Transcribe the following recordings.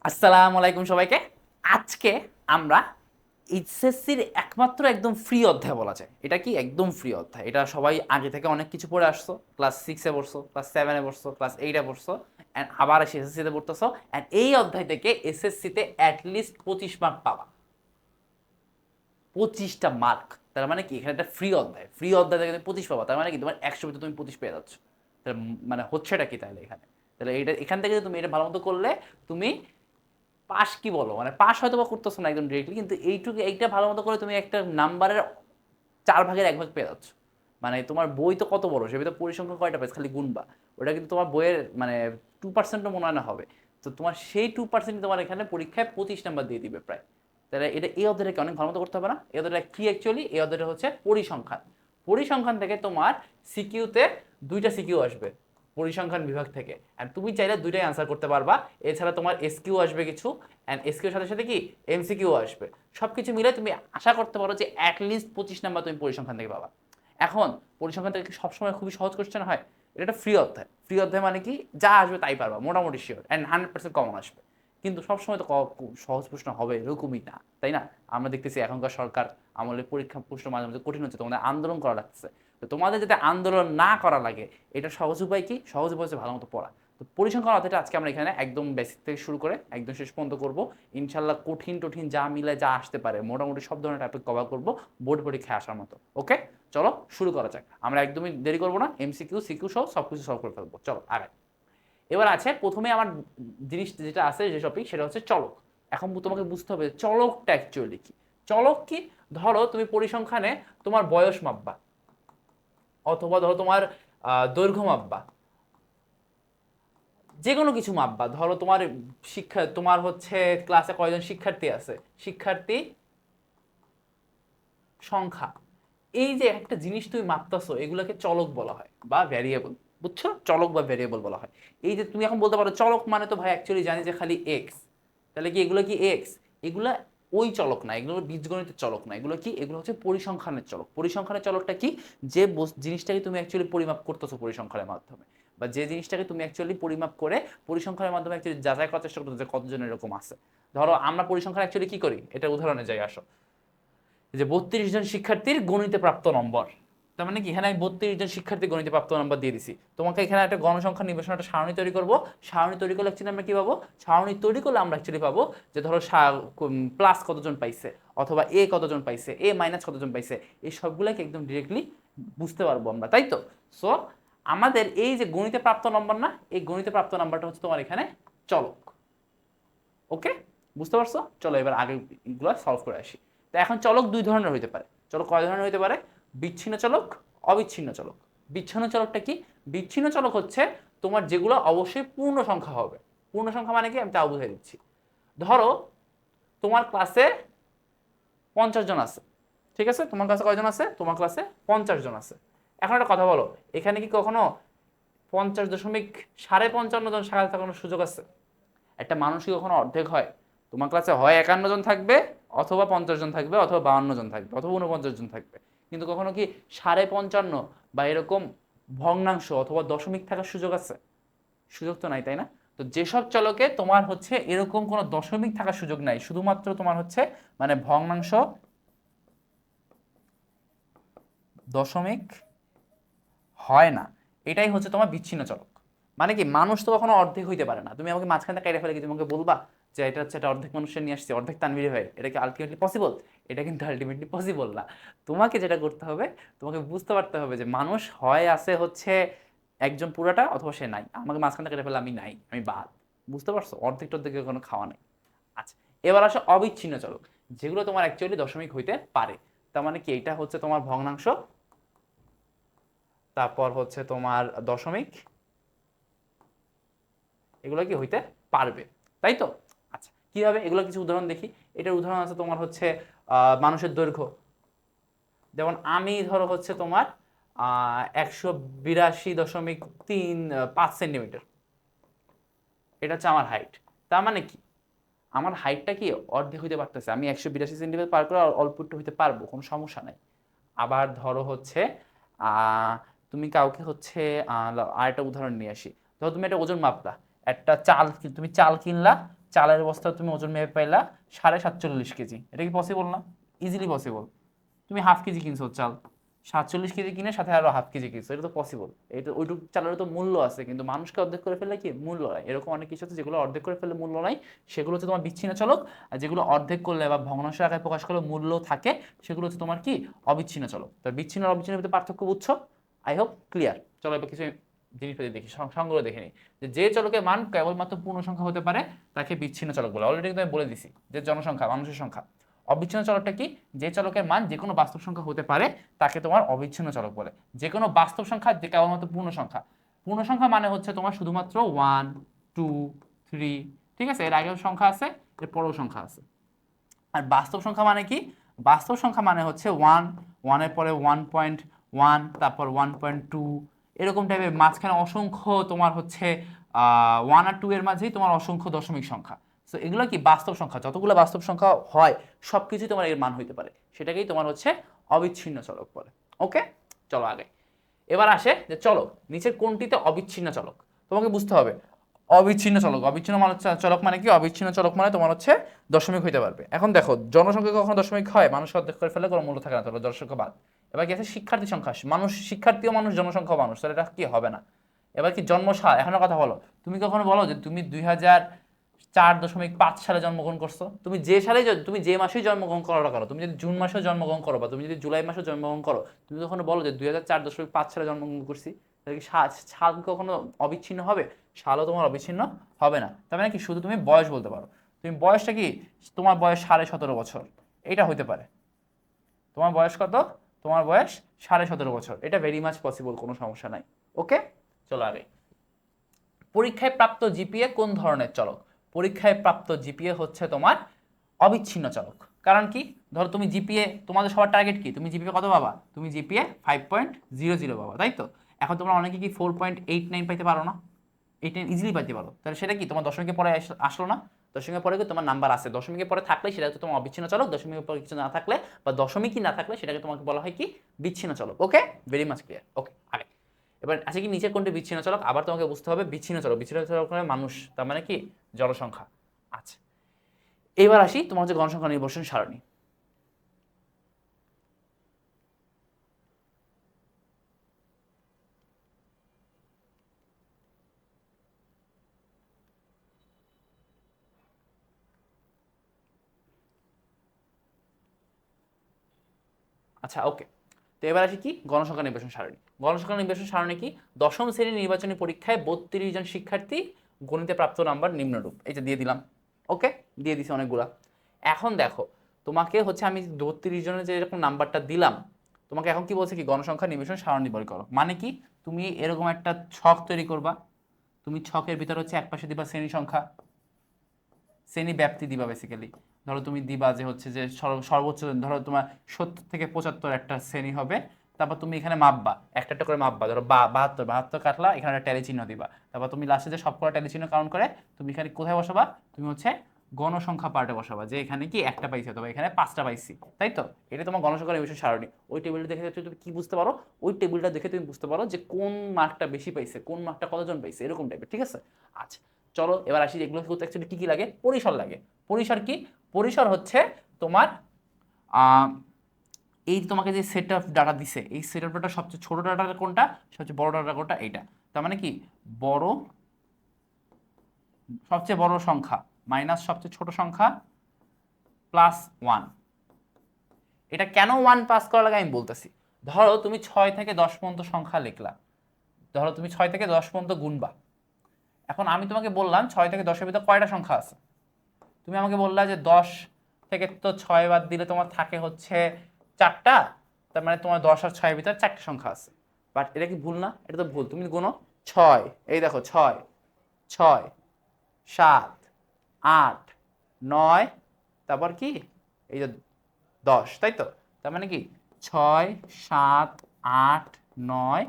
আসসালামু আলাইকুম সবাইকে। আজকে আমরা এইচএসসির একমাত্র একদম ফ্রি অধ্যায় বলা যায়, এটা কি একদম ফ্রি অধ্যায়। এটা সবাই আগে থেকে অনেক কিছু পড়ে আসছো, ক্লাস 6-এ পড়ছো, ক্লাস 7-এ পড়ছো, ক্লাস 8-এ পড়ছো, অ্যান্ড আবার এসে এসএসসিতে পড়তেছো, অ্যান্ড এই অধ্যায় থেকে এসএসসিতে অ্যাটলিস্ট 25 মার্ক পাবা। 25টা মার্ক, তার মানে কি এখানে একটা ফ্রি অধ্যায়, ফ্রি অধ্যায় থেকে তুমি 25 পাবা, তার মানে কি তোমার 100 ভিতরে তুমি 25 পেয়ে যাচ্ছ। তাহলে মানে হচ্ছেটা কি তাহলে এখানে? তাহলে এটা এখান থেকে তুমি এটা ভালো মতো করলে তুমি পাস কি বলো, মানে পাস হয়তো বা করতেছো না একদম ডিরেক্টলি, কিন্তু এইটা ভালো মতো করে তুমি একটা নাম্বারের 4 ভাগের 1 ভাগ পেয়ে যাচ্ছ। মানে তোমার বই তো কত বড়, সে ভিতরে পরিসংখ্যান কয়টা পেজ খালি গুনবা, ওটা কিন্তু তোমার বইয়ের মানে 2%ও মনে হয় না হবে। তো তোমার সেই 2% তোমার এখানে পরীক্ষায় 25 নাম্বার দিয়ে দিবে প্রায়। তাহলে এটা এই অধ্যায়টাকে অনেক ভালো মতো করতে হবে না? এই অধ্যায়টা কি অ্যাকচুয়ালি? এই অধ্যায়টা হচ্ছে পরিসংখ্যান। পরিসংখ্যান থেকে তোমার সিকিউতে 2টা সিকিউ আসবে পরিসংখ্যান বিভাগ থেকে, অ্যান্ড তুমি চাইলে 2টাই আনসার করতে পারবা। এছাড়া তোমার এসকিউ আসবে কিছু, অ্যান্ড এসকিউর সাথে সাথে কি এমসিকিউ আসবে। সব কিছু মিলে তুমি আশা করতে পারো যে অ্যাটলিস্ট 25 নাম্বার তুমি পরিসংখ্যান থেকে পাবা। এখন পরিসংখ্যান থেকে সবসময় খুবই সহজ কোশ্চেন হয়? এটা একটা ফ্রি অধ্যায়। ফ্রি অধ্যায় মানে কি, যা আসবে তাই পারবা মোটামুটি শিওর, অ্যান্ড 100% কমন আসবে। কিন্তু সবসময় তো সহজ প্রশ্ন হবে এরকমই না, তাই না? আমরা দেখতেছি এখনকার সরকার আমলে পরীক্ষা প্রশ্ন মাঝে মাঝে কঠিন হচ্ছে, তোমাদের আন্দোলন করা লাগতেছে। তো তোমাদের যাতে আন্দোলন না করা লাগে, এটা সহজ উপায় কি? সহজ উপায় হচ্ছে ভালো মতো পড়া। তো পরিসংখ্যান অধ্যায়টা আজকে আমরা এখানে একদম বেসিক থেকে শুরু করে একদম শেষ পর্যন্ত করবো। ইনশাল্লাহ কঠিন টঠিন যা মিলে যা আসতে পারে মোটামুটি সব ধরনের টপিক কভার করবো বোর্ড পরীক্ষায় আসার মতো। ওকে, চলো শুরু করা যাক। আমরা একদমই দেরি করবো না, এমসিকিউ সিকিউ সহ সব কিছু সলভ করে ফেলবো। চলো আগে এবার আছে প্রথমে আমার জিনিস যেটা আছে, যে টপিক, সেটা হচ্ছে চলক। এখন তোমাকে বুঝতে হবে চলকটা অ্যাকচুয়ালি কি। চলক কি? ধরো তুমি পরিসংখ্যানে তোমার বয়স মাপবা, অথবা ধরো তোমার দৈর্ঘ্য মাপবা, যে কোনো কিছু মাপবা। ধরো তোমার শিক্ষা, তোমার হচ্ছে ক্লাসে কয়জন শিক্ষার্থী আছে, শিক্ষার্থী সংখ্যা। এই যে একটা জিনিস তুমি মাপতাছো, এগুলোকে চলক বলা হয় বা ভ্যারিয়েবল। বুঝছো? চলক বা ভ্যারিয়েবল বলা হয়। এই যে তুমি এখন বলতে পারো চলক মানে তো ভাই অ্যাকচুয়ালি জানি যে খালি এক্স, তাহলে কি এগুলো কি এক্স? এগুলা ওই চলক না, এগুলো বীজগণিতের চলক না, এগুলো কি, এগুলো হচ্ছে পরিসংখ্যানের চলক। পরিসংখ্যানের চলকটা কি? যে জিনিসটাকে তুমি অ্যাকচুয়ালি পরিমাপ করতেছো পরিসংখ্যানের মাধ্যমে, বা যে জিনিসটাকে তুমি অ্যাকচুয়ালি পরিমাপ করে পরিসংখ্যানের মাধ্যমে অ্যাকচুয়ালি যাচাই করার চেষ্টা করতেছো যে কতজন এরকম আছে। ধরো আমরা পরিসংখ্যান অ্যাকচুয়ালি কি করি, এটা উদাহরণে যাই আসো। যে 32 জন শিক্ষার্থীর গণিতে প্রাপ্ত নম্বর, তার মানে কি এখানে আমি 32 জন শিক্ষার্থী গণিতে প্রাপ্ত নম্বর দিয়ে দিছি। তোমাকে এখানে একটা গণসংখ্যা নিবেশন একটা সারণী তৈরি করবো। সারণী তৈরি করলে অ্যাকচুয়ালি আমরা কি পাবো? সারণী তৈরি করলে আমরা অ্যাকচুয়ালি পাবো যে ধরো প্লাস কতজন পাইছে, অথবা এ কতজন পাইছে, এ মাইনাস কতজন পাইছে, এই সবগুলোকে একদম ডিরেক্টলি বুঝতে পারবো আমরা, তাই তো? সো আমাদের এই যে গণিতে প্রাপ্ত নম্বর না, এই গণিতে প্রাপ্ত নাম্বারটা হচ্ছে তোমার এখানে চলক। ওকে, বুঝতে পারছো? চলো এবার আগে এগুলো সলভ করে আসি। তো এখন চলক 2 ধরনের হইতে পারে। চলক কয় ধরনের হইতে পারে? বিচ্ছিন্ন চলক, অবিচ্ছিন্ন চলক। বিচ্ছিন্ন চলকটা কি? বিচ্ছিন্ন চলক হচ্ছে তোমার যেগুলো অবশ্যই পূর্ণ সংখ্যা হবে। পূর্ণ সংখ্যা মানে কি, আমি তাও বুঝাই দিচ্ছি। ধরো তোমার ক্লাসে 50 জন আছে, ঠিক আছে? তোমার ক্লাসে কয়জন আছে? তোমার ক্লাসে 50 জন আছে। এখন একটা কথা বলো, এখানে কি কখনো 50.55 জন শাখা থাকার সুযোগ আছে? একটা মানুষ কি কখনো অর্ধেক হয়? তোমার ক্লাসে হয় 51 জন থাকবে, অথবা 50 জন থাকবে, অথবা 52 জন থাকবে, অথবা 49 জন থাকবে। কিন্তু কখনো কি 55.5 বা এরকম ভগ্নাংশ অথবা দশমিক থাকার সুযোগ আছে? সুযোগ তো নাই, তাই না? তো যেসব চলকে তোমার হচ্ছে এরকম কোনো দশমিক থাকার সুযোগ নাই, শুধুমাত্র তোমার হচ্ছে মানে ভগ্নাংশ, দশমিক হয় না, এটাই হচ্ছে তোমার বিচ্ছিন্ন চলক। মানে কি, মানুষ তো কখনো অর্ধেক হইতে পারে না। তুমি আমাকে মাঝখানে কেটে ফেলে কি তোমাকে বলবা যে এটা হচ্ছে এটা অর্ধেক মানুষের নিয়ে আসছে, অর্ধেক তানভীর হয়ে, এটা কি আলটিমেটলি পসিবল? এটা কিন্তু আলটিমেটলি পসিবল না। তোমাকে যেটা করতে হবে, তোমাকে বুঝতে পারতে হবে যে মানুষ হয় আছে হচ্ছে একজন পুরাটা, অথবা সে নাই। আমাকে মাঝখানে কেটে ফেলে আমি নাই, আমি বাদ। বুঝতে পারছো? অর্ধেক টর্ধেক কোনো খাওয়া নাই। আচ্ছা, এবার আসো অবিচ্ছিন্ন চলক, যেগুলো তোমার অ্যাকচুয়ালি দশমিক হইতে পারে। তার মানে কি, এটা হচ্ছে তোমার ভগ্নাংশ, তারপর হচ্ছে তোমার দশমিক, এগুলো কি হইতে পারবে, তাই তো? আচ্ছা, কিভাবে এগুলো কিছু উদাহরণ দেখি। এটার উদাহরণ আছে তোমার হচ্ছে মানুষের দৈর্ঘ্য। যেমন আমি ধরো হচ্ছে তোমার 182.35 সেন্টিমিটার, এটা হচ্ছে আমার হাইট। তার মানে কি, আমার হাইটটা কি অর্ধেক হইতে পারতেছে, আমি 182 সেন্টিমিটার পার করে অল্প একটু হইতে পারবো, কোনো সমস্যা নাই। আবার ধরো হচ্ছে তুমি কাউকে হচ্ছে আরেকটা উদাহরণ নিয়ে আসি। ধরো তুমি একটা ওজন মাপলা, একটা চাল তুমি চাল কিনলা চালের বস্তা তুমি ওজন মেপে পাইলা 47.5 কেজি, এটা কি পসিবল না? Easily possible. তুমি হাফ কেজি কিনছো চাল, 47 কেজি কিনে সাথে আরো হাফ কেজি কিনছো, এটা তো পসিবল। এটা ওইটুকু চালের তো মূল্য আছে, কিন্তু মানুষকে অর্ধেক করে ফেললে কি মূল্য নাই। এরকম অনেক কিছু আছে যেগুলো অর্ধেক করে ফেললে মূল্য নাই, সেগুলো হচ্ছে তোমার বিচ্ছিন্ন চলক। আর যেগুলো অর্ধেক করলে বা ভগ্নাংশের আকারে প্রকাশ করলে মূল্য থাকে, সেগুলো হচ্ছে তোমার কি অবিচ্ছিন্ন চলক। তো বিচ্ছিন্ন আর অবিচ্ছিন্নের ভিতরে পার্থক্য বুঝছো? I hope clear. চলো এবার কিছু জিনিসপাতি দেখি, সংগ্রহ দেখে নিই। যে চলকের মান কেবলমাত্র পূর্ণ সংখ্যা হতে পারে তাকে বিচ্ছিন্ন চলক বলে। অলরেডি কিন্তু আমি বলে দিছি যে জনসংখ্যা, মানুষের সংখ্যা। অবিচ্ছিন্ন চলকটা কি? যে চলকের মান যে কোনো বাস্তব সংখ্যা হতে পারে তাকে তোমার অবিচ্ছিন্ন চলক বলে। যে কোনো বাস্তব সংখ্যা যে কেবলমাত্র পূর্ণ সংখ্যা। পূর্ণ সংখ্যা মানে হচ্ছে তোমার শুধুমাত্র 1 2 3, ঠিক আছে? এর আগেও সংখ্যা আছে, এর পরেও সংখ্যা আছে। আর বাস্তব সংখ্যা মানে কি? বাস্তব সংখ্যা মানে হচ্ছে 1, 1 এর পরে 1.1, তারপর 1.2, এরকম টাইপের মাঝখানে অসংখ্য তোমার হচ্ছে 1 আর 2 এর মাঝেই তোমার অসংখ্য দশমিক সংখ্যা। সো এগুলো কি বাস্তব সংখ্যা। যতগুলো বাস্তব সংখ্যা হয় সব কিছুই তোমার এর মান হইতে পারে, সেটাকেই তোমার হচ্ছে অবিচ্ছিন্ন চলক বলে। ওকে, চলো আগে। এবার আসে যে চলক নিচের কোনটিতে অবিচ্ছিন্ন চলক। তোমাকে বুঝতে হবে অবিচ্ছিন্ন চলক। অবিচ্ছিন্ন মানে চলক মানে কি? অবিচ্ছিন্ন চলক মানে তোমার হচ্ছে দশমিক হইতে পারবে। এখন দেখো জনসংখ্যা কখনো দশমিক হয়? মানুষ অর্ধেক করে ফেলে কোনো মূল্য থাকে না, তাহলে জনসংখ্যা বাদ। এবার কি আছে? শিক্ষার্থী সংখ্যা, মানুষ শিক্ষার্থীও মানুষ, জনসংখ্যাও মানুষ, তাহলে এটা কি হবে না? এবার কি জন্মসাল, এখনো কথা বলো। তুমি কখনো বলো যে তুমি 2004.5 সালে জন্মগ্রহণ করছো? তুমি যে সালে, তুমি যে মাসেই জন্মগ্রহণ করো না কেন, তুমি যদি জুন মাসেও জন্মগ্রহণ করো বা তুমি যদি জুলাই মাসেও জন্মগ্রহণ করো, তুমি কখনো বলো যে 2004.5 সালে জন্মগ্রহণ করছি? তাহলে কি সাল কখনো অবিচ্ছিন্ন হবে? সালও তোমার অবিচ্ছিন্ন হবে না। তার মানে কি? শুধু তুমি বয়স বলতে পারো। তুমি বয়সটা কি? তোমার বয়স 17.5 বছর, এটা হইতে পারে। তোমার বয়স কত? তোমার বয়স 17.5 বছর, এটা ভেরি মাচ পসিবল, কোনো সমস্যা নাই। ওকে, চলো আগে। পরীক্ষায় প্রাপ্ত জিপিএ কোন ধরনের চলক? পরীক্ষায় প্রাপ্ত জিপিএ হচ্ছে তোমার অবিচ্ছিন্ন চলক। কারণ কি? ধরো তুমি জিপিএ, তোমাদের সবার টার্গেট কি? তুমি জিপিএ কত পাবা? তুমি জিপিএ 5.00 পাবা, তাই তো? এখন তোমরা অনেকে কি 4.89 পাইতে পারো না? 89 ইজিলি পাইতে পারো, তাহলে সেটা কি তোমার দশমিকের পরে আসলো না? দশমিকের পরে কি তোমার নাম্বার আছে? দশমিকের পরে থাকলে সেটা তো তোমার অবিচ্ছিন্ন চলক, দশমিকের পরে কিছু না থাকলে বা দশমিকই না থাকলে সেটাকে তোমাকে বলা হয় কি? বিচ্ছিন্ন চলক। ওকে, ভেরি মাচ ক্লিয়ার। ওকে, আগে। এবার আছে কি নিচে কোনটি বিচ্ছিন্ন চলক? আবার তোমাকে বুঝতে হবে বিচ্ছিন্ন চলক। বিচ্ছিন্ন চলক মানে মানুষ, তার মানে কি? জনসংখ্যা। আচ্ছা, এবার আসি তোমার হচ্ছে গণসংখ্যা নির্ভরশীল সারণী। আচ্ছা, ওকে। তো এবার আসি কি? গণসংখ্যা নির্বাচন সারণী। গণসংখ্যা নির্বাচন সারণী কি? দশম শ্রেণীর নির্বাচনী পরীক্ষায় 32 জন শিক্ষার্থী, গণিতে প্রাপ্ত নাম্বার নিম্নরূপ। এই যে দিয়ে দিলাম। ওকে, দিয়ে দিছি অনেকগুলা। এখন দেখো, তোমাকে হচ্ছে আমি 32 জনের যে এরকম নাম্বারটা দিলাম, তোমাকে এখন কি বলছে? কি গণসংখ্যা নির্বাচন সারণী বের করো। মানে কি? তুমি এরকম একটা ছক তৈরি করবা। তুমি ছকের ভিতর হচ্ছে একপাশে দিবা শ্রেণী সংখ্যা, শ্রেণী ব্যাপ্তি দিবা বেসিক্যালি। ধরো তুমি দিবা যে হচ্ছে যে সর্বোচ্চ, ধরো তোমার 70 থেকে 75 একটা শ্রেণী হবে। তারপর তুমি এখানে মাপবা, একটা একটা করে মাপবা। ধরো 72, 72 কাটলা, এখানে একটা ট্যালি চিহ্ন দিবা। তারপর তুমি লাস্টে যে সবকটা ট্যালি চিহ্ন কাউন্ট করে তুমি এখানে কোথায় বসাবা? তুমি হচ্ছে গণসংখ্যা পার্টে বসাবা, যে এখানে কি একটা পাইছি অথবা এখানে 5টা পাইছি, তাই তো? এটা তোমার গণসংখ্যার নির্বাচন সারণী। ওই টেবিলটা দেখে তুমি কি বুঝতে পারো? ওই টেবিলটা দেখে তুমি বুঝতে পারো যে কোন মার্কটা বেশি পাইছে, কোন মার্কটা কতজন পাইছে, এরকম টাইপের, ঠিক আছে? আচ্ছা, চলো এবার আসি এগুলো করতে অ্যাকচুয়ালি কি কি লাগে। পরিসর লাগে। পরিসর কি? পরিসর হচ্ছে তোমার এই তোমাকে যে সেট অফ ডাটা দিছে, এই সেট অফ ডাটা সবচেয়ে ছোট ডাটা কোনটা, সবচেয়ে বড় ডাটা কোনটা, এইটা। তার মানে কি? বড়, সবচেয়ে বড় সংখ্যা মাইনাস সবচেয়ে ছোট সংখ্যা প্লাস 1। এটা কেন 1 পাস করা লাগে আমি বলতেছি। ধরো তুমি 6 থেকে 10 পর্যন্ত সংখ্যা লিখলা, ধরো তুমি 6 থেকে 10 পর্যন্ত গুনবা। এখন আমি তোমাকে বললাম 6 থেকে 10 এর ভিতরে কয়টা সংখ্যা আছে? তুমি আমাকে বললা যে 10 থেকে তো 6 বাদ দিলে তোমার থাকে হচ্ছে 4টা। তার মানে তোমার 10 আর 6 এর ভিতরে 4টা সংখ্যা আছে। বাট এটা কি ভুল না? এটা তো ভুল। তুমি গুনো 6, এই দেখো 6, 6, 7, 8, 9, তারপর কি? এই যে 10, তাই তো? তার মানে কি 6, 7, 8, 9,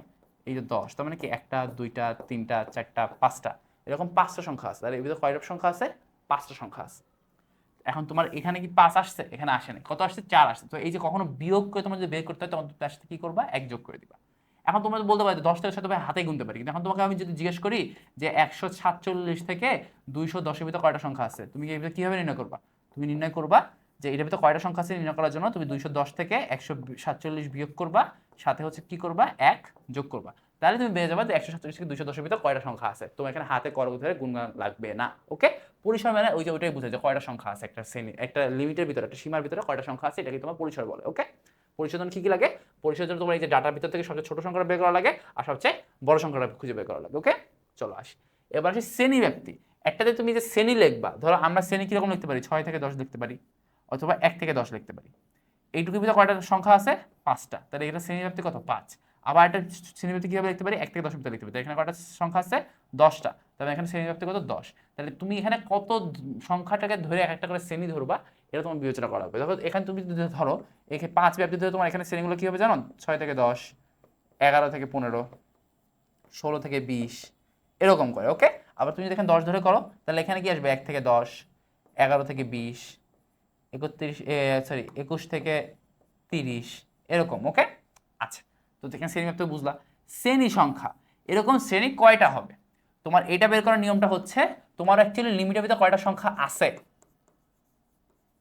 এই যে 10। তার মানে কি 1টা 2টা 3টা 4টা 5টা, এরকম 5টা সংখ্যা আছে। তাহলে এর ভিতরে কয়টা সংখ্যা আছে? 5টা সংখ্যা আছে। এখন তোমার এখানে কি 5 আসছে? এখানে আসে নাই। কত আসছে? 4 আসছে। তো এই যে কখনো বিয়োগ করে তোমার যদি বের করতে হয় তখন তুমি তার সাথে কি করবা? 1 যোগ করে দিবা। এখন তোমরা বলতে পারো 10 থেকে 7 হাতে গুনতে পারি, কিন্তু এখন তোমাকে আমি যদি জিজ্ঞেস করি যে 147 থেকে 210-এর ভিতরে কয়টা সংখ্যা আছে, তুমি কিভাবে নির্ণয় করবা? তুমি নির্ণয় করবা যে এটার ভিতরে কয়টা সংখ্যা আছে নির্ণয় করার জন্য তুমি 210 থেকে 147 বিয়োগ করবা, সাথে হচ্ছে কি করবা 1 যোগ করবা, তাহলে তুমি পেয়ে যাবে যে 147 থেকে 210-এর ভিতরে কয়টা সংখ্যা আছে। তোমার এখানে হাতে করগ ধরে গুণ লাগবে না। ওকে, পরিসর মানে ওই যে ওইটাই বুঝায় যে কয়টা সংখ্যা আছে একটা শ্রেণী, একটা লিমিটের ভিতরে, একটা সীমার ভিতরে কয়টা সংখ্যা আছে, এটাকে তোমার পরিসর বলে। ওকে, পরিসরের জন্য কি লাগে? পরিসরের জন্য তোমার এই যে ডাটার ভিতর থেকে সবচেয়ে ছোট সংখ্যাটা বের করা লাগে আর সবচেয়ে বড় সংখ্যাটা খুঁজে বের করা লাগে। ওকে, চলো আসি এবার আসি শ্রেণী ব্যাপ্তি। একটাতে তুমি যে শ্রেণী লিখবা, ধরো আমরা শ্রেণী কিরকম লিখতে পারি, 6 থেকে 10 লিখতে পারি, অথবা 1 থেকে 10 লিখতে পারি। এইটুকুর ভিতরে কয়টা সংখ্যা আছে? 5টা, তাহলে এটা শ্রেণী ব্যাপ্তি কত? 5। আবার একটা শ্রেণী ব্যাপ্তি কিভাবে লিখতে পারি? 1 থেকে 10 ভিতরে লিখতে পারি, এখানে কয়টা সংখ্যা আছে? 10টা, তাহলে এখানে শ্রেণী ব্যাপ্তি কত? 10। তাহলে তুমি এখানে কত সংখ্যাটাকে ধরে এক একটা করে শ্রেণী ধরবা, এটা তোমার বিবেচনা করা হবে। দেখো এখানে তুমি যদি ধরো এখানে 5 ব্যাপ্তি ধরে, তোমার এখানে শ্রেণীগুলো কি হবে জানো? 6 থেকে 10, 11 থেকে 15, 16 থেকে 20, এরকম করে। ওকে, আবার তুমি যদি এখানে 10 ধরে করো, তাহলে এখানে কি আসবে? 1 থেকে 10, 11 থেকে 20, 21 থেকে 30, এরকম। ওকে, আচ্ছা, তো এখানে শ্রেণী ব্যাপ্তি বুঝলা। শ্রেণী সংখ্যা, এরকম শ্রেণী কয়টা হবে? তোমার এটা বের করার নিয়মটা হচ্ছে তোমার অ্যাকচুয়ালি লিমিটের ভিতরে কয়টা সংখ্যা আছে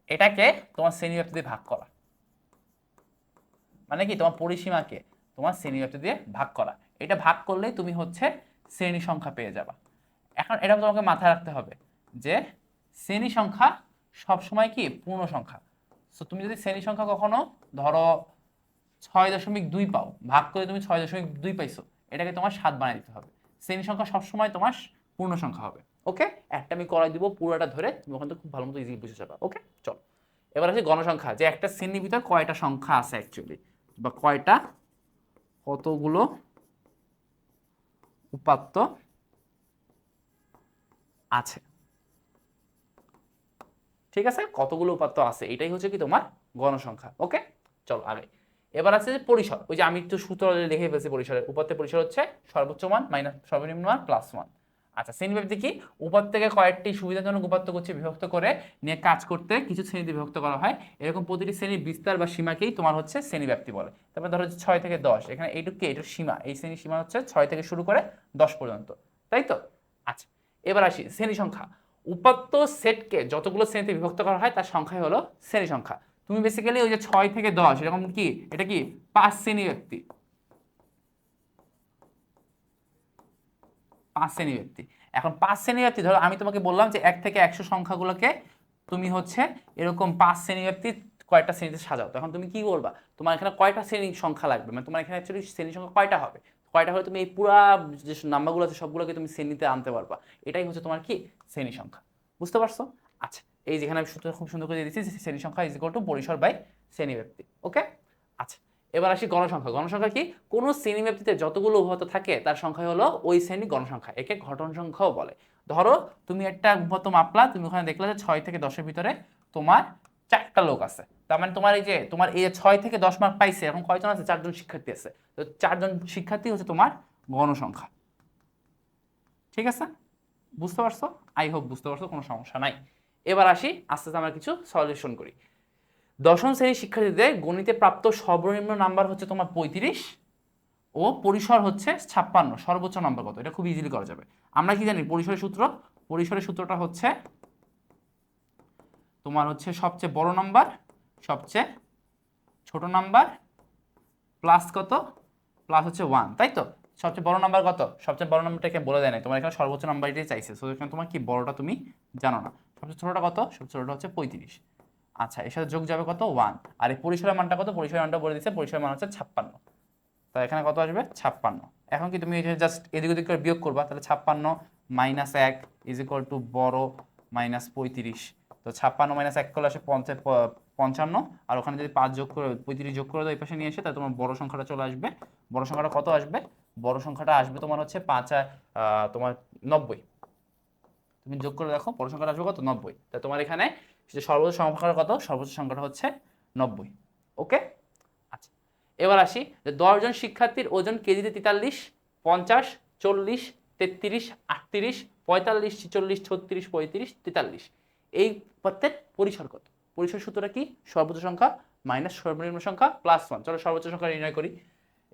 এটাকে তোমার শ্রেণী ব্যাপ্তি দিয়ে ভাগ করা, মানে কি তোমার পরিসীমাকে তোমার শ্রেণী ব্যাপ্তি দিয়ে ভাগ করা। এটা ভাগ করলেই তুমি হচ্ছে শ্রেণী সংখ্যা পেয়ে যাবা। এখন এটা তোমাকে মাথায় রাখতে হবে যে শ্রেণী সংখ্যা সবসময় কি পূর্ণ সংখ্যা। সো তুমি যদি শ্রেণী সংখ্যা কখনো ধরো 6.2 পাও, ভাগ করে তুমি 6.2 পাইছো, এটাকে তোমার 7 বানিয়ে দিতে হবে। শ্রেণী সংখ্যা সবসময় তোমার পূর্ণ সংখ্যা হবে। ওকে, একটা আমি করাই দিব পুরোটা ধরে, তুমি ওখান থেকে খুব ভালো মতো ইজিলি বুঝে যাবে। ওকে, চলো এবার আছে গণসংখ্যা, যে একটা শ্রেণীর ভিতরে কয়টা সংখ্যা আছে অ্যাকচুয়ালি, বা কয়টা, কতগুলো উপাত্ত আছে। ঠিক আছে, কতগুলো উপাত্ত আছে এটাই হচ্ছে কি তোমার গণসংখ্যা। ওকে, চলো আগে এবার আছে যে পরিসর। ওই যে আমি একটু সূত্র লিখে ফেলছি পরিসরের, উপাত্তের পরিসর হচ্ছে সর্বোচ্চ মান মাইনাস সর্বনিম্ন মান প্লাস 1। আচ্ছা, শ্রেণী ব্যাপ্তি কি? উপাত্তকে কয়েকটি সুবিধাজনক উপাত্ত করছে বিভক্ত করে নিয়ে কাজ করতে কিছু শ্রেণীতে বিভক্ত করা হয়। এরকম প্রতিটি শ্রেণীর বিস্তার বা সীমাকেই তোমার হচ্ছে শ্রেণী ব্যাপ্তি বলে। তারপর ধরো 6 থেকে 10, এখানে এইটুকু কি? এইটুকু সীমা, এই শ্রেণীর সীমা হচ্ছে 6 থেকে শুরু করে 10 পর্যন্ত, তাই তো? আচ্ছা, এবার আসি শ্রেণী সংখ্যা। উপাত্ত সেটকে যতগুলো শ্রেণীতে বিভক্ত করা হয় তার সংখ্যাই হলো শ্রেণী সংখ্যা। তুমি বেসিক্যালি ওই যে 6 থেকে 10 এরকম কি, এটা কি 5 শ্রেণী ব্যক্তি, 5 শ্রেণী ব্যক্তি। এখন 5 শ্রেণী ব্যক্তি, ধরো আমি তোমাকে বললাম যে 1 থেকে 100 সংখ্যাগুলোকে তুমি হচ্ছে এরকম 5 শ্রেণী ব্যক্তি কয়টা শ্রেণীতে সাজাও। তখন তুমি কি করবা? তোমার এখানে কয়টা শ্রেণী সংখ্যা লাগবে, মানে তোমার এখানে অ্যাকচুয়ালি শ্রেণী সংখ্যা কয়টা হবে, কয়টা হলে তুমি এই পুরা যে নাম্বারগুলো আছে সবগুলোকে তুমি শ্রেণীতে আনতে পারবা। এটাই হচ্ছে তোমার কি শ্রেণী সংখ্যা। বুঝতে পারছো? আচ্ছা, এই যেখানে আমি সূত্র খুব সুন্দর করে দিয়ে দিচ্ছি, শ্রেণী সংখ্যা ইজ ইকুয়াল টু পরিসর বাই শ্রেণী ব্যক্তি। ওকে, আচ্ছা, এবার আসি গণসংখ্যা। গণসংখ্যা কি? কোন শ্রেণী ব্যক্তিতে যতগুলো উপাত্ত থাকে তার সংখ্যা হলো ওই শ্রেণী গণসংখ্যা, একে ঘটন সংখ্যাও বলে। ধরো তুমি একটা উপাত্ত মাপলা, তুমি ওখানে দেখলে যে 6 থেকে 10-এর ভিতরে তোমার 4টা লোক আছে, তার মানে তোমার এই 6 থেকে 10 মার্ক পাইছে, এখন কয়জন আছে? 4জন শিক্ষার্থী আছে, তো 4জন শিক্ষার্থী হচ্ছে তোমার গণসংখ্যা। ঠিক আছে, বুঝতে পারছো? আই হোপ বুঝতে পারছো, কোনো সমস্যা নাই। এবার আসি আস্তে আস্তে আমরা কিছু সলিউশন করি। দশম শ্রেণীর শিক্ষার্থীদের গণিতে প্রাপ্ত সর্বনিম্ন নাম্বার হচ্ছে তোমার 35 ও পরিসর হচ্ছে 56। সর্বোচ্চ নাম্বার কত? এটা খুব ইজিলি করা যাবে। আমরা কি জানি পরিসরের সূত্র? পরিসরের সূত্রটা হচ্ছে তোমার হচ্ছে সবচেয়ে বড় নাম্বার সবচেয়ে ছোট নাম্বার প্লাস কত? প্লাস হচ্ছে 1, তাই তো? সবচেয়ে বড় নাম্বার কত? সবচেয়ে বড় নাম্বারটাকে বলে দেয় না, তোমার এখানে সর্বোচ্চ নাম্বারটাই চাইছে, সো এখানে তোমার কি বড়টা তুমি জানো না। সবচেয়ে ছোটটা কত? সবচেয়ে ছোটটা হচ্ছে 35। আচ্ছা, এর সাথে যোগ যাবে কত? 1। আর এই পরিসরের মানটা কত? পরিসরের মানটা বলে দিচ্ছে, পরিসরের মান হচ্ছে 56। তো এখানে কত আসবে? 56। এখন কি তুমি জাস্ট এদিক ওদিক করে বিয়োগ করবা, তাহলে 56 মাইনাস 1 ইজ ইকুয়াল টু বড় মাইনাস 35। তো 56 মাইনাস 1 করলে আসে 55, আর ওখানে যদি 5 যোগ করে 35 যোগ করে দাও এই পাশে নিয়ে এসে, তাহলে তোমার বড় সংখ্যাটা চলে আসবে। বড় সংখ্যাটা কত আসবে? বড় সংখ্যাটা আসবে তোমার হচ্ছে 5 তোমার 90। তুমি যোগ করে দেখো বড় সংখ্যাটা আসবে কত? 90। তাই তোমার এখানে সর্বোচ্চ সংখ্যাটা কত? সর্বোচ্চ সংখ্যাটা হচ্ছে 90। ওকে, আচ্ছা, এবার আসি যে 10 জন শিক্ষার্থীর ওজন কেজিতে 43, 50, 40, 33, 38, 45, 46, 36, 35, 43, এই পথের পরিসর কত? পরিসর সূত্রটা কি? সর্বোচ্চ সংখ্যা মাইনাস সর্বনিম্ন সংখ্যা প্লাস 1। চলো সর্বোচ্চ সংখ্যা নির্ণয় করি।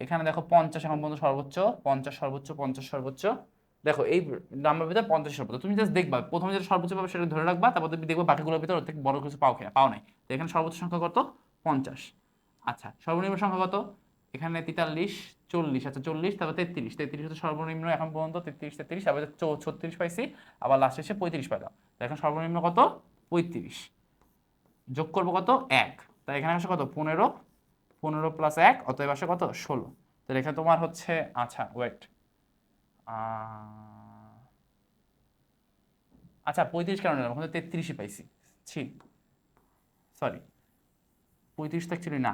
এখানে দেখো 50 এখন পর্যন্ত সর্বোচ্চ, 50 সর্বোচ্চ, 50 সর্বোচ্চ। দেখো এই নাম্বার ভিতরে 50 সর্বোচ্চ, তুমি জাস্ট দেখবা প্রথমে যেটা সর্বোচ্চ পাবে সেটা ধরে রাখবা, তারপর তুমি দেখবা বাকিগুলোর ভিতরে ওর থেকে বড় কিছু পাও কিনা, পাও নাই। তো এখানে সর্বোচ্চ সংখ্যা কত? 50। আচ্ছা সর্বনিম্ন সংখ্যা কত? এখানে 43, 40, আচ্ছা 40, তারপর 33, 33 হচ্ছে সর্বনিম্ন এখন পর্যন্ত, 33, 33, আবার 36 পাইছি, আবার লাস্টে এসে 35 পাইলাম। তো এখন সর্বনিম্ন কত? 35। যোগ করবো কত? 1। তাই এখানে আসে কত? 15, 15 প্লাস 1, অতএব আসে কত? 16। তাহলে এখানে তোমার হচ্ছে, আচ্ছা ওয়েট, আচ্ছা 35 কেন নিলাম? ওখানে 33ই পাইছি, ছি সরি, 35 তো অ্যাকচুয়ালি না,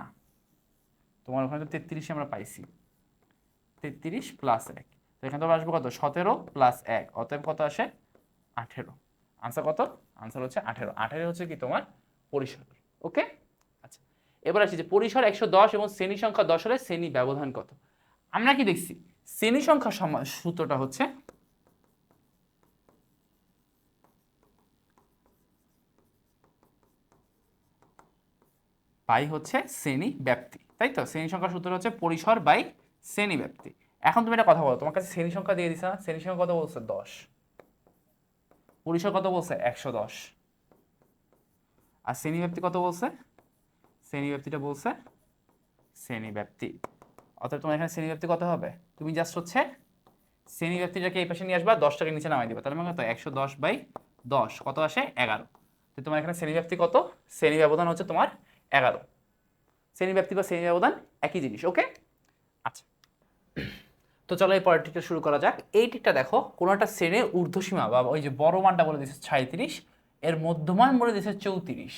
তোমার ওখানে তো 33 আমরা পাইছি, 33 প্লাস 1, তো এখানে তোমার আসবে কত? 17 প্লাস 1, অতএব কত আসে? 18। আনসার কত? আনসার হচ্ছে 18। 18 হচ্ছে কি তোমার পরিসর। ওকে, আচ্ছা এবার আসি যে পরিসর 110 এবং শ্রেণী সংখ্যা 10 হলে শ্রেণী ব্যবধান কত? আমরা কি দেখছি? শ্রেণী সংখ্যা সূত্রটা হচ্ছে পাই হচ্ছে শ্রেণী ব্যাপ্তি, তাই তো? শ্রেণী সংখ্যার সূত্র হচ্ছে পরিসর বাই শ্রেণী ব্যাপ্তি। এখন তুমি একটা কথা বলো, তোমার কাছে শ্রেণী সংখ্যা দিয়ে দিছে না? শ্রেণী সংখ্যা কত বলছে? 10। পরিসর কত বলছে? 110। আর শ্রেণী ব্যাপ্তি কত বলছে? শ্রেণী ব্যাপ্তিটা বলছে শ্রেণী ব্যাপ্তি, অর্থাৎ তোমার এখানে শ্রেণী ব্যাপ্তি কত হবে? তুমি জাস্ট হচ্ছে শ্রেণী ব্যাপ্তিটাকে এই পাশে নিয়ে আসবা, 10টাকে নিচে নামাই দিবা, তাহলে মানে কত? 110 বাই 10 কত আসে? 11। তো তোমার এখানে শ্রেণী ব্যাপ্তি কত? শ্রেণী ব্যবধান হচ্ছে তোমার 11। শ্রেণী ব্যাপ্তি বা শ্রেণী ব্যবধান একই জিনিস। ওকে, আচ্ছা তো চলো এই পরের টিকটা শুরু করা যাক। এই টিকটা দেখো, কোনো একটা শ্রেণীর ঊর্ধ্বসীমা বা ওই যে বড় মানটা বলে দিচ্ছে 37, এর মধ্যমান বলে দিচ্ছে 34,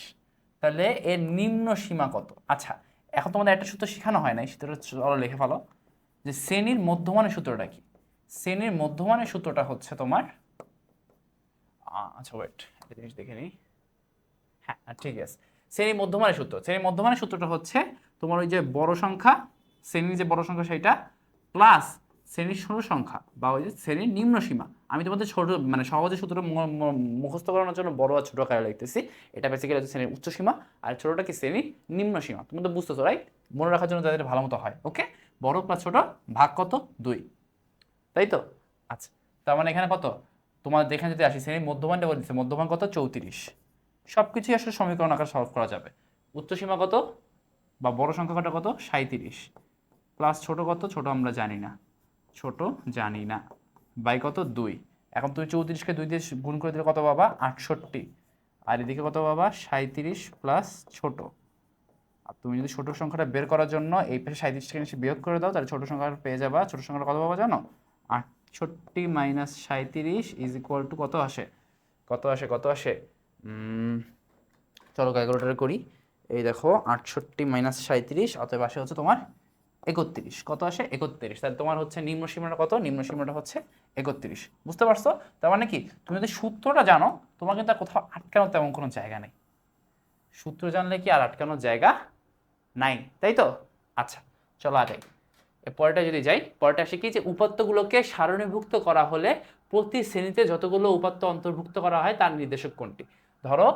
তাহলে এর নিম্ন সীমা কত? আচ্ছা এখন তোমাদের একটা সূত্র শেখানো হয় নাই, সেটা চলো লিখে ফেলো যে শ্রেণীর মধ্যমানের সূত্রটা কি। শ্রেণীর মধ্যমানের সূত্রটা হচ্ছে তোমার, আচ্ছা ওয়েট একটা জিনিস দেখে নিই, হ্যাঁ ঠিক আছে। শ্রেণীর মধ্যমানের সূত্র, শ্রেণীর মধ্যমানের সূত্রটা হচ্ছে তোমার ওই যে বড় সংখ্যা, শ্রেণীর যে বড় সংখ্যা সেটা প্লাস শ্রেণীর ছোট সংখ্যা বা ওই যে শ্রেণীর নিম্ন সীমা। আমি তোমাদের ছোট মানে সহজে সূত্রটা মুখস্থ করানোর জন্য বড় আর ছোট আকারে লিখতেছি। এটা বেসিক্যালি হচ্ছে শ্রেণীর উচ্চ সীমা, আর ছোটটা কি? শ্রেণীর নিম্ন সীমা। তুমি তো বুঝতেছো রাইট? মনে রাখার জন্য যাদের ভালো মতো হয়। ওকে, বড় প্লাস ছোট ভাগ কত? 2, তাই তো? আচ্ছা তার মানে এখানে কত? তোমার যেখানে যদি আসি শ্রেণীর মধ্যমানটা বলে দিচ্ছে, মধ্যমান কত? 34। সব কিছুই আসলে সমীকরণ আকারে সলভ করা যাবে। উচ্চসীমা কত বা বড় সংখ্যাটা কত? 37 প্লাস ছোট কত? ছোট আমরা জানি না, ছোট জানি না, বাই কত? 2। এখন তুমি 34কে 2 দিয়ে গুণ করে দিলে কত পাবা? 68। আর এদিকে কত পাবা? 37 প্লাস ছোট। আর তুমি যদি ছোট সংখ্যাটা বের করার জন্য এই পাশে 37টাকে নিচে বিয়োগ করে দাও, তাহলে ছোট সংখ্যাটা পেয়ে যাবা। ছোট সংখ্যাটা কত পাবা জানো? 68 মাইনাস 37 ইজ ইকুয়াল টু কত আসে? কত আসে? কত আসে? চলো ক্যালকুলেটারে করি। এই দেখো 68 মাইনাস 37, অতএব আসে হচ্ছে তোমার 31। কত আসে? 31। তাহলে তোমার হচ্ছে নিম্ন সীমাটা কত? নিম্ন সীমাটা হচ্ছে 31। বুঝতে পারছো? তার মানে কি, তুমি যদি সূত্রটা জানো তোমার কিন্তু আর কোথাও আটকানোর তেমন কোনো জায়গা নেই। সূত্র জানলে কি আর আটকানোর জায়গা নাই, তাই তো? আচ্ছা চলো আগে পরেরটা যদি যাই, পরেরটা আসে কি যে উপাত্তগুলোকে সারণীভুক্ত করা হলে প্রতি শ্রেণীতে যতগুলো উপাত্ত অন্তর্ভুক্ত করা হয় তার নির্দেশক কোনটি? ধরো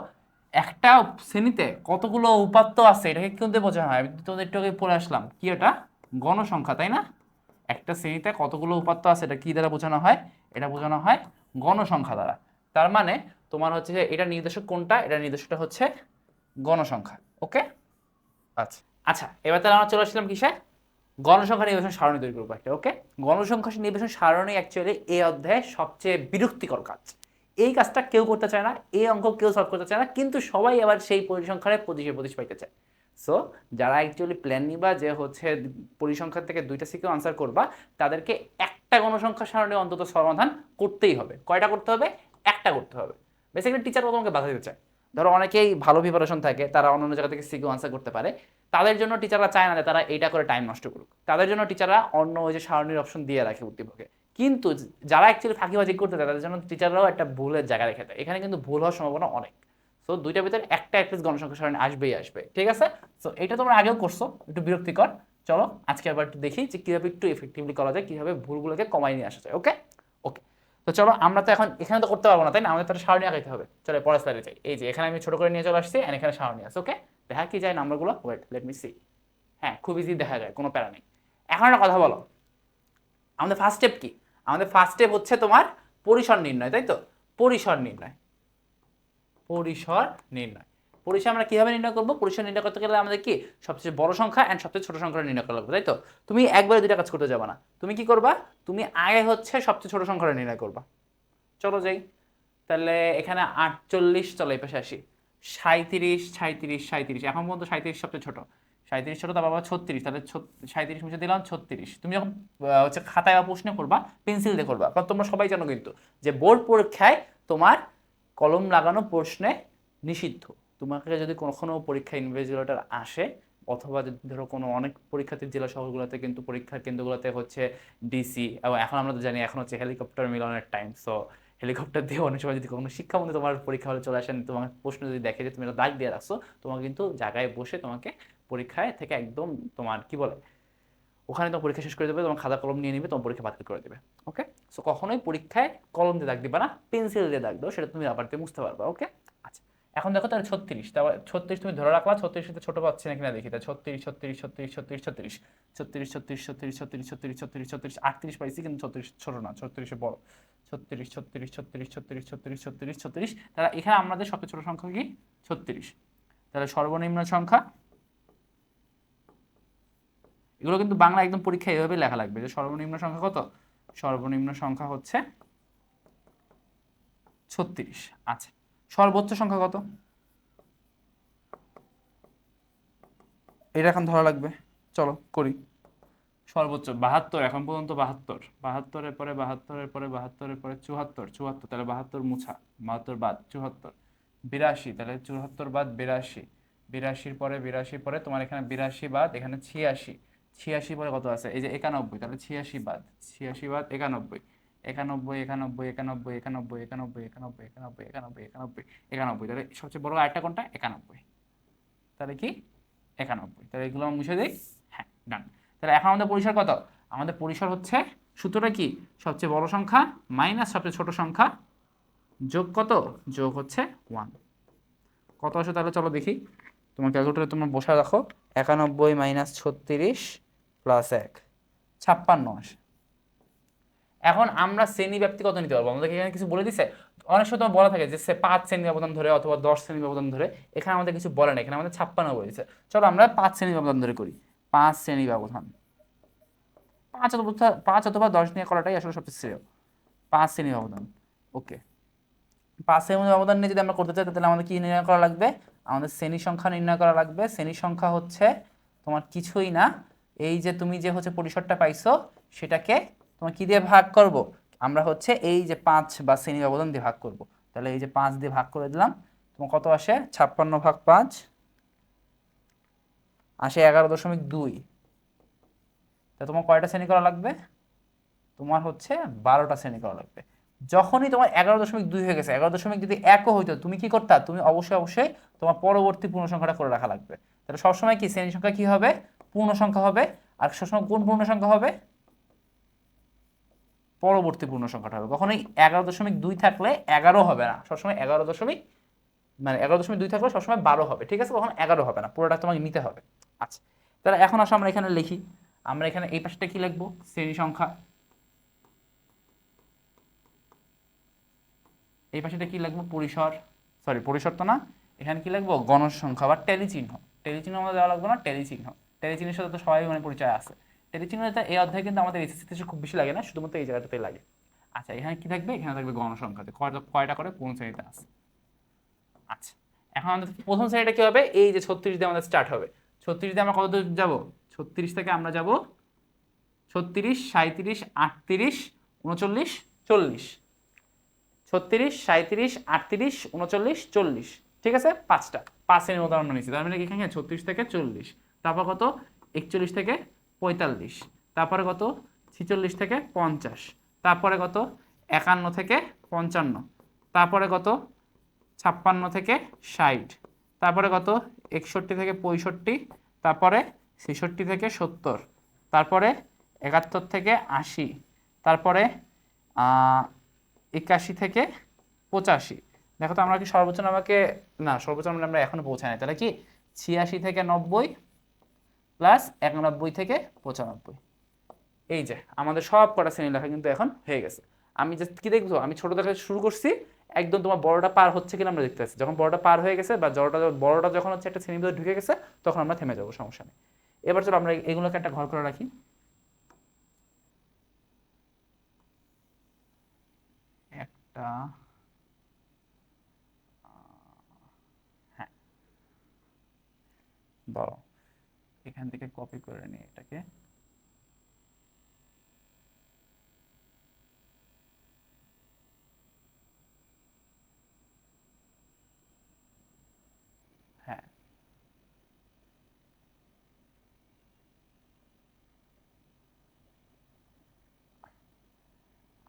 একটা শ্রেণীতে কতগুলো উপাত্ত আছে এটাকে কিন্তু বোঝানো হয়। আমি তোমাদের একটু আগে পড়ে আসলাম কি, এটা গণসংখ্যা, তাই না? একটা শ্রেণীতে কতগুলো উপাত্ত আছে এটা কি দ্বারা বোঝানো হয়? এটা বোঝানো হয় গণসংখ্যা দ্বারা। তার মানে তোমার হচ্ছে যে এটা নির্দেশক কোনটা? এটা নির্দেশকটা হচ্ছে গণসংখ্যা। ওকে, আচ্ছা আচ্ছা এবার তাহলে আমরা চলে আসলাম কিসে? গণসংখ্যা নির্বাচন সারণী তৈরি করবো একটা। ওকে, গণসংখ্যা নির্বাচন সারণী অ্যাকচুয়ালি এই অধ্যায়ে সবচেয়ে বিরক্তিকর কাজ। এই কাজটা কেউ করতে চায় না, এই অঙ্ক কেউ সলভ করতে চায় না, কিন্তু সবাই আবার সেই পরিসংখ্যানে 25 পাইতে চায়। সো যারা অ্যাকচুয়ালি প্ল্যান নিবা যে হচ্ছে পরিসংখ্যান থেকে 2টা সিকিউ আনসার করবা, তাদেরকে একটা গণসংখ্যা সারণী অন্তত সমাধান করতেই হবে। কয়টা করতে হবে? একটা করতে হবে। বেসিক্যালি টিচার তোমাকে বাধা দিতে চায়। ধরো অনেকেই ভালো প্রিপারেশন থাকে, তারা অন্য জায়গা থেকে সিকিউ আনসার করতে পারে, তাদের জন্য টিচাররা চায় না যে তারা এইটা করে টাইম নষ্ট করুক। তাদের জন্য টিচাররা অন্য ওই যে সারণীর অপশন দিয়ে রাখে উদ্দীপকে। কিন্তু যারা অ্যাকচুয়ালি ফাঁকিবাজি করতে চায় তাদের জন্য টিচাররাও একটা ভুলের জায়গা রেখে দেয়। এখানে কিন্তু ভুল হওয়ার সম্ভাবনা অনেক। সো দুইটার ভিতরে একটা অ্যাটলিস্ট গণসংখ্যা সারণী আসবেই আসবে, ঠিক আছে? সো এটা তোমরা আগেও করছো, একটু বিরক্তিকর। চলো আজকে আবার একটু দেখি যে কীভাবে একটু এফেক্টিভলি করা যায়, কীভাবে ভুলগুলোকে কমাই নিয়ে আসা যায়। ওকে ওকে, তো চলো আমরা তো এখন এখানে তো করতে পারবো না, তাই না? আমাদের তো সারণী আঁকাইতে হবে। চলো পরের স্লাইডে যাই। এই যে এখানে আমি ছোট করে নিয়ে চলে আসছি, আর এখানে সারণী আছে। ওকে, দেখা কি যায় নাম্বারগুলো? Wait let me see. হ্যাঁ খুব ইজি দেখা যায়, কোনো প্যারা নেই। এখন একটা কথা বলো, আমাদের ফার্স্ট স্টেপ কি? আমাদের ফার্স্ট স্টেপ হচ্ছে তোমার পরিসর নির্ণয়, তাই তো? পরিসর নির্ণয়, পরিসর নির্ণয়। পরিসর আমরা কিভাবে নির্ণয় করবো? পরিসর নির্ণয় করতে গেলে আমাদের কি সবচেয়ে বড় সংখ্যা এন্ড সবচেয়ে ছোট সংখ্যা নির্ণয় করা লাগবে, তাই তো? তুমি একবারে দুইটা কাজ করতে যাবে না, তুমি কি করবা? তুমি আগে হচ্ছে সবচেয়ে ছোট সংখ্যাটা নির্ণয় করবা। চলো যাই তাহলে, এখানে 48, চলো এই পাশে আসি, 37, 37, 37, এখন পর্যন্ত 37 সবচেয়ে ছোট, 37 ছোট, তারপর আবার 36, তাহলে 37 মুছে দিলাম 36। তুমি যখন হচ্ছে খাতায় বা প্রশ্ন করবা পেন্সিল দিয়ে করবা, কারণ তোমরা সবাই জানো কিন্তু যে বোর্ড পরীক্ষায় তোমার কলম লাগানো প্রশ্নে নিষিদ্ধ। তোমাকে যদি কখনো পরীক্ষা ইনভিজিলেটর আসে, অথবা যদি ধরো কোনো অনেক পরীক্ষার্থীর জেলা শহরগুলোতে কিন্তু পরীক্ষার কেন্দ্রগুলোতে হচ্ছে ডিসি, এবং এখন আমরা তো জানি এখন হচ্ছে হেলিকপ্টার মিলনের টাইম, সো হেলিকপ্টার দিয়ে অনেক সময় যদি কোনো শিক্ষামন্ত্রী তোমার পরীক্ষা হলে চলে আসেন, তোমার প্রশ্ন যদি দেখে যে তুমি একটা দাগ দিয়ে রাখছো, তোমাকে কিন্তু জায়গায় বসে তোমাকে পরীক্ষায় থেকে একদম তোমার কি বলে ওখানে তোমার পরীক্ষা শেষ করে দেবে, তোমার খাতা কলম নিয়ে নিবে, তোমার পরীক্ষা বাতিল করে দেবে। ওকে, সো কখনোই পরীক্ষায় কলম দিয়ে দাগ দিবা না, পেন্সিল দিয়ে দাগ দাও, সেটা তুমি রাবার দিয়ে মুছতে পারবা। ওকে, আচ্ছা এখন দেখো তাহলে 36, তারপর 36 তুমি ধরে রাখলা, 36 সাথে ছোট পাচ্ছি না কিনা দেখি, তাহলে 36, 36, 36, 36, 36, 36, 36, 36, 36, 36, 36, 36, 38 পাইছি, কিন্তু 36 ছোট না, 36 বড়, 36, 36, 36, 36, 36, 36, 36, তাহলে এখানে আমাদের সবচেয়ে ছোট সংখ্যা কি? 36। তাহলে সর্বনিম্ন সংখ্যা, এগুলো কিন্তু বাংলা একদম পরীক্ষায় এভাবে লেখা লাগবে যে সর্বনিম্ন সংখ্যা কত? সর্বনিম্ন সংখ্যা হচ্ছে 36। আচ্ছা, সর্বোচ্চ সংখ্যা কত? এটা এখন ধরা লাগবে, চলো করি। সর্বোচ্চ 72, এখন পর্যন্ত 72, 72-এর পরে 72-এর পরে 72-এর পরে 74, 74, তাহলে 72 মুছা, 72 বাদ 74, 82, তাহলে 74 বাদ 82, 82-র পরে 82-র পরে তোমার এখানে 82 বাদ, এখানে 86, 86 পরে কত আছে? এই যে 91, তাহলে 86 বাদ, 86 বাদ 91, 91, 91, 91, 91, 91, 91, 91, 91, 91, 91, তাহলে সবচেয়ে বড় আরেকটা কোনটা? 91, তাহলে কি 91, তাহলে এগুলো আমরা মুছে দিই। হ্যাঁ, ডান। তাহলে এখন আমাদের পরিসর কত? আমাদের পরিসর হচ্ছে, সূত্রটা কি? সবচেয়ে বড় সংখ্যা মাইনাস সবচেয়ে ছোট সংখ্যা যোগ কত? যোগ হচ্ছে 1। কত আসে তাহলে চলো দেখি, তোমার ক্যালকুলেটরে তোমরা বসে রাখো, 91 মাইনাস 36 প্লাস 1, 56 আসে। এখন আমরা শ্রেণী ব্যাপ্তি কত নিতে পারবো? আমাদেরকে এখানে কিছু বলে দিছে? অনেক সময় তোমার বলা থাকে যে 5 শ্রেণী ব্যবধান ধরে অথবা 10 শ্রেণী ব্যবধান ধরে, এখানে আমাদের কিছু বলে না, এখানে আমাদের 56 বলেছে। চলো আমরা 5 শ্রেণী ব্যবধান ধরে করি, 5 শ্রেণী ব্যবধান, 5 অথবা 10 নিয়ে করাটাই আসলে সবচেয়ে শ্রেয়। 5 শ্রেণী ব্যবধান, ওকে। 5 শ্রেণী ব্যবধান নিয়ে যদি আমরা করতে চাই, তাহলে আমাদের কি নির্ণয় করা লাগবে? আমাদের শ্রেণী সংখ্যা নির্ণয় করা লাগবে। শ্রেণী সংখ্যা হচ্ছে তোমার কিছুই না, এই যে তুমি যে হচ্ছে পরিসরটা পাইছো সেটাকে তোমার কি দিয়ে ভাগ করব? আমরা হচ্ছে এই যে 5 বা শ্রেণী ব্যবধান দিয়ে ভাগ করব। তাহলে এই যে 5 দিয়ে ভাগ করে দিলাম, তোমার কত আসে? 56 ভাগ 5 আসে 11.2। তা তোমার কয়টা শ্রেণী করা লাগবে? তোমার হচ্ছে 12টা শ্রেণী করা লাগবে। যখনই তোমার 11.2 হয়ে গেছে, 11 যদি 1ও হইতো, তুমি কি করতা? তুমি অবশ্যই অবশ্যই তোমার পরবর্তী পূর্ণ সংখ্যাটা করে রাখা লাগবে। তাহলে সবসময় কি শ্রেণী সংখ্যা কি হবে? পূর্ণ সংখ্যা হবে। আর সবসময় কোন পূর্ণ সংখ্যা হবে? পরবর্তী পূর্ণ সংখ্যাটা হবে। কখনোই 11.2 থাকলে 11 হবে না, সবসময় 11.2 থাকলে সবসময় 12 হবে, ঠিক আছে? কখনো 11 হবে না, পুরোটা তোমাকে নিতে হবে। আচ্ছা, তাহলে এখন আসো আমরা এখানে লিখি, আমরা এখানে এই পাশটা কি লিখবো? শ্রেণী সংখ্যা। এই পাশেটা কি লিখবো? পরিসর, সরি পরিসর তো না, এখানে কি লিখবো? গণসংখ্যা বা টেলি চিহ্ন। টেলি চিহ্ন আমাদের দেওয়া লাগবে না, টেলি চিহ্ন। টেলি চিহ্নের সাথে তো সবাই মানে পরিচয় আছে। টেলি চিহ্নটা এই অধ্যায়ে কিন্তু আমাদের এসএসসি তে খুব বেশি লাগে না, শুধুমাত্র এই জায়গাটাতেই লাগে। আচ্ছা, এখানে কি থাকবে? এখানে থাকবে গণসংখ্যাতে কয়টা করে কোন শ্রেণীতে আছে। আচ্ছা, এখন আমাদের প্রথম শ্রেণীটা কি হবে? এই যে 36 দিয়ে আমাদের স্টার্ট হবে। 36 দিয়ে আমরা কত দূর যাব? 36 থেকে আমরা যাব 36, 37, 38, 39, 40। 36, 37, 38, 39, 40, ঠিক আছে? 5 শ্রেণীর মতো আমরা নিচ্ছি। তার মানে এখানে 36 থেকে 40, তারপর কত? 41 থেকে 45, তারপরে কত? 46 থেকে 50, তারপরে কত? 51 থেকে 55, তারপরে কত? 56 থেকে 60, তারপরে কত? 61 থেকে 65, তারপরে 66 থেকে 70, তারপরে 71 থেকে 80, তারপরে 81 থেকে 85। দেখো তো আমরা কি সর্বোচ্চ নাম্বারকে, না সর্বোচ্চ নাম্বার আমরা এখনো পৌঁছাই নাই, তাহলে কি 86 থেকে 90 প্লাস 91 থেকে 95। এই যে আমাদের সব কটা শ্রেণী লেখা কিন্তু এখন হয়ে গেছে। আমি জাস্ট কি দেখবো, আমি ছোট দেখা শুরু করছি, একদম তোমার বড়টা পার হচ্ছে কিনা আমরা দেখতে পাচ্ছি। যখন বড়টা পার হয়ে গেছে বা বড়টা যখন হচ্ছে একটা শ্রেণীর ভিতরে ঢুকে গেছে, তখন আমরা থেমে যাবো, সমস্যা নেই। এবার চলো আমরা এগুলোকে একটা ঘর করে রাখি। একটা, হ্যাঁ, বড়, এখান থেকে কপি করে নিই এটাকে। হ্যাঁ,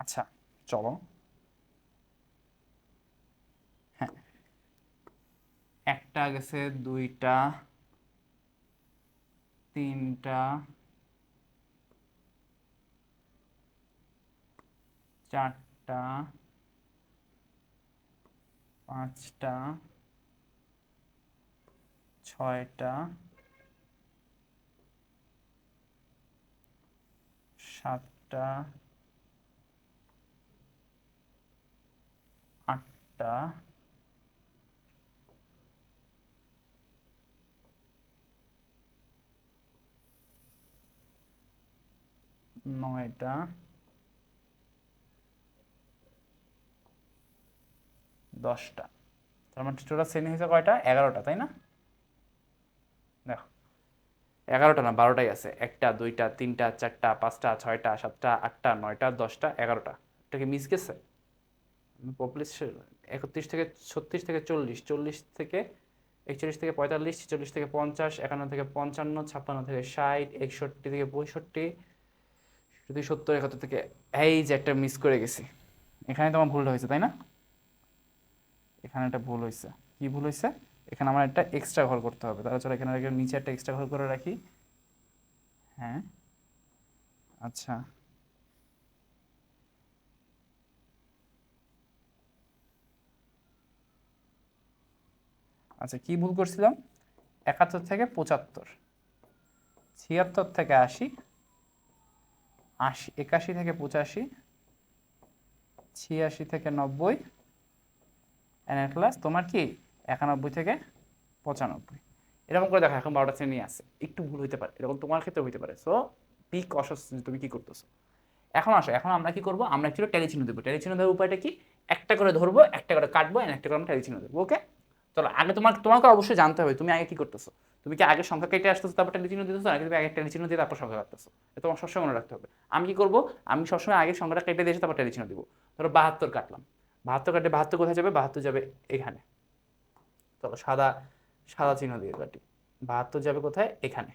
আচ্ছা, চলো। হ্যাঁ, একটা গেছে, দুইটা, তিনটা, চারটা, পাঁচটা, ছয়টা, সাতটা, আটটা, নয়টা, 10টা। তার মানে টোটাল শ্রেণী হয়েছে কয়টা? 11টা, তাই না? দেখো, 11টা না, 12টাই আছে। একটা, দুইটা, তিনটা, চারটা, পাঁচটা, ছয়টা, সাতটা, আটটা, নয়টা, 10টা, 11টা। এটা কি মিস গেছে? পপুলেশন 31 থেকে 36 থেকে 40, 40 থেকে 41 থেকে 45, 46 থেকে 50, 51 থেকে 55, 56 থেকে 60, 61 থেকে 65, যদি 70, 71 থেকে, এই যে একটা মিস করে গেছি। এখানে তোমার ভুলটা হয়েছে, তাই না? এখানে একটা ভুল হয়েছে। কি ভুল হয়েছে? এখানে আমার একটা এক্সট্রা ঘর করতে হবে। তাহলে চলো এখানে নিচে একটা এক্সট্রা ঘর করে রাখি। হ্যাঁ, আচ্ছা, আচ্ছা, কি ভুল করছিলাম? 71 থেকে 75, 76 থেকে 80, 81 থেকে 85, 86 থেকে 90, এন্ড প্লাস তোমার কি 91 থেকে 95। এরকম করে দেখো, এখন 12টা শ্রেণী আছে, একটু ভুল হইতে পারে, এরকম তোমার ক্ষেত্রে হইতে পারে। সো বি কশাস তুমি কি করতেছো। এখন আসো, এখন আমরা কি করবো, আমরা একটু ট্যালি চিহ্ন দেবো। ট্যালি চিহ্ন দেওয়ার উপায়টা কি? একটা করে ধরবো, একটা করে কাটবো, and একটা করে আমরা ট্যালি চিহ্ন দেবো। ওকে, চলো। আগে তোমাকে অবশ্যই জানতে হবে তুমি আগে কি করতেছো। তুমি কি আগে সংখ্যা কেটে আসতেছো তারপর ট্যালি চিহ্ন দিতেছো, নাকি তুমি আগে ট্যালি চিহ্ন দিয়ে তারপর সংখ্যা কাটতেছো? এটা তোমার সবসময় মনে রাখতে হবে। আমি কি করবো, আমি সবসময় আগে সংখ্যাটা কেটে দিয়েছি তারপর ট্যালি চিহ্ন দিব। ধরো 72 কাটলাম, 72 কাটলে 72 কোথায় যাবে? 72 যাবে এখানে। চলো সাদা, সাদা চিহ্ন দিয়ে কাটি। 72 যাবে কোথায়? এখানে।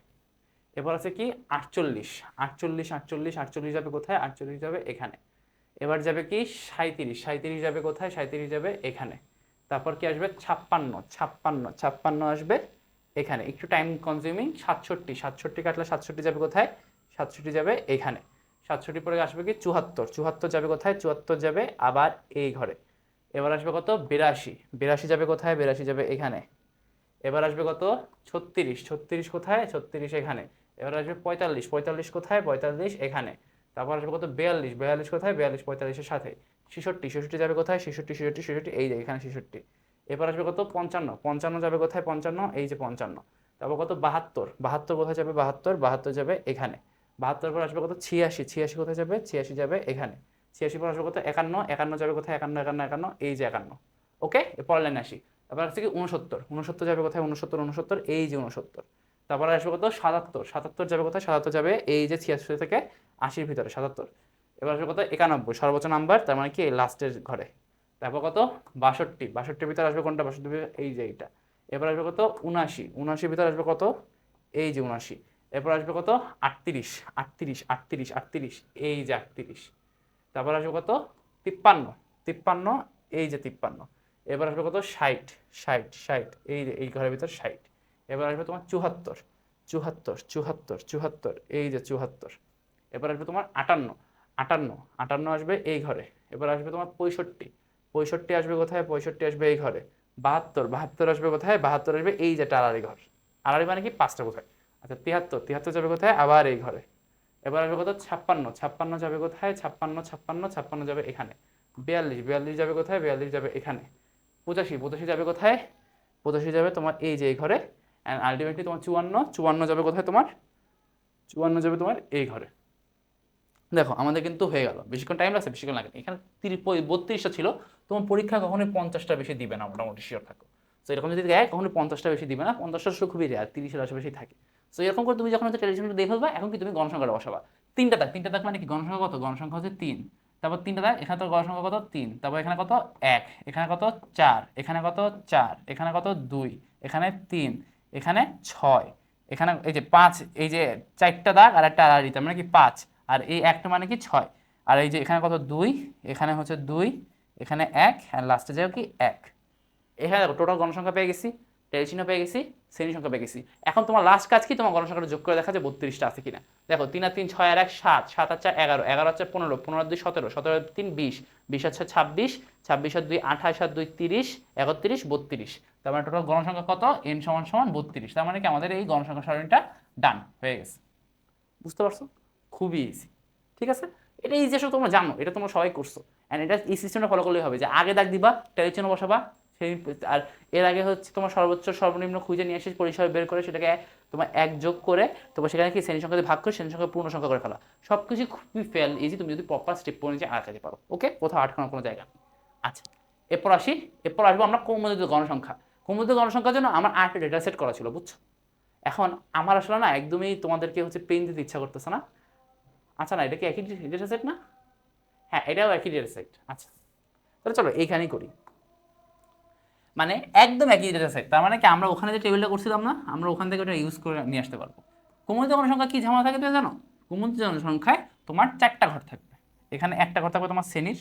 এবার আছে কি 48, 48, 48, 48 যাবে কোথায়? 48 যাবে এখানে। এবার যাবে কি 37, 37 যাবে কোথায়? 37 যাবে এখানে। তারপর কি আসবে? 56, 56, 56 আসবে এখানে। একটু টাইম কনজিউমিং। 67, 67 কাটলে 67 যাবে কোথায়? 67 যাবে এখানে। 67 পরে আসবে কি 74, 74 যাবে কোথায়? 74 যাবে আবার এই ঘরে। এবার আসবে কত? 82, 82 যাবে কোথায়? 82 যাবে এখানে। এবার আসবে কত? 36, 36 কোথায়? 36 এখানে। এবার আসবে 45, 45 কোথায়? 45 এখানে। তারপর আসবে কত? 42, 42 কোথায়? 42 45-এর সাথে। 66, 66 যাবে কোথায়? 66, 66, 66, এই যে এখানে 66। এবার আসবে কত? 55, 55 যাবে কোথায়? 55, এই যে 55। তারপর কত? 72, 72 কোথায় যাবে? 72, 72 যাবে এখানে। 72 পর আসবে কত? 86, 86 কোথায় যাবে? 86 যাবে এখানে। 86 পর আসবে কত? 51, 51 যাবে কোথায়? 51, 51, 51, এই যে 51। ওকে, পরের লাইনে আসি। তারপর আসছে কি 69, 69 যাবে কোথায়? 69, 69, এই যে 69। তারপরে আসবে কত? 77, 77 যাবে কোথায়? 77 যাবে এই যে 86 থেকে 80-র ভিতরে 77। এবার আসবে কত? 91, সর্বোচ্চ নাম্বার, তার মানে কি এই লাস্টের ঘরে। তারপর কত? 62, 62-র ভিতরে আসবে কোনটা? 62 এই যে এইটা। এবার আসবে কত? 79, 79-র ভিতরে আসবে কত? এই যে 79। এরপর আসবে কত? 38, 38, 38, 38, এই যে 38। তারপর আসবে কত? 53, 53, এই যে 53। এবার আসবে কত? 60, 60, 60, এই যে এই ঘরের ভিতর 60। এবার আসবে তোমার 74, 74, 74, 74, এই যে 74। এবার আসবে তোমার 58, 58, 58 আসবে এই ঘরে। এবার আসবে তোমার 65, 65 আসবে কোথায়? 65 আসবে এই ঘরে। 72, 72 আসবে কোথায়? 72 আসবে এই যে আড়াআড়ি ঘর। আড়াআড়ি মানে কি? পাঁচটা কোথায়? আচ্ছা 73, 73 যাবে কোথায়? আবার এই ঘরে। এবার আসবে কত 56, 56 যাবে কোথায়, 56, 56, 56 যাবে এখানে, 42, 42 যাবে কোথায়, 42 যাবে এখানে, 85, 85 যাবে কোথায়, 85 যাবে তোমার এই যে এই ঘরে, অ্যান্ড আলটিমেটলি তোমার 54, 54 যাবে কোথায় তোমার, 54 যাবে তোমার এই ঘরে। দেখো আমাদের কিন্তু হয়ে গেল, বেশিক্ষণ টাইম লাগছে, বেশিক্ষণ লাগে না। এখানে 32টা ছিল, তোমার পরীক্ষা কখনোই 50টা বেশি দিবে না, মোটামুটি শিওর থাকো। তো এরকম যদি দেয় কখনোই 50টা বেশি দিবে না, 50টা খুবই রেয়ার, 30-এর আশেপাশেই থাকে। তো এরকম করে তুমি যখন হচ্ছে টেলিভিশনটা দেখে ফেলবা, এখন কি তুমি গণসংখ্যাটা বসাবা, তিনটা দাগ মানে কি গণসংখ্যা কত, গণসংখ্যা হচ্ছে 3, তারপর তিনটা দাগ, এখানে তো গণসংখ্যা কত 3, তারপর এখানে কত 1, এখানে কত 4, এখানে কত 4, এখানে কত 2, এখানে 3, এখানে 6, এখানে এই যে 5, এই যে 4টা দাগ আর একটা আড়াআড়ি, তার মানে কি 5, আর এই একটা মানে কি 6, আর এই যে এখানে কত 2, এখানে হচ্ছে 2, এখানে 1, আর লাস্টে যাও কি 1। এখানে দেখো টোটাল গণসংখ্যা পেয়ে গেছি, টেলিচিহ্ন পেয়ে গেছি, শ্রেণী সংখ্যা পেয়ে গেছি। এখন তোমার লাস্ট কাজ কি, তোমার গণসংখ্যাটা যোগ করে দেখা যায় 32টা আছে কিনা। দেখো 3 আর 3 6 আর 1 7, 7 আর 4 11, 11 আর 4 15, 15 আর 2 17, 17 আর 3 20, 20 আর 6 26, 26 আর 2 28, আর 2 30, 31 32। তার মানে টোটাল গণসংখ্যা কত, n সমান সমান 32। তার মানে কি আমাদের এই গণসংখ্যা সারণীটা ডান হয়ে গেছে। বুঝতে পারছো, খুবই ইজি। ঠিক আছে, এটা ইজি, আসলে তোমরা জানো, এটা তোমরা সবাই করছো। অ্যান্ড এটা এই সিস্টেমটা ফলো করলেই হবে, যে আগে দাগ দিবা, টেলিচিহ্ন বসাবা, সেই আর এর আগে হচ্ছে তোমার সর্বোচ্চ সর্বনিম্ন খুঁজে নিয়ে এসে পরিসর বের করে সেটাকে তোমার 1 যোগ করে তোমার সেখানে কি শ্রেণী সংখ্যা দিয়ে ভাগ করে শ্রেণী সংখ্যা পূর্ণ সংখ্যা করে ফেলা। সব কিছু খুবই ফেল ইজি, তুমি যদি প্রপার স্টেপ পড়ে নিচে আগাতে পারো। ওকে, কোথাও আটকানোর কোনো জায়গা নেই। আচ্ছা, এরপর আসবো আমরা ক্রমযুক্ত গণসংখ্যা। ক্রমযুক্ত গণসংখ্যার জন্য আমার আরেকটা ডেটা সেট করা ছিল, বুঝছো। এখন আমার আসলে না একদমই তোমাদেরকে হচ্ছে পেন দিতে ইচ্ছা করতেছে না। আচ্ছা না, এটা কি একই ডেটা সেট না? হ্যাঁ, এটাও একই ডেটা সেট। আচ্ছা, তাহলে চলো এইখানেই করি, মানে একদম একই ডেটা সেট। তার মানে কি আমরা ওখানে যে টেবিলটা করছিলাম না, আমরা ওখান থেকে ওটা ইউজ করে নিয়ে আসতে পারবো। ক্রমযুক্ত গণসংখ্যা কি ঝামেলা থাকে তুমি জানো? ক্রমযুক্ত গণসংখ্যায় তোমার 4টা ঘর থাকবে। এখানে একটা ঘর থাকবে তোমার শ্রেণীর,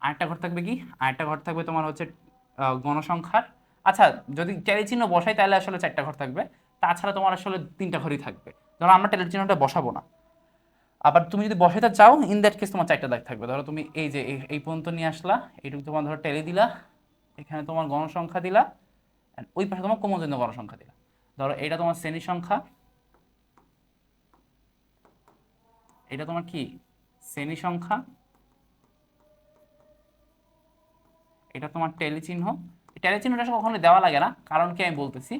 আরেকটা ঘর থাকবে কি, আরেকটা ঘর থাকবে তোমার হচ্ছে গণসংখ্যার। আচ্ছা, যদি টেলি চিহ্ন বসাই তাহলে আসলে 4টা ঘর থাকবে, তাছাড়া তোমার আসলে 3টা ঘরই থাকবে। ধরো আমরা টেলি চিহ্নটা বসাবো না, আবার তুমি যদি বসাইতে চাও ইন দ্যাট কেস তোমার 4টা দাগ থাকবে। ধরো তুমি এই যে এই পর্যন্ত নিয়ে আসলা, এইটুকু তোমার ধরো টেলি দিলা, এখানে তোমার গণসংখ্যা দিলা, and ওই পাশে তোমার ক্রমযুক্ত গণসংখ্যা দিলা। ধরো এটা তোমার শ্রেণী সংখ্যা, এটা তোমার কি শ্রেণী সংখ্যা, এটা তোমার টেলি চিহ্ন। টেলি চিহ্নটা কখনো দেওয়া লাগে না, কারণ কি আমি বলতেছি,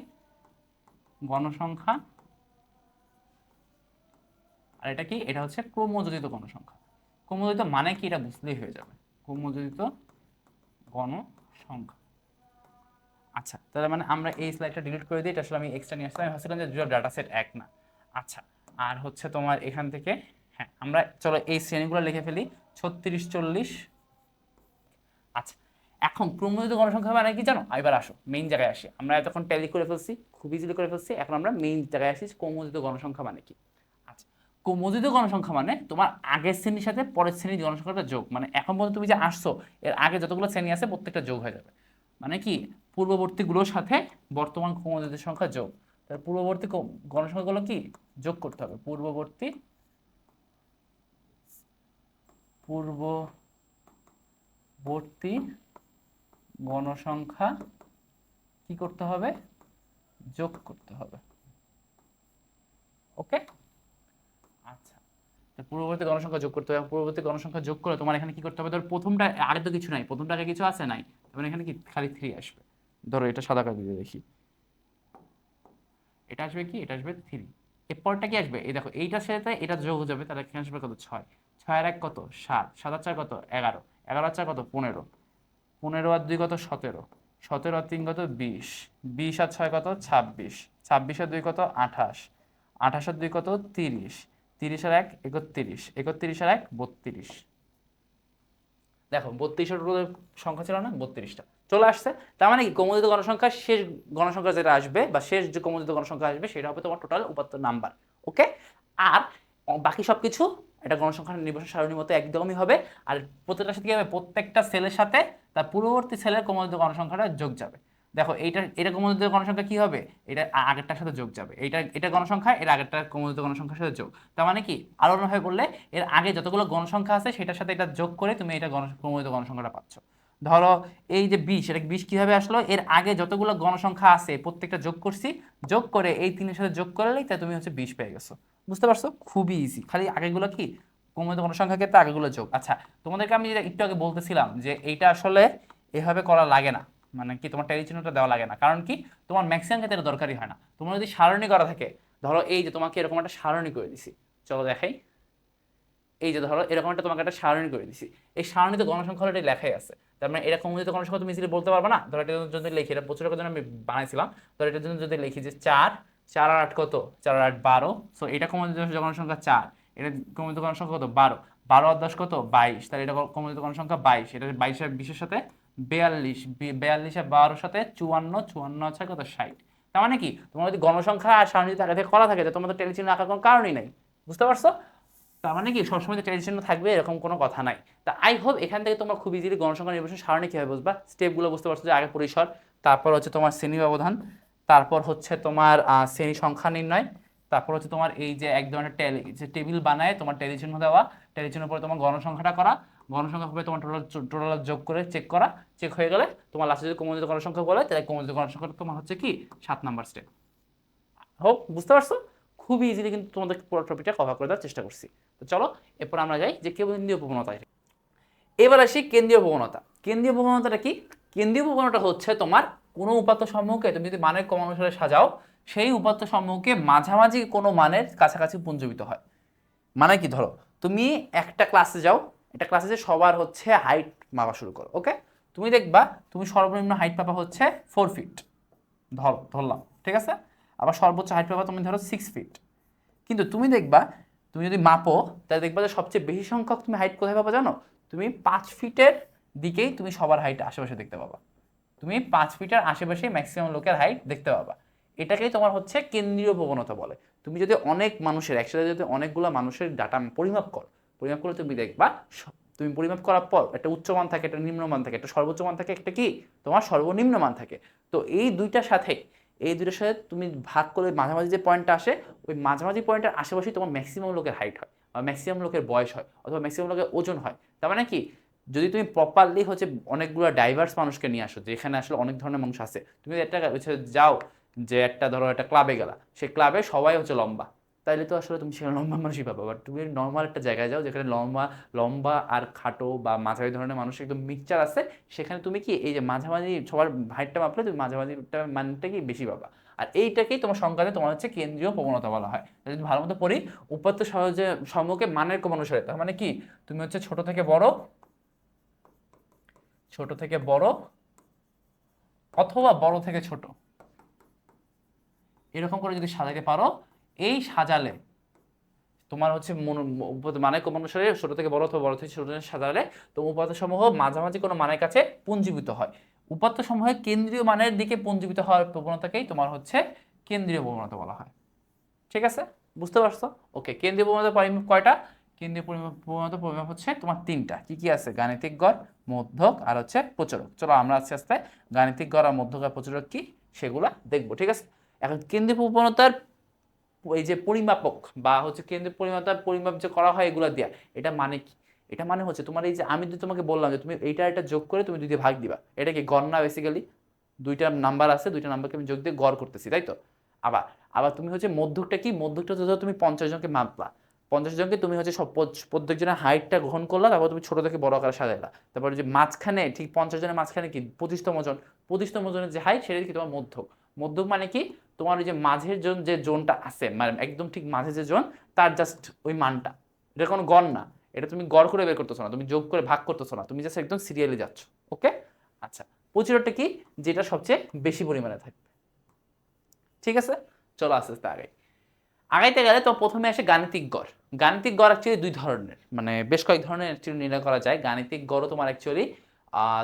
গণসংখ্যা, আর এটা কি, এটা হচ্ছে ক্রমযোজিত গণসংখ্যা। ক্রমযোজিত মানে কি এটা বুঝলেই হয়ে যাবে, ক্রমযোজিত গণসংখ্যা। আচ্ছা, তাহলে মানে আমরা এই স্লাইডটা ডিলিট করে দিই, এটা আসলে আমি এক্সট্রা নিয়ে আসলাম, আমি ভাবছিলাম যে দুটো ডাটা সেট এক না। আচ্ছা, আর হচ্ছে তোমার এখান থেকে, হ্যাঁ আমরা চলো এই শ্রেণীগুলো লিখে ফেলি, 36 40। আচ্ছা, এখন ক্রমযোজিত গণসংখ্যা মানে কি জানো? এবার আসো মেইন জায়গায় আসি, আমরা এতক্ষণ ট্যালি করে ফেলছি, খুব ইজিলি করে ফেলছি, এখন আমরা মেইন জায়গায় আসি, ক্রমযোজিত গণসংখ্যা মানে কি। আচ্ছা, ক্রমযোজিত গণসংখ্যা মানে তোমার আগের শ্রেণীর সাথে পরের শ্রেণীর গণসংখ্যাটা যোগ, মানে এখন পর্যন্ত তুমি যে আসছো এর আগে যতগুলো শ্রেণী আছে প্রত্যেকটা যোগ হয়ে যাবে। মানে কি, পূর্ববর্তীগুলোর সাথে বর্তমান ক্রমযোজিত সংখ্যা যোগ, তার পূর্ববর্তী গণসংখ্যাগুলো কি যোগ করতে হবে, পূর্ববর্তী গণসংখ্যা কি করতে হবে, যোগ করতে হবে। ওকে, আচ্ছা, পূর্ববর্তী গণসংখ্যা যোগ করতে হবে। পূর্ববর্তী গণসংখ্যা যোগ করে তোমার এখানে কি করতে হবে, ধর প্রথমটা আগে তো কিছু নাই, প্রথমটা আগে কিছু আছে নাই, তারপরে এখানে কি খালি 3 আসবে। ধরো এটা সাদা কালি দিয়ে দেখি, এটা আসবে কি, এটা আসবে 3। এরপরটা কি আসবে, এই দেখো এইটার সাথে এটা যোগ হয়ে যাবে, তাহলে এখানে আসবে কত 6, 6 আর 1 কত 7, 7 আর 4 কত 11, 11 আর 4 কত 15, 15 আর 2 কত 17, 17 আর 3 কত 20, 20 আর 6 কত 26, 26 আর 2 কত 28, 28 আর 2 কত 30, 30 আর 1 31, 31 আর 1 32। দেখো 32 সংখ্যা ছিল না, 32টা চলে আসছে। তার মানে কি ক্রমযোজিত গণসংখ্যার শেষ গণসংখ্যা যেটা আসবে বা শেষ যে ক্রমযোজিত গণসংখ্যা আসবে সেটা হবে তোমার টোটাল উপাত্ত নাম্বার। ওকে, আর বাকি সবকিছু এটা গণসংখ্যার নির্বাচন সারণীর মতো একদমই হবে। আর প্রত্যেকটার সাথে কি হবে, প্রত্যেকটা সেলের সাথে তার পূর্ববর্তী সেলের ক্রমযোজিত গণসংখ্যাটা যোগ যাবে। দেখো এটা ক্রমযোজিত গণসংখ্যা কি হবে, এটা আগেরটার সাথে যোগ যাবে, এটা গণসংখ্যা এর আগেরটা ক্রমযোজিত গণসংখ্যার সাথে যোগ। তার মানে কি আরো অন্যভাবে বললে এর আগে যতগুলো গণসংখ্যা আছে সেটার সাথে এটা যোগ করে তুমি এটা ক্রমযোজিত গণসংখ্যাটা পাচ্ছ। ধরো এই যে 20, এটা 20 কিভাবে আসলো, এর আগে যতগুলো গণসংখ্যা আছে প্রত্যেকটা যোগ করছি, যোগ করে এই 3-এর সাথে যোগ করলেই তাই তুমি হচ্ছে 20 পেয়ে গেছো। বুঝতে পারছো? খুবই ইজি, খালি আগেগুলো কি কমতে গণসংখ্যার ক্ষেত্রে আগেগুলো যোগ। আচ্ছা, তোমাদেরকে আমি যেটা একটু আগে বলতেছিলাম যে এইটা আসলে এভাবে করা লাগে না, মানে কি তোমার টেলি চিহ্নটা দেওয়া লাগে না, কারণ কি তোমার ম্যাক্সিমাম ক্ষেত্রে এটা দরকারই হয় না। তোমার যদি সারণী করা থাকে, ধরো এই যে তোমাকে এরকম একটা সারণী করে দিছি, চলো দেখাই। এই যে ধরো এরকম একটা তোমাকে একটা সারণী করে দিছি, এই সারণীতে গণসংখ্যা হলো এটা লেখাই আছে, তার মানে এরকম যদি গণসংখ্যা তুমি ইজিলি বলতে পারবে না। ধরো এটার জন্য লিখি, এটা প্রচুর জন্য আমি বানাইছিলাম, ধরো এটার জন্য যদি লিখি যে 4, 4 আর 8 কত, 4 আর 8 12, সো এটা কমোদিত গণসংখ্যা 4, এটা কমোদিত গণসংখ্যা কত 12, 12 আর 10 কত 22, তাহলে এটা কমোদিত গণসংখ্যা 22, এটা 22 আর 20 এর সাথে 42, 42 আর 12 সাথে 54, 54 আছে কত 60। তার মানে কি তোমার যদি গণসংখ্যা আর সারণী যদি আগে থেকে করা থাকে, তোমার তো টেলি চিহ্ন রাখার কোনো কারণই নাই। বুঝতে পারছো? তার মানে কি সবসময় টেলি চিহ্ন থাকবে এরকম কোনো কথা নাই। তা আই হোপ এখান থেকে তোমরা খুব ইজিলি গণসংখ্যা নির্বাচন সারণী কিভাবে বুঝবা, স্টেপগুলো বুঝতে পারছো, যে আগে পরিসর, তারপর হচ্ছে তোমার শ্রেণী ব্যবধান, তারপর হচ্ছে তোমার শ্রেণী সংখ্যা নির্ণয়, তারপর হচ্ছে তোমার এই যে এক ধরনের যে টেবিল বানায় তোমার টেলি চিহ্ন দেওয়া, টেলি চিহ্ন পরে তোমার গণসংখ্যাটা করা, গণসংখ্যা হবে তোমার টোটাল টোটাল যোগ করে চেক করা, চেক হয়ে গেলে তোমার লাস্টে যদি কমোদিত গণসংখ্যা বলে, তাহলে কমোদিত গণসংখ্যাটা তোমার হচ্ছে কি 7 নাম্বার স্টেপ। হোপ বুঝতে পারছো? খুবই ইজিলি কিন্তু তোমাদের পুরো টপিকটা কভার করে দেওয়ার চেষ্টা করছি। তো চলো এরপর আমরা যাই যে কেন্দ্রীয় প্রবণতায়। এবার আসি কেন্দ্রীয় প্রবণতা। কেন্দ্রীয় প্রবণতাটা কি? কেন্দ্রীয় প্রবণতা হচ্ছে তোমার কোনো উপাত্ত সমূহকে তুমি যদি মানের ক্রম অনুসারে সাজাও, সেই উপাত্ত সমূহকে মাঝামাঝি কোনো মানের কাছাকাছি পুঞ্জীবিত হয়। মানে কি, ধরো তুমি একটা ক্লাসে যাও, একটা ক্লাসে যে সবার হচ্ছে হাইট মাপা শুরু করো, ওকে, তুমি দেখবা তুমি সর্বনিম্ন হাইট পাবা হচ্ছে 4 ফিট, ধরলাম, ঠিক আছে, আবার সর্বোচ্চ হাইট পাবা তুমি ধরো 6 ফিট। কিন্তু তুমি দেখবা তুমি যদি মাপো, তাহলে দেখবা যে সবচেয়ে বেশি সংখ্যক তুমি হাইট কোথায় পাবা জানো? তুমি 5 ফিটের দিকেই তুমি সবার হাইট আশেপাশে দেখতে পাবা, তুমি 5 ফিটের আশেপাশেই ম্যাক্সিমাম লোকের হাইট দেখতে পাবা। এটাকেই তোমার হচ্ছে কেন্দ্রীয় প্রবণতা বলে। তুমি যদি অনেক মানুষের একসাথে যদি অনেকগুলো মানুষের ডাটা পরিমাপ করো, পরিমাপ করে তুমি দেখবা তুমি পরিমাপ করার পর একটা উচ্চমান থাকে, একটা নিম্নমান থাকে, একটা সর্বোচ্চ মান থাকে, একটা কি তোমার সর্বনিম্ন মান থাকে। তো এই দুইটার সাথে তুমি ভাগ করে মাঝামাঝি যে পয়েন্টটা আসে, ওই মাঝামাঝি পয়েন্টের আশেপাশেই তোমার ম্যাক্সিমাম লোকের হাইট হয়, বা ম্যাক্সিমাম লোকের বয়স হয়, অথবা ম্যাক্সিমাম লোকের ওজন হয়। তার মানে কি, যদি তুমি প্রপারলি হচ্ছে অনেকগুলো ডাইভার্স মানুষকে নিয়ে আসো, যেখানে আসলে অনেক ধরনের মানুষ আছে, তুমি একটা যাও যে একটা ধরো একটা ক্লাবে গেলা, সেই ক্লাবে সবাই হচ্ছে লম্বা, তাইলে তো আসলে তুমি সেখানে লম্বা মানুষই পাবে। বাট তুমি নর্মাল একটা জায়গায় যাও যেখানে লম্বা লম্বা আর খাটো বা মাঝারি ধরনের মানুষ একদম মিক্সচার আছে, সেখানে তুমি কি এই যে মাঝামাঝি সবার হাইটটা মাপলে তুমি মাঝামাঝিটা মানটা কি বেশি পাবা। আর এইটাকেই তোমার সংজ্ঞাতে তোমার হচ্ছে কেন্দ্রীয় প্রবণতা বলা হয়। যদি ভালো মতো পড়ি, উপাত্ত সহজে সম্মুখে মানের ক্রম অনুসারে, তার মানে কি তুমি হচ্ছে ছোট থেকে বড়, ছোট থেকে বড়, অথবা বড় থেকে ছোট, এরকম করে যদি সাজাতে পারো, এই সাজালে তোমার হচ্ছে মানে কোন অনুসারে ছোট থেকে বড় অথবা বড় থেকে ছোট সাজালে তো উপাত্ত সমূহ মাঝামাঝি কোনো মানের কাছে পুঞ্জীভূত হয়। উপাত্ত সমূহের কেন্দ্রীয় মানের দিকে পুঞ্জীভূত হওয়ার প্রবণতাকেই তোমার হচ্ছে কেন্দ্রীয় প্রবণতা বলা হয়। ঠিক আছে, বুঝতে পারছো? ওকে, কেন্দ্রীয় প্রবণতা পরিমাপ কয়টা? কেন্দ্রীয় প্রবণতা পরিমাপ হচ্ছে তোমার 3টা। কি কি আছে? গাণিতিক গড়, মধ্যক আর হচ্ছে প্রচুরক। চলো আমরা আস্তে আস্তে গাণিতিক গড় আর মধ্যক আর প্রচুরক কি সেগুলা দেখবো। ঠিক আছে, এখন কেন্দ্রীয় প্রবণতার এই যে পরিমাপক বা হচ্ছে কেন্দ্রীয় পরিমাপতার পরিমাপ যে করা হয় এগুলা দিয়া, এটা মানে কি? এটা মানে হচ্ছে তোমার এই যে আমি যদি তোমাকে বললাম যে তুমি এইটা এটা যোগ করে তুমি 2 দিয়ে ভাগ দিবা, এটা কি গড় না? বেসিক্যালি দুইটা নাম্বার আছে, দুইটা নাম্বারকে আমি যোগ দিয়ে গড় করতেছি, তাই তো? আবার আবার তুমি হচ্ছে মধ্যকটা কি, মধ্যকটা ধরো তুমি 50 জনকে মাপলা, 50 জনকে তুমি হচ্ছে সব প্রত্যেকজনের হাইটটা গ্রহণ করলা, তারপর তুমি ছোট থেকে বড় আকারে সাজাইলা, তারপর যে মাঝখানে ঠিক 50 জনের মাঝখানে কি 25তম জন, 25তম জনের যে হাইট সেটা কি তোমার মধ্যক। মধ্যক মানে কি, তোমার ওই যে মাঝের জন যে জোনটা আছে, মানে একদম ঠিক মাঝে যে জোন, তার জাস্ট ওই মানটা, এটা কোনো গড় না, এটা তুমি গড় করে বের করতেছো না, তুমি যোগ করে ভাগ করতেছো না, তুমি জাস্ট একদম সিরিয়ালি যাচ্ছ। ওকে, আচ্ছা, প্রচুরটা কি, যেটা সবচেয়ে বেশি পরিমাণে থাকবে। ঠিক আছে, চলো আস্তে আস্তে আগাই। আগাইতে গেলে তো প্রথমে আসে গাণিতিক গড়। গাণিতিক গড় অ্যাকচুয়ালি 2 ধরনের, মানে বেশ কয়েক ধরনের অ্যাকচুয়ালি নির্ণয় করা যায়। গাণিতিক গড়ও তোমার অ্যাকচুয়ালি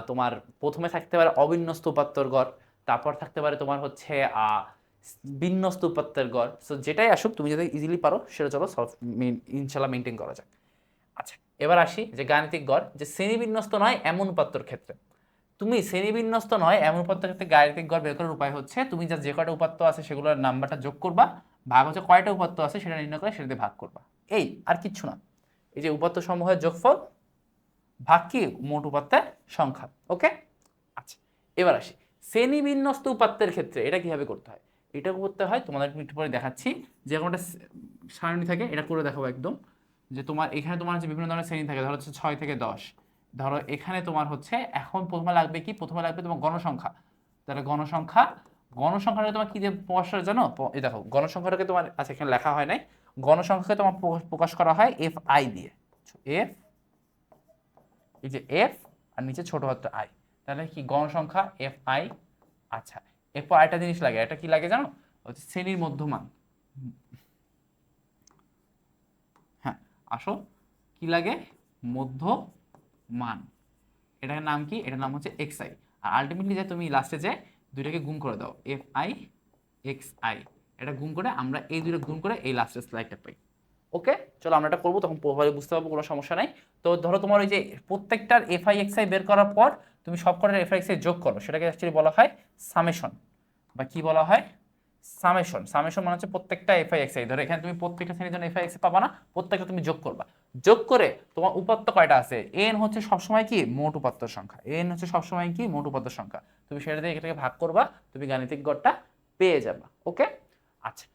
তোমার প্রথমে থাকতে পারে অবিন্যস্ত উপাত্তর গড়, তারপর থাকতে পারে তোমার হচ্ছে বিন্যস্ত উপাত্তের গড়। সো যেটাই আসুক তুমি যদি ইজিলি পারো সেটা চলো ইনশাল্লাহ মেনটেন করা যাক। আচ্ছা, এবার আসি যে গাণিতিক গড় যে শ্রেণীবিন্যস্ত নয় এমন উপাত্তর ক্ষেত্রে, তুমি শ্রেণীবিন্যস্ত নয় এমন উপাত্তের ক্ষেত্রে গাণিতিক গড় বের করার উপায় হচ্ছে তুমি যা যে কয়টা উপাত্ত আছে সেগুলোর নাম্বারটা যোগ করবা, ভাগ হচ্ছে কয়টা উপাত্ত আছে সেটা নির্ণয় করে সেটাতে ভাগ করবা, এই আর কিচ্ছু না। এই যে উপাত্ত সমূহের যোগফল ভাগ কি মোট উপাত্তের সংখ্যা। ওকে, আচ্ছা এবার আসি শ্রেণীবিন্যস্ত উপাত্তের ক্ষেত্রে এটা কিভাবে করতে হয়। এটা করতে হয় তোমাদের একটু পরে দেখাচ্ছি, যে কোনো একটা সারণী থাকে, এটা করে দেখাবো একদম, যে তোমার এখানে তোমার হচ্ছে বিভিন্ন ধরনের শ্রেণী থাকে, ধরো হচ্ছে 6 থেকে 10। ধরো এখানে তোমার হচ্ছে এখন প্রথমে লাগবে কি, প্রথমে লাগবে তোমার গণসংখ্যা। তাহলে গণসংখ্যা, গণসংখ্যাটা তোমার কি দিয়ে প্রকাশ করে জানো? এই দেখো গণসংখ্যাটাকে তোমার, আচ্ছা এখানে লেখা হয় নাই, গণসংখ্যাকে তোমার প্রকাশ করা হয় এফ আই দিয়ে। এফ, এই যে এফ আর নিচে ছোট হাতটা আই, তাহলে কি গণসংখ্যা এফ আই। আচ্ছা এরপর আরেকটা জিনিস লাগে, এটা কি লাগে জানো? হচ্ছে শ্রেণীর মধ্যমান। হ্যাঁ আসো, কি লাগে? মধ্যমান। এটার নাম কি? এটার নাম হচ্ছে এক্স আই। আর আলটিমেটলি যে তুমি লাস্টে যে দুইটাকে গুণ করে দাও, এফ আই এক্স আই, এটা গুণ করে আমরা এই দুইটা গুণ করে এই লাস্টের স্লাইডটা পাই। ওকে, চলো আমরা এটা করবো, তখন প্রপারলি বুঝতে পারবো, কোনো সমস্যা নাই। তো ধরো তোমার ওই যে প্রত্যেকটার এফ আই এক্স আই বের করার পর তুমি সবকটার এফ আই এক্স আই যোগ করো, সেটাকে অ্যাকচুয়ালি বলা হয় সামেশন, বা কি বলা হয়? সামেশন। সামেশন মানে হচ্ছে প্রত্যেকটা এফ আই এক্স আই, ধরো এখানে তুমি প্রত্যেকটা শ্রেণীর জন্য এফ আই এক্স পাবা না, প্রত্যেকটা তুমি যোগ করবা। যোগ করে তোমার উপাত্ত কয়টা আছে, এন হচ্ছে সবসময় কি মোট উপাত্তর সংখ্যা, এন হচ্ছে সবসময় কি মোট উপাত্তর সংখ্যা, তুমি সেটা দিয়ে এটাকে ভাগ করবা, তুমি গাণিতিক গড়টা পেয়ে যাবা। ওকে, আচ্ছা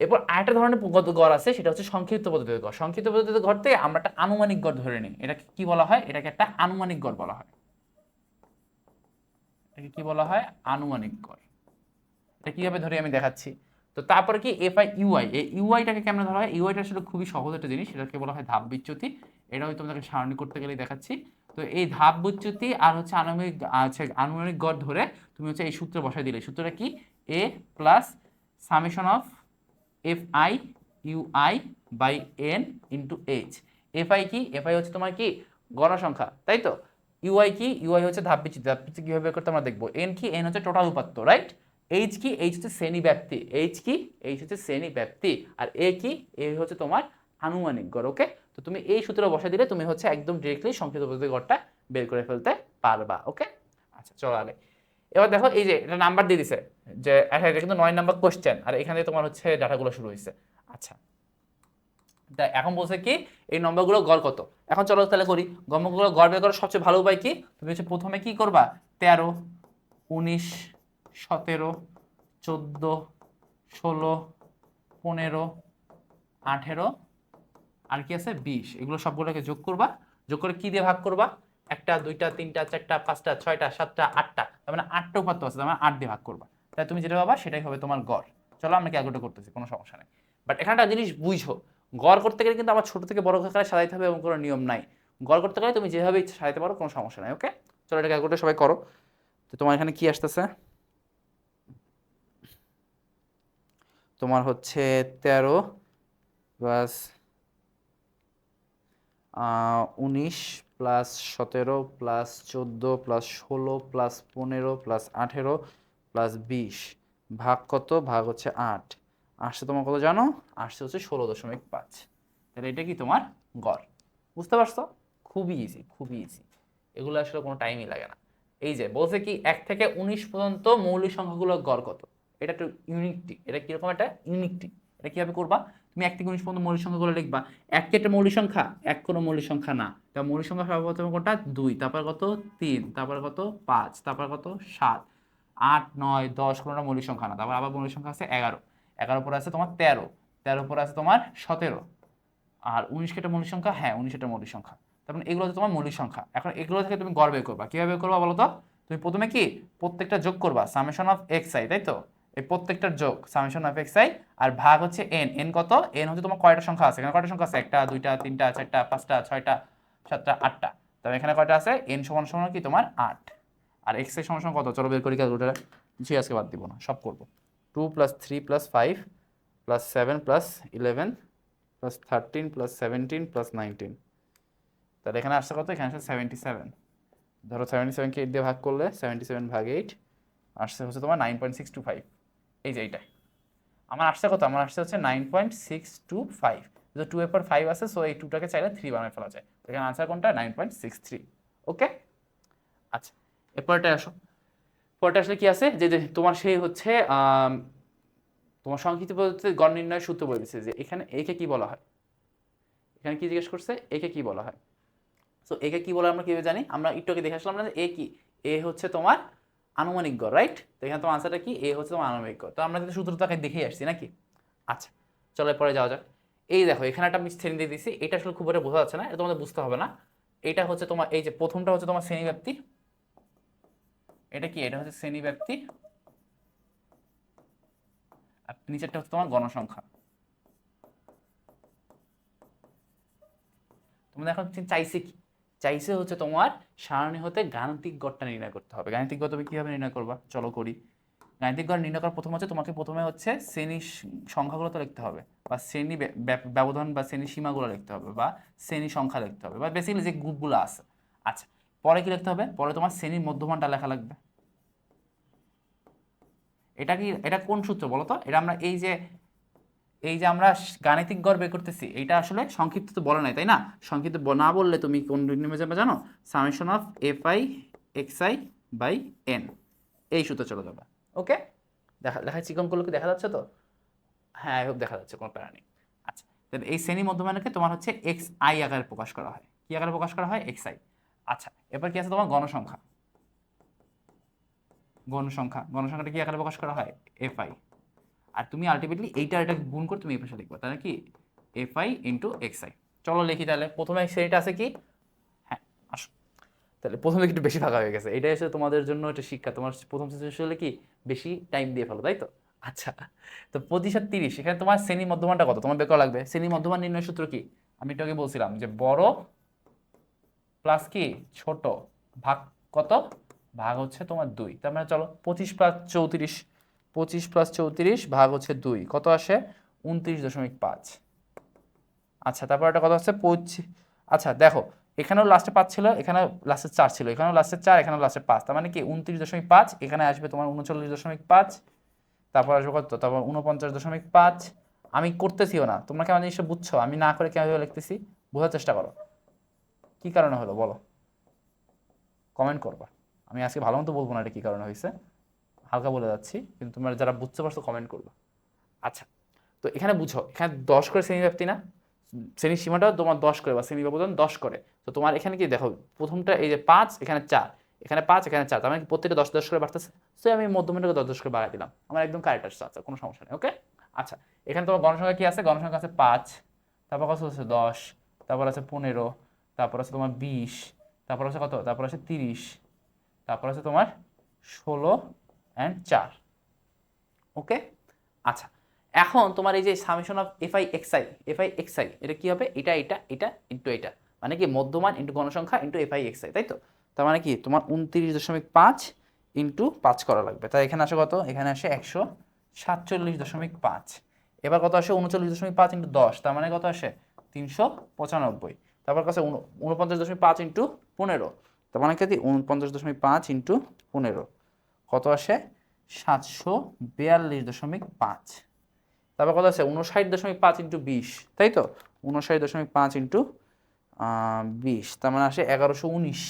এরপর আরেকটা ধরনের গড় আছে, সেটা হচ্ছে সংক্ষিপ্ত পদ্ধতির গড়। সংক্ষিপ্ত পদ্ধতির গড় থেকে আমরা একটা আনুমানিক গড় ধরে নিই, এটাকে কি বলা হয়? এটাকে একটা আনুমানিক গড় বলা হয়। এটাকে কি বলা হয়? আনুমানিক গড়। এটা কিভাবে ধরি আমি দেখাচ্ছি। তো তারপরে কি এফ আই ইউআই, এই ইউআইটাকে কেমন ধরা হয়? ইউআইটা আসলে খুবই সহজ একটা জিনিস, সেটাকে বলা হয় ধাপ বিচ্যুতি। এটা হয়তো তোমাদেরকে সারণী করতে গেলেই দেখাচ্ছি। তো এই ধাপ বিচ্যুতি আর হচ্ছে আনুমানিক, আছে আনুমানিক গড় ধরে তুমি হচ্ছে এই সূত্রে বসাই দিলে, সূত্রটা কি? A plus summation of F I U I by N into H. F I কি? এফ আই হচ্ছে তোমার কি গণসংখ্যা, তাই তো? ইউআই কি? ইউআই হচ্ছে ধাপ বিচ্যুতি, ধাপ বিচ্যুতি কিভাবে বের করতে আমরা দেখবো। এন কি? এন হচ্ছে টোটাল উপাত্ত, রাইট? এইচ কি? এইচ হচ্ছে শ্রেণী ব্যাপ্তি, এইচ কি? এইচ হচ্ছে শ্রেণী ব্যাপ্তি। আর এ কি? এ হচ্ছে তোমার আনুমানিক গড়। ওকে, তো তুমি এই সূত্র বসা দিলে তুমি হচ্ছে একদম ডিরেক্টলি সংক্ষিপ্ত পদ্ধতির গড়টা বের করে ফেলতে পারবা। ওকে, আচ্ছা চলো আগে এবার দেখো, এই যে এটা নাম্বার দিয়ে দিছে, যে এটা কিন্তু 9 নাম্বার কোশ্চেন, আর এখানে তোমার হচ্ছে ডাটাগুলো শুরু হয়েছে। আচ্ছা এখন বলছে কি এই নম্বরগুলো গড় কত। এখন চলো তাহলে করি, নম্বরগুলো গড় বের করার সবচেয়ে ভালো উপায় কি? তুমি হচ্ছে প্রথমে কি করবা, 13, 19, 17, 14, 16, 15, 18, আর কি আছে 20, এগুলো সবগুলোকে যোগ করবা। যোগ করে কি দিয়ে ভাগ করবা? একটা, দুইটা, তিনটা, চারটা, পাঁচটা, ছয়টা, সাতটা, আটটা, তার মানে 8টা উপাত্ত আছে, তার মানে 8 দিয়ে ভাগ করবা। তাই তুমি যেটা পাবা সেটাই হবে তোমার গড়। চলো আমরা ক্যালকুলেট করতেছি, কোনো সমস্যা নেই। বাট এখানে একটা জিনিস বুঝো, গড় করতে গেলে কিন্তু আমার ছোট থেকে বড় আকারে সাজাইতে হবে এবং কোনো নিয়ম নাই। গড় করতে গেলে তুমি যেভাবে ইচ্ছা সাজাইতে পারো, কোনো সমস্যা নাই। ওকে, চলো এটা ক্যালকুলেট সবাই করো। তো তোমার এখানে কি আসতেছে? তোমার হচ্ছে 13 plus 19 plus 17 plus 14 plus 16 plus 15 plus 18 plus 20 ভাগ কত? ভাগ হচ্ছে 8। আসছে তোমার কত জানো? আসছে হচ্ছে 16.5। তাহলে এটা কি তোমার গড়। বুঝতে পারছো? খুবই ইজি, খুবই ইজি, এগুলো আসলে কোনো টাইমই লাগে না। এই যে বলছে কি 1 থেকে 19 পর্যন্ত মৌলিক সংখ্যাগুলোর গড় কত। এটা একটু ইউনিকটি, এটা কিরকম একটা ইউনিকটি। এটা কিভাবে করবা? তুমি 1 থেকে 19 পর্যন্ত মৌলিক সংখ্যাগুলো লিখবা। 1 কি একটা মৌলিক সংখ্যা? 1 কোনো মৌলিক সংখ্যা না। তা মৌলিক সংখ্যা সর্বপ্রথম কোনটা? 2, তারপর কত 3, তারপর কত 5, তারপর কত 7, 8, 9, 10 কোনোটা মৌলিক সংখ্যা না। তারপর আবার মৌলিক সংখ্যা আছে 11, 11 পরে আছে তোমার 13, 13 পরে আছে তোমার 17, আর 19 কি একটা মৌলিক সংখ্যা? হ্যাঁ 19 একটা মৌলিক সংখ্যা। তার মানে এগুলো হচ্ছে তোমার মৌলিক সংখ্যা। এখন এগুলো থেকে তুমি গড় বের করবা, কিভাবে বের করবা বলো তো? তুমি প্রথমে কি প্রত্যেকটা যোগ করবা, সামেশন অফ এক্স আই, তাই তো? এই প্রত্যেকটার যোগ সামেশন অফ এক্স আই, আর ভাগ হচ্ছে এন। এন কত? এন হচ্ছে তোমার কয়টা সংখ্যা আছে এখানে? কয়টা সংখ্যা আছে? একটা, দুইটা, তিনটা, চারটা, পাঁচটা, ছয়টা, সাতটা, আটটা। তবে এখানে কয়টা আছে? এন সমান সমান কি তোমার 8। আর এক্স এর সমান সমান কত? চলো বের করি ক্যালকুলেটারে। জি আজকে বাদ দিব না, সব করবো। 2 plus 3 plus 5 plus 7 plus 11 plus 13 plus 17 plus 19। তাহলে এখানে আসছে কত? এখানে আসছে 77। ধরো 77কে 8 দিয়ে ভাগ করলে 77 ভাগ 8 আসছে হচ্ছে তোমার 9.625। এই যে এইটাই আমার আসছে কত? আমার আসছে হচ্ছে 9.625। তো 2 এর পর 5 আছে, সো এই 2টাকে চাইলে 3 বানায় ফেলা যায়। তো এখানে আনসার কোনটা? 9.63। ওকে, আচ্ছা এরপরটা আসো। পরটা আসলে কি আছে, যে যে তোমার সেই হচ্ছে তোমার সংক্ষিপ্ত পদ্ধতিতে গড় নির্ণয়ের সূত্র বলে দিচ্ছে, যে এখানে একে কি বলা হয়। এখানে কি জিজ্ঞেস করছে? একে কি বলা হয়? সো একে কি বলে আমরা কিভাবে জানি? আমরা একটু আগে দেখে আসলাম না, এ কি, এ হচ্ছে তোমার আনুমানিক গড়, রাইট? তো এখানে তোমার আনসারটা কি, এ হচ্ছে তোমার আনুমানিক গড়। তো আমরা কিন্তু সূত্রটাকে দেখেই আসছি নাকি? আচ্ছা, চলো পরে যাওয়া যাক। এই দেখো এখানে একটা আমি শ্রেণী দিয়ে দিয়েছি, এটা আসলে খুব একটা বোঝা যাচ্ছে না, এটা তোমাদের বুঝতে হবে না। এটা হচ্ছে তোমার, এই যে প্রথমটা হচ্ছে তোমার শ্রেণীব্যাপ্তি, এটা কি, এটা হচ্ছে শ্রেণীব্যাপ্তি, আর নিচেরটা হচ্ছে তোমার গণসংখ্যা। তোমাদের এখন চাইছে কি, চাইছে হচ্ছে তোমার সারণী হতে গাণিতিক গড়টা নির্ণয় করতে হবে। গাণিতিক গড় তুমি কিভাবে নির্ণয় করবা, চলো করি। গাণিতিক গড় নির্ণয় করার প্রথম হচ্ছে তোমাকে প্রথমে হচ্ছে শ্রেণী সংখ্যাগুলো তো লিখতে হবে, বা শ্রেণী ব্যবধান বা শ্রেণী সীমাগুলো লিখতে হবে, বা শ্রেণী সংখ্যা লিখতে হবে, বা বেসিক্যালি যে গ্রুপগুলো আছে। আচ্ছা, পরে কি লিখতে হবে, পরে তোমার শ্রেণীর মধ্যমানটা লেখা লাগবে। এটা কি, এটা কোন সূত্র বলো তো? এটা আমরা এই যে আমরা গাণিতিক গড় বের করতেছি, এটা আসলে সংক্ষিপ্ত তো বলা নাই, তাই না? সংক্ষিপ্ত না বললে তুমি কোন নেমে যাবে জানো? Summation of F I X I by N, এই সূত্র চলে যাবে। ওকে, দেখা চিকন করলে কি দেখা যাচ্ছে তো? হ্যাঁ, আই হোপ দেখা যাচ্ছে, কোনো প্যারা নেই। আচ্ছা, তাহলে এই শ্রেণী মধ্যমানকে তোমার হচ্ছে এক্স আই আকারে প্রকাশ করা হয়। কি আকারে প্রকাশ করা হয়? X I. আচ্ছা, এবার কি আছে তোমার গণসংখ্যা। গণসংখ্যাটা কি আকারে প্রকাশ করা হয়? F I. আর তুমি আলটিমেটলি এটা গুণ করে তুমি এই পাশে লিখবা, তাহলে কি F I into x I. চলো লিখি তাহলে। প্রথমে শ্রেণীটা আছে কি, হ্যাঁ আসো, তাহলে প্রথমে একটু বেশি ফাঁকা হয়ে গেছে, এটা এসে তোমাদের জন্য একটা শিক্ষা। তোমার প্রথম সেশন হলে কি বেশি টাইম দিয়ে ফেলো, তাই তো? আচ্ছা, তো 25 আর 30, এখানে তোমার শ্রেণী মধ্যমানটা কত তোমার বের করা লাগবে। শ্রেণী মধ্যমান নির্ণয় সূত্র কি, আমি একটু আগে বলছিলাম যে বড় প্লাস কি ছোট ভাগ কত, ভাগ হচ্ছে তোমার 2। তার মানে চলো 25 + 34, 25 + 34 ভাগ হচ্ছে 2, কত আসে? 29.5। আচ্ছা, তারপর একটা কথা হচ্ছে 25। আচ্ছা দেখো, এখানেও লাস্টে 5 ছিল, এখানেও লাস্টে 4 ছিল, এখানেও লাস্টে 4, এখানেও লাস্টে 5, তার মানে কি 29.5, এখানে আসবে তোমার 39.5, তারপর আসবে কত, তারপর 49.5। আমি করতেছিও না, তোমরা কেমন জিনিসটা বুঝছো, আমি না করে কেমন লিখতেছি, বোঝার চেষ্টা করো। কি কারণে হলো বলো, কমেন্ট করবা। আমি আজকে ভালো মতো বলবো না এটা কি কারণে হয়েছে, হালকা বলে যাচ্ছি, কিন্তু তোমরা যারা বুঝতে পারছো কমেন্ট করবা। আচ্ছা, তো এখানে বুঝো, এখানে 10 করে শ্রেণী ব্যাপ্তি না, শ্রেণীর সীমাটাও তোমার 10 করে, বা শ্রেণী ব্যবধান 10 করে। তো তোমার এখানে কি দেখো, প্রথমটা এই যে 5, এখানে 4, এখানে 5, এখানে 4, তার মানে কি প্রত্যেকটা 10 10 করে বাড়তেছে। সো আমি মধ্যমটাকে 10 10 করে বাড়াই দিলাম, আমার একদম কারেক্ট আসছে। আচ্ছা, কোনো সমস্যা নেই। ওকে, আচ্ছা, এখানে তোমার গণসংখ্যা কি আছে, গণসংখ্যা আছে 5, তারপর কত আছে 10, তারপর আছে 15, তারপর আছে তোমার 20, তারপর আছে কত, তারপর আছে 30, তারপর আছে তোমার 16 অ্যান্ড 4। ওকে, আচ্ছা, এখন তোমার এই যে summation of F I X I, এটা কি হবে, এটা ইন্টু এটা, মানে কি মধ্যমান ইন্টু গণসংখ্যা into F I X I, তাই তো? তার মানে কি তোমার 29.5 ইন্টু 5 করা লাগবে। তাই এখানে আসে কত, এখানে আসে 147.5। এবার কত আসে 39.5 ইন্টু 10, তার মানে কত আসে 395। তারপর কাছে 49.5 ইন্টু 15, তার মানে কি 49.5 ইন্টু 15 কত আসে 742.5। তারপর কত আছে 59.5 ইন্টু 20, তাই তো? 59.5 ইন্টু 20, তার মানে আসে 1119।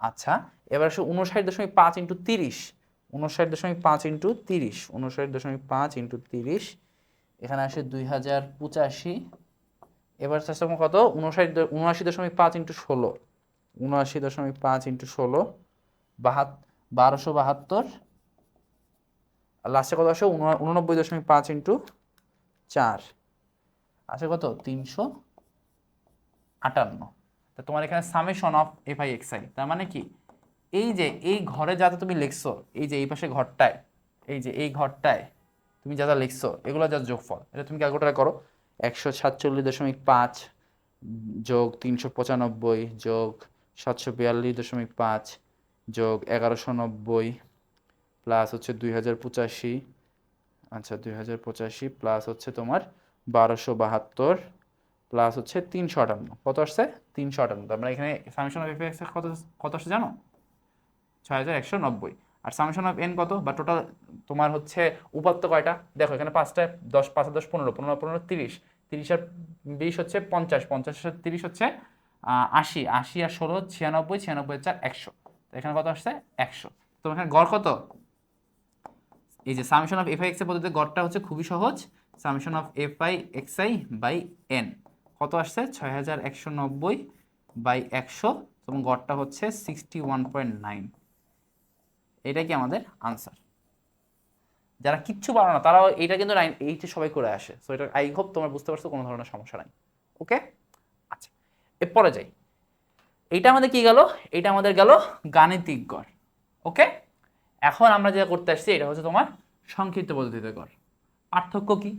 আচ্ছা, এবার আসে 59.5 ইন্টু 30, 59.5 ইন্টু 30, 59.5 ইন্টু 30, এখানে আসে 2085। এবার চেষ্টা করবো কত, 79.5 ইন্টু 16, 79.5 ইন্টু 16, 1272। আর লাস্টে কত আসে 89.5 ইন্টু 4, আসে কত 358। তা তোমার এখানে summation of F I X I, তার মানে কি এই যে এই ঘরে যাতে তুমি লিখছো, এই যে এই পাশে ঘরটায়, এই যে এই ঘরটায় তুমি যা যা লিখছো এগুলো যা যোগফল, এটা তুমি ক্যালকুলেটার করো। 147.5 যোগ 395 যোগ 742.5 যোগ 1190 প্লাস হচ্ছে 2085। আচ্ছা, 2085 প্লাস হচ্ছে তোমার 1272 প্লাস হচ্ছে 358, কত আসছে 358। তার মানে এখানে সামেশন অফ এফ এক্স কত, কত আসছে জানো, 6190। আর সামেশন অফ এন কত, বা টোটাল তোমার হচ্ছে উপাত্ত কয়টা দেখো, এখানে 5টায় 10, 5 আর 10 15, 15 15 30, 30 আর 20 হচ্ছে 50, 50 আর 30 হচ্ছে 80, 80 আর 16 96, 96 আর 4 100। এখানে কত আসছে 100। তো এখানে গড় কত, এই যে summation of F I X এর পদ্ধতিতে গড়টা হচ্ছে খুবই সহজ, summation of F I X I by N কত আসছে 6190 বাই 100 এবং গড়টা হচ্ছে 61.9। এটা কি আমাদের আনসার। যারা কিচ্ছু পারো না তারাও এটা কিন্তু 9 8 সবাই করে আসে। সো এটা আই হোপ তোমরা বুঝতে পারছো, কোনো ধরনের সমস্যা নাই। ওকে, আচ্ছা এরপরে যাই। এটা আমাদের কি গেল, এটা আমাদের গেল গাণিতিক গড়। ওকে, এখন আমরা যেটা করতে আসছি এটা হচ্ছে তোমার সংক্ষিপ্ত পদ্ধতিতে গড়। পার্থক্য কি?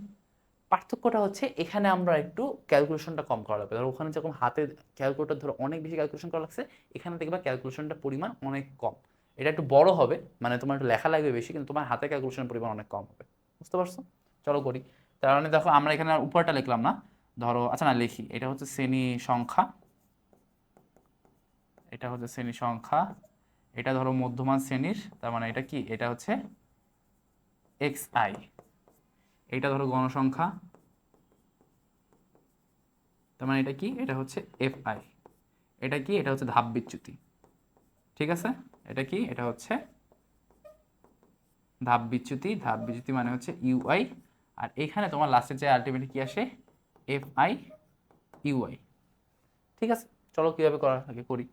পার্থক্যটা হচ্ছে এখানে আমরা একটু ক্যালকুলেশনটা কম করা লাগবে। ধরো ওখানে যখন হাতে ক্যালকুলেটর ধরো অনেক বেশি ক্যালকুলেশন করা লাগছে, এখানে দেখবা ক্যালকুলেশনটা পরিমাণ অনেক কম। এটা একটু বড় হবে, মানে তোমার একটু লেখা লাগবে বেশি, কিন্তু তোমার হাতে ক্যালকুলেশনের পরিমাণ অনেক কম হবে। বুঝতে পারছো? চলো করি। তার মানে দেখো আমরা এখানে আর উপরটা লিখলাম না, ধরো আচ্ছা না লিখি, এটা হচ্ছে শ্রেণী সংখ্যা, এটা হচ্ছে শ্রেণী সংখ্যা, এটা ধরো মধ্যমান শ্রেণীর, তার মানে এটা কি, এটা হচ্ছে এক্স আই, এটা ধরো গণসংখ্যা, তার মানে এটা কি, এটা হচ্ছে এফ আই, এটা কি, এটা হচ্ছে ধাপ বিচ্যুতি। ঠিক আছে, এটা কি, এটা হচ্ছে ধাপ বিচ্যুতি। ধাপ বিচ্যুতি মানে হচ্ছে ইউআই, আর এখানে তোমার লাস্টে যে আলটিমেটলি কি আসে, এফ আই ইউআই। ঠিক আছে, চলো কিভাবে করা থাকে করি।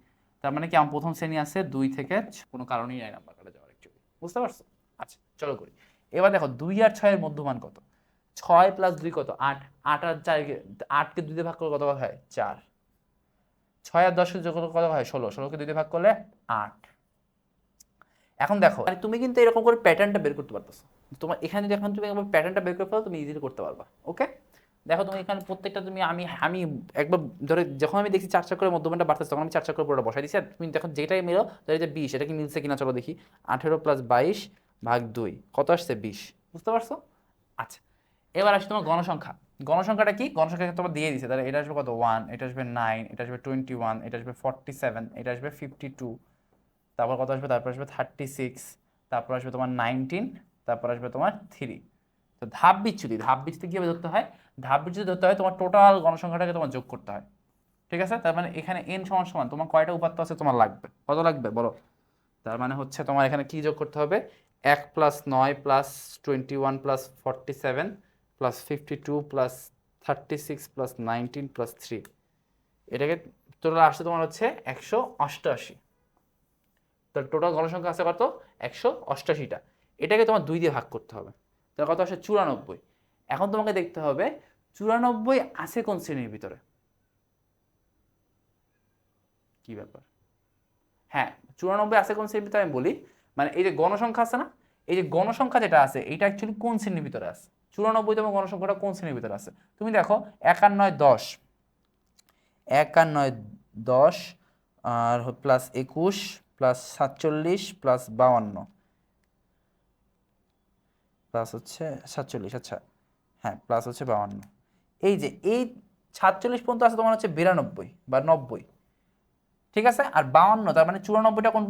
তার মানে কি আমার প্রথম শ্রেণী আছে 2 থেকে কোনো কারণেই নাই নাম্বার কাটা যাওয়ার অ্যাকচুয়ালি। বুঝতে পারছো? আচ্ছা চলো করি। এবার দেখো 2 আর 6 এর মধ্যমান কত? 6 প্লাস 2 কত? 8। 8 আর 4 8কে 2 দিয়ে ভাগ করলে কত হয়? 4। 6 আর 10 যোগ করলে কত হয়? 16। 16কে 2 দিয়ে ভাগ করলে 8। এখন দেখো মানে তুমি কিন্তু এরকম করে প্যাটার্নটা বের করতে পারতেছো। তোমার এখানে যখন তুমি একবার প্যাটার্নটা বের করে ফেলো তুমি ইজিলি করতে পারবা। ওকে, দেখো তুমি এখানে প্রত্যেকটা তুমি আমি আমি একবার ধরে যখন আমি দেখছি 4 4 করে মধ্যমানটা বাড়তেছে তখন আমি 4 4 করে পুরোটা বসাই দিচ্ছি। আর তুমি দেখো যেটাই মিলো ধরে যে 20, এটা কি মিলছে কিনা চলো দেখি। 18 প্লাস 22 ভাগ 2 কত আসছে? 20। বুঝতে পারছো? আচ্ছা এবার আসছে তোমার গণসংখ্যা। গণসংখ্যাটা কি? গণসংখ্যা তোমার দিয়ে দিছে, তাহলে এটা আসবে কত? 1, এটা আসবে 9, এটা আসবে 21, এটা আসবে 47, এটা আসবে 52, তারপর কত আসবে? তারপর আসবে 36, তারপর আসবে তোমার 19, তারপর আসবে তোমার 3। তো ধাপ বিচ্যুতি, ধাপ বিচ্যুতি কিভাবে ধরতে হয়? ধাপ বিচ্যুতি ধরতে হয় তোমার টোটাল গণসংখ্যাটাকে তোমার যোগ করতে হয়। ঠিক আছে, তার মানে এখানে n সমান সমান তোমার কয়টা উপাত্ত আছে তোমার লাগবে, কত লাগবে বলো? তার মানে হচ্ছে তোমার এখানে কি যোগ করতে হবে? 1 plus 9 plus 21 plus 47 plus 52 plus 36 plus 19 plus 3, এটাকে টোটাল আসছে তোমার হচ্ছে 188। তার টোটাল গণসংখ্যা আছে কত? 188টা। এটাকে তোমার 2 দিয়ে ভাগ করতে হবে, তার কত আসে? 94। এখন তোমাকে দেখতে হবে 94 আছে কোন শ্রেণীর ভিতরে। কি ব্যাপার? হ্যাঁ, 94 আছে কোন শ্রেণীর ভিতরে আমি বলি, মানে এই যে গণসংখ্যা আছে না, এই যে গণসংখ্যা যেটা আছে এটা অ্যাকচুয়ালি কোন শ্রেণীর ভিতরে আছে? 94তম গণসংখ্যাটা কোন শ্রেণীর ভিতরে আছে? তুমি দেখো 1 আর 9 10, 1 আর 9 10, আর প্লাস 21 প্লাস 47 প্লাস 52 প্লাস হচ্ছে 47। আচ্ছা হ্যাঁ, প্লাস হচ্ছে 52। এই যে এই 47 পর্যন্ত আছে তোমার হচ্ছে 92 বা 90। ঠিক আছে, আর 52 তার মানে 94টা কোন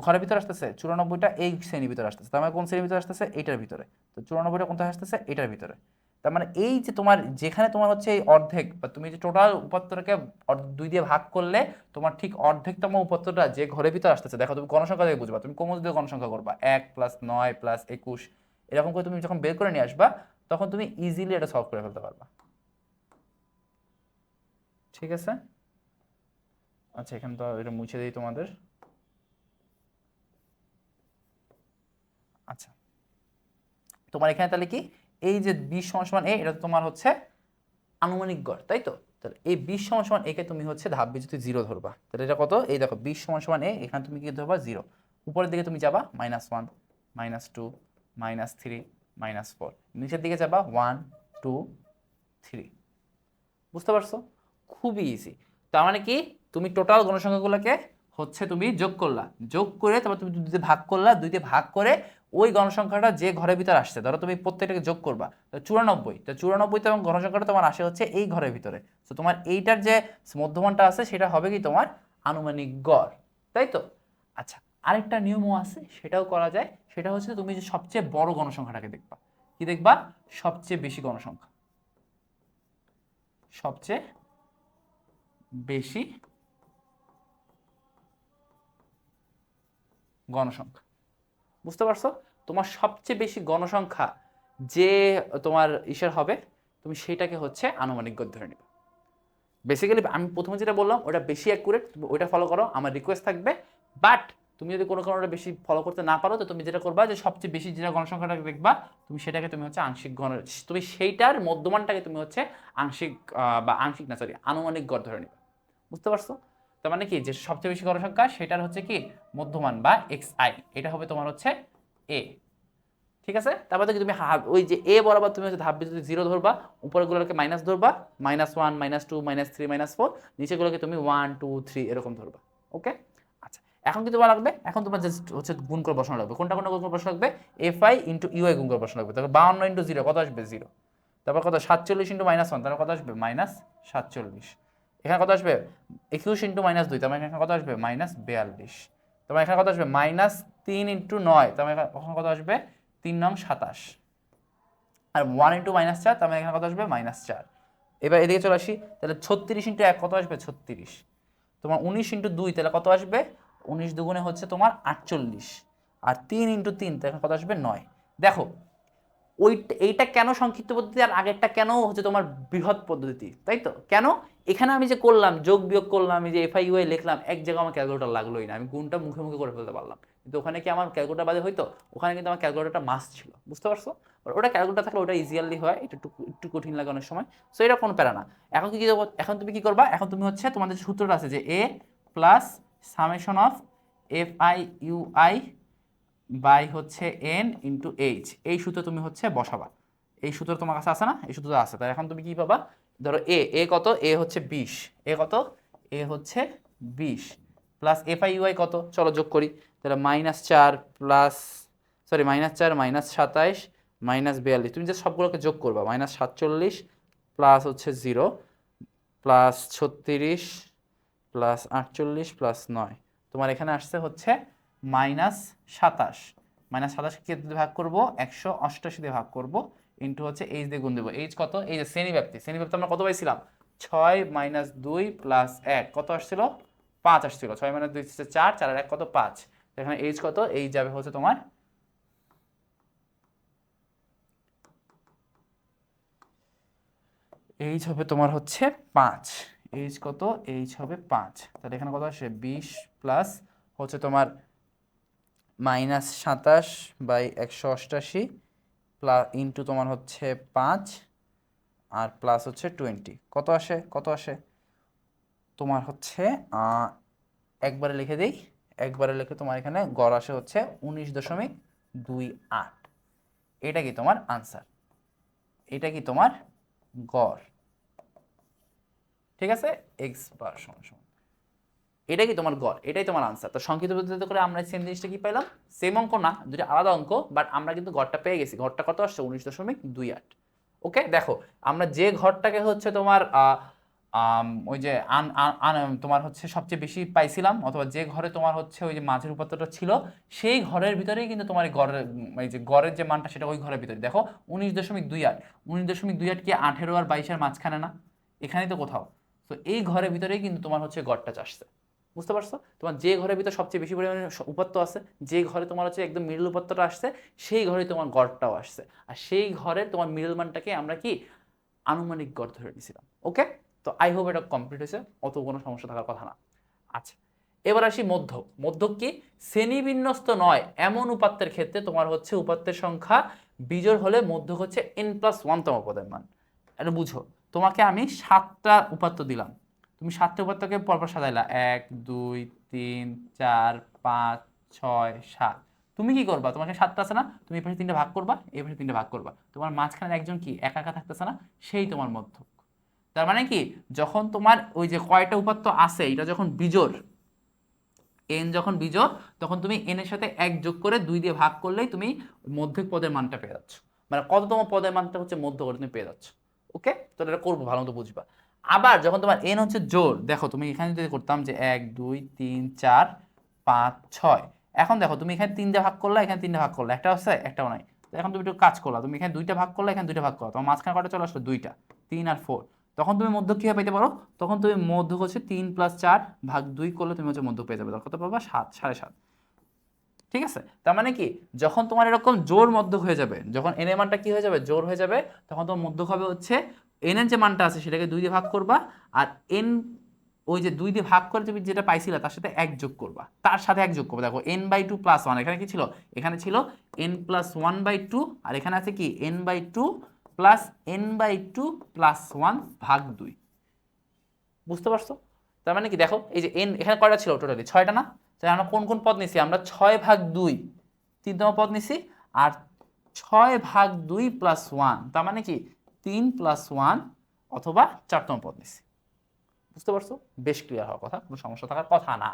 ঘরের ভিতরে আসতেছে? 94টা এই শ্রেণীর ভিতরে আসতেছে, তার মানে কোন শ্রেণীর ভিতরে আসতেছে? এইটার ভিতরে। তো 94টা কোনটা আসতেছে? এটার ভিতরে। তার মানে এই যে তোমার যেখানে তোমার হচ্ছে এই অর্ধেক বা তুমি যে টোটাল উপাত্তটাকে 2 দিয়ে ভাগ করলে তোমার ঠিক অর্ধেকতম উপাত্তটা যে ঘরের ভিতরে আসতেছে, দেখো তুমি গণসংখ্যা থেকে বুঝবা, তুমি কোন দিয়ে গণসংখ্যা করবা 1 প্লাস 9 প্লাস 21 এরকম করে তুমি যখন বের করে নিয়ে আসবা তখন তুমি ইজিলি এটা সলভ করে ফেলতে পারবা। ঠিক আছে, আচ্ছা এখানে তো এটা মুছে দিই তোমাদের। আচ্ছা তোমার এখানে তাহলে কি, এই যে 20 সমান সমান এ, এটা তো তোমার হচ্ছে আনুমানিক গড়, তাই তো? তাহলে এই 20 সমান সমান একে তুমি হচ্ছে ধাপ বিচ্যুতি 0 ধরবা। তাহলে এটা কত? এই দেখো 20 সমান সমান এ, এখানে তুমি কি ধরবা? 0। উপরের দিকে তুমি যাবা -1 -2 -3 -4, নিচের দিকে যাবা 1 2 3। বুঝতে পারছো? খুবই ইজি। তার মানে কি, তুমি টোটাল গণসংখ্যাগুলোকে হচ্ছে তুমি যোগ করলা, যোগ করে তারপর তুমি 2 দিয়ে ভাগ করলা, 2 দিয়ে ভাগ করে ওই গণসংখ্যাটা যে ঘরের ভিতরে আসছে, ধরো তুমি প্রত্যেকটাকে যোগ করবা 94, তো 94 এবং গণসংখ্যাটা তোমার আসে হচ্ছে এই ঘরের ভিতরে। তো তোমার এইটার যে মধ্যমানটা আছে সেটা হবে কি তোমার আনুমানিক গড়, তাই তো? আচ্ছা আরেকটা নিয়মও আছে, সেটাও করা যায়। সেটা হচ্ছে তুমি যে সবচেয়ে বড় গণসংখ্যাটাকে দেখবা। কি দেখবা? সবচেয়ে বেশি গণসংখ্যা, সবচেয়ে বেশি গণসংখ্যা। বুঝতে পারছো? তোমার সবচেয়ে বেশি গণসংখ্যা যে তোমার ইসের হবে, তুমি সেটাকে হচ্ছে আনুমানিক গড় ধরে নিবে। বেসিক্যালি আমি প্রথমে যেটা বললাম ওটা বেশি অ্যাকুরেট, তুমি ওইটা ফলো করো, আমার রিকোয়েস্ট থাকবে। বাট তুমি যদি কোনো কারণে বেশি ফলো করতে না পারো, তো তুমি যেটা করবা যে সবচেয়ে বেশি যেটা গণসংখ্যাটা দেখবা তুমি সেটাকে তুমি হচ্ছে আংশিক গণ, তুমি সেইটার মধ্যমানটাকে তুমি হচ্ছে আংশিক বা আংশিক না সরি আনুমানিক গড় ধরে নিবা। বুঝতে পারছো? তার মানে কি যে সবচেয়ে বেশি গণসংখ্যা সেটার হচ্ছে কি মধ্যমান বা এক্স আই, এটা হবে তোমার হচ্ছে এ। ঠিক আছে, তারপর থেকে তুমি ওই যে এ বরাবর তুমি হচ্ছে ধাপ ভিত্তিতে জিরো ধরবা, উপরেগুলোকে মাইনাস ধরবা, -1 -2 -3 -4, নিচেগুলোকে তুমি 1 2 3 এরকম ধরবা। ওকে, আচ্ছা এখন কি তোমার লাগবে, এখন তোমার জাস্ট হচ্ছে গুণ করে বসানো লাগবে। কোনটা কোনটা গুণ করে বসানো লাগবে? এফআই ইন্টু ইউআই গুণ করে বসানো লাগবে। তারপর 52 ইন্টু 0 কত আসবে? 0। তারপর কত 47 ইন্টু -1 তারপর কত আসবে? -47। এখানে কত আসবে? 21 ইন্টু -2 তার মানে এখানে কত আসবে? -42। তারপর এখানে কত আসবে? -3 ইন্টু 9 তার মানে এখানে কত আসবে? 3 নং 27। আর 1 ইন্টু -4 তার মানে এখানে কত আসবে? -4। এবার এদিকে চলে আসি, তাহলে 36 ইন্টু 1 কত আসবে? 36। তোমার 19 ইন্টু 2 তাহলে কত আসবে? 19 দুগুণে হচ্ছে তোমার 48। আর 3 ইন্টু 3 তাহলে কত আসবে? 9। দেখো এইটা কেন সংক্ষিপ্ত পদ্ধতি আর আগেরটা কেন হচ্ছে তোমার বৃহৎ পদ্ধতি, তাই তো? কেন? এখানে আমি যে করলাম যোগ বিয়োগ করলাম, আমি যে এফআই ইউআই লিখলাম, এক জায়গায় আমার ক্যালকুলেটর লাগলোই না, আমি গুণটা মুখে মুখে করে ফেলতে পারলাম। কিন্তু ওখানে কি আমার ক্যালকুলেটর বাদে হইতো? ওখানে কিন্তু আমার ক্যালকুলেটরটা মাস্ট ছিল। বুঝতে পারছো? ওটা ক্যালকুলেটর থাকলে ওটা ইজিয়ারলি হয়, এটা একটু একটু কঠিন লাগে অনেক সময়। সো এটা কোনো প্যারা না। এখন কি এখন তুমি কি করবা? এখন তুমি হচ্ছে তোমাদের সূত্রটা আছে যে A plus summation of F I UI by হচ্ছে এন ইন্টু এইচ, এই সূত্র তুমি হচ্ছে বসাবা। এই সূত্র তোমার কাছে আছে না? এই সূত্র আছে। তাই এখন তুমি কি পাবা? ধরো এ কত? এ হচ্ছে 20। এ কত? এ হচ্ছে 20 প্লাস এফ আই ইউআই কত? চলো যোগ করি। তাহলে -4 প্লাস সরি -4 -27 -42, তুমি যে সবগুলোকে যোগ করবা। -47 প্লাস হচ্ছে 0 প্লাস 36 প্লাস 48 প্লাস 9, তোমার এখানে আসছে হচ্ছে -27। -27 কে দিয়ে ভাগ করবো? 188 দিয়ে ভাগ করবো, ইন্টু হচ্ছে এইচ দিয়ে গুণ দেবো। এইচ কত? এই যে শ্রেণীব্যাপ্তি, শ্রেণীব্যাপ্তি আমরা কত পাইছিলাম? 6 - 2 প্লাস 1 কত আসছিল? 5 আসছিল। 6 - 2 হচ্ছে 4, 4 আর 1 কত? 5। এখানে এইচ কত? এইচ যাবে হচ্ছে তোমার এইচ হবে তোমার হচ্ছে 5। এইচ কত? এইচ হবে 5। তাহলে এখানে কত আসে? 20 প্লাস হচ্ছে তোমার -27 বাই 188 প্লাস ইন্টু তোমার হচ্ছে 5 আর প্লাস হচ্ছে 20, কত আসে? কত আসে তোমার হচ্ছে একবারে লিখে দেই। একবারে লিখে তোমার এখানে গড় আসে হচ্ছে 19.28। এটা কি তোমার আনসার? এটা কি তোমার গড়? ঠিক আছে, এক্স বার সমান সমান এটা কি তোমার গড়, এটাই তোমার আনসার। তো সংক্ষিপ্ত পদ্ধতিতে করে আমরা সেম জিনিসটা কি পাইলাম? সেম অঙ্ক না, দুটো আলাদা অঙ্ক, বাট আমরা কিন্তু গড়টা পেয়ে গেছি। ঘরটা কত আসছে? 19.28। ওকে, দেখো আমরা যে ঘরটাকে হচ্ছে তোমার ওই যে তোমার হচ্ছে সবচেয়ে বেশি পাইছিলাম, অথবা যে ঘরে তোমার হচ্ছে ওই যে মাঝের উপাত্তটা ছিল, সেই ঘরের ভিতরেই কিন্তু তোমার এই গড়ের এই যে গড়ের যে মানটা সেটা ওই ঘরের ভিতরে। দেখো 19.28, 19.28 কি 18 আর 22-এর মাঝখানে না? এখানেই তো কোথাও। তো এই ঘরের ভিতরেই কিন্তু তোমার হচ্ছে গড়টা আসছে। বুঝতে পারছো? তোমার যে ঘরের ভিতরে সবচেয়ে বেশি পরিমাণে উপাত্ত আছে, যে ঘরে তোমার হচ্ছে একদম মিডল উপাত্তটা আসছে, সেই ঘরে তোমার গড়টাও আসছে। আর সেই ঘরের তোমার মিডল মানটাকে আমরা কি আনুমানিক গড় ধরে নিয়েছিলাম। ওকে, তো আই হোপ এটা কমপ্লিট হয়েছে, অত কোনো সমস্যা থাকার কথা না। আচ্ছা, এবার আসি মধ্যক। মধ্যক কি? শ্রেণীবিন্যস্ত নয় এমন উপাত্তের ক্ষেত্রে তোমার হচ্ছে উপাত্তের সংখ্যা বিজোড় হলে মধ্যক হচ্ছে n+1তম পদের মান। এটা বুঝো, তোমাকে আমি 7টা উপাত্ত দিলাম, তুমি 7টা উপাত্তকে পরপর সাজাইলা 1 2 3 4 5 6 7। তুমি কি করবা? তোমাকে 7টা আছে না, তুমি এই পাশে 3টা ভাগ করবা, এই পাশে 3টা ভাগ করবা, তোমার মাঝখানে একজন কি একা একা থাকতেছে না, সেই তোমার মধ্যক। তার মানে কি, যখন তোমার ওই যে কয়টা উপাত্ত আছে এটা যখন বিজোড়, এন যখন বিজোড়, তখন তুমি এন এর সাথে 1 যোগ করে 2 দিয়ে ভাগ করলেই তুমি মধ্যক পদের মানটা পেয়ে যাচ্ছ। মানে কততম পদের মানটা হচ্ছে মধ্য করে তুমি পেয়ে যাচ্ছ। ওকে, তো এটা করবো, ভালো মতো বুঝবা। আবার যখন তোমার এন হচ্ছে জোড়, দেখো তুমি এখানে যদি করতাম যে 1 2 3 4 5 6, এখন দেখো তুমি এখানে 3 দিয়ে ভাগ করলা, এখানে 3 দিয়ে ভাগ করলা, একটা আছে একটাও নাই। তো এখন তুমি একটু কাজ করলা, তুমি এখানে 2টা ভাগ করলা, এখানে 2টা ভাগ করলা, তোমার মাঝখানে কটা চলে আসলো? 2টা, 3 আর 4। তখন তুমি মধ্যক কিভাবে পেতে পারো? তখন তুমি মধ্যক হচ্ছে 3 + 4 ভাগ 2 করলে তুমি হচ্ছে মধ্যক পেয়ে যাবে। কত পাবা? 7, 7.5। ঠিক আছে, তার মানে কি, যখন তোমার এরকম জোড় মধ্যক হয়ে যাবে, যখন এন এর মানটা কি হয়ে যাবে? জোড় হয়ে যাবে, তখন তোমার মধ্যক হবে হচ্ছে এন এর যে মানটা আছে সেটাকে 2 দিয়ে ভাগ করবা, আর এন ওই যে 2 দিয়ে ভাগ করে তুমি যেটা পাইছিলা তার সাথে 1 যোগ করবা, তার সাথে 1 যোগ করবা। দেখো n/2 + 1, এখানে কি ছিল, এখানে ছিল n+1/2, আর এখানে আছে কি n/2 প্লাস n/2 + 1 ভাগ 2। বুঝতে পারছো? তার মানে কি দেখো এই যে n এখানে কয়টা ছিল টোটালি 6টা না, তাহলে আমরা কোন কোন পদ নিছি, আমরা 6/2 তিনতম পদ নিছি, আর 6/2 + 1 তার মানে কি 3 + 1 অথবা 4তম পদ নিছি। বুঝতে পারছো? বেশ ক্লিয়ার হওয়ার কথা, কোনো সমস্যা থাকার কথা না।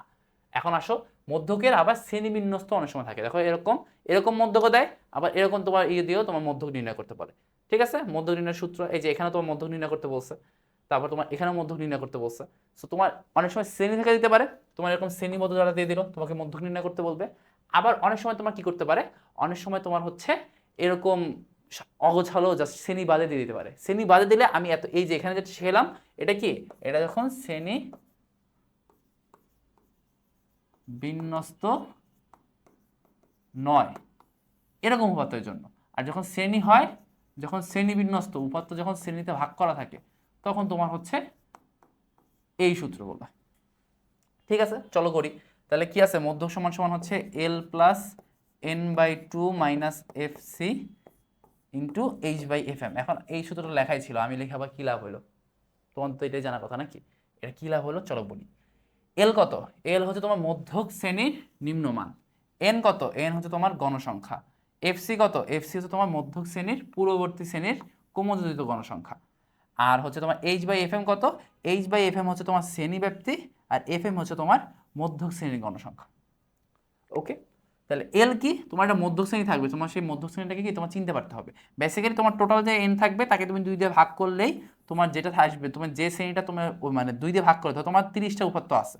এখন আসো মধ্যকের আবার শ্রেণীবিন্যস্ত অনেক সময় থাকে, দেখো এরকম এরকম মধ্যক দেয়, আবার এরকম তোমার দিয়েও তোমার মধ্যক নির্ণয় করতে পারে। ঠিক আছে, মধ্যক নির্ণয়ের সূত্র এই যে এখানে তোমার মধ্যক নির্ণয় করতে বলছে, তারপর তোমার এখানে মধ্যক নির্ণয় করতে বলছে। সো তোমার অনেক সময় শ্রেণী থেকে দিতে পারে, তোমার এরকম শ্রেণীবদ্ধ দ্বারা দিয়ে দিল, তোমাকে মধ্যক নির্ণয় করতে বলবে। আবার অনেক সময় তোমার কি করতে পারে, অনেক সময় তোমার হচ্ছে এরকম অগোছালো জাস্ট শ্রেণী বাদে দিয়ে দিতে পারে। শ্রেণী বাদে দিলে আমি এত এই যে এখানে যেটা শিখলাম এটা কি, এটা যখন শ্রেণী বিন্যস্ত নয় এরকম উপাত্তের জন্য, আর যখন শ্রেণী হয়, যখন শ্রেণী বিন্যস্ত উপাত্ত যখন শ্রেণীতে ভাগ করা থাকে তখন তোমার হচ্ছে এই সূত্রগুলো। ঠিক আছে, চলো করি। তাহলে কি আছে, মধ্যক সমান সমান হচ্ছে l plus n/2 minus fc into h/fm। এখন এই সূত্রটা লেখাই ছিল, আমি লেখা আবার কি লাভ হলো, তোমার তো এটাই জানার কথা নাকি, এটা কি লাভ হলো চলো বলি। এল কত, এল হচ্ছে তোমার মধ্যক শ্রেণীর নিম্নমান। এন কত, এন হচ্ছে তোমার গণসংখ্যা। এফসি কত, এফসি হচ্ছে তোমার মধ্যক শ্রেণীর পূর্ববর্তী শ্রেণীর ক্রমযোজিত গণসংখ্যা। আর হচ্ছে তোমার h/fm কত, h/fm হচ্ছে তোমার শ্রেণী ব্যাপ্তি, আর fm হচ্ছে তোমার মধ্যক শ্রেণীর গণসংখ্যা। ওকে, তাহলে এল কি, তোমার একটা মধ্যক শ্রেণী থাকবে, তোমার সেই মধ্যক শ্রেণীটাকে কি তোমার চিনতে পারতে হবে। বেসিক্যালি তোমার টোটাল যে এন থাকবে তাকে তুমি 2 দিয়ে ভাগ করলেই তোমার যেটা আসবে, তোমার যে শ্রেণীটা তোমার মানে 2 দিয়ে ভাগ করে দাও, তোমার 30টা উপাত্ত আছে,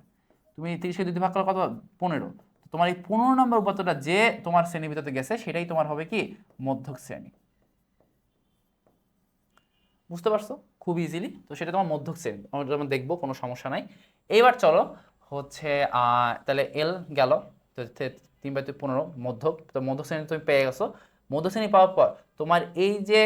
তুমি 30কে 2 দিয়ে ভাগ করলে কত, 15। তোমার এই 15 নম্বর উপাত্তটা যে তোমার শ্রেণীর ভিতরে গেছে সেটাই তোমার হবে কি মধ্যক শ্রেণী। বুঝতে পারছো খুব ইজিলি, তো সেটা তোমার মধ্যক শ্রেণী, আমরা দেখবো, কোনো সমস্যা নাই। এইবার চলো হচ্ছে তাহলে এল গেল, তো 3/15 মধ্যক, তো মধ্যক শ্রেণী তুমি পেয়ে গেছো। মধ্যক শ্রেণী পাওয়ার পর তোমার এই যে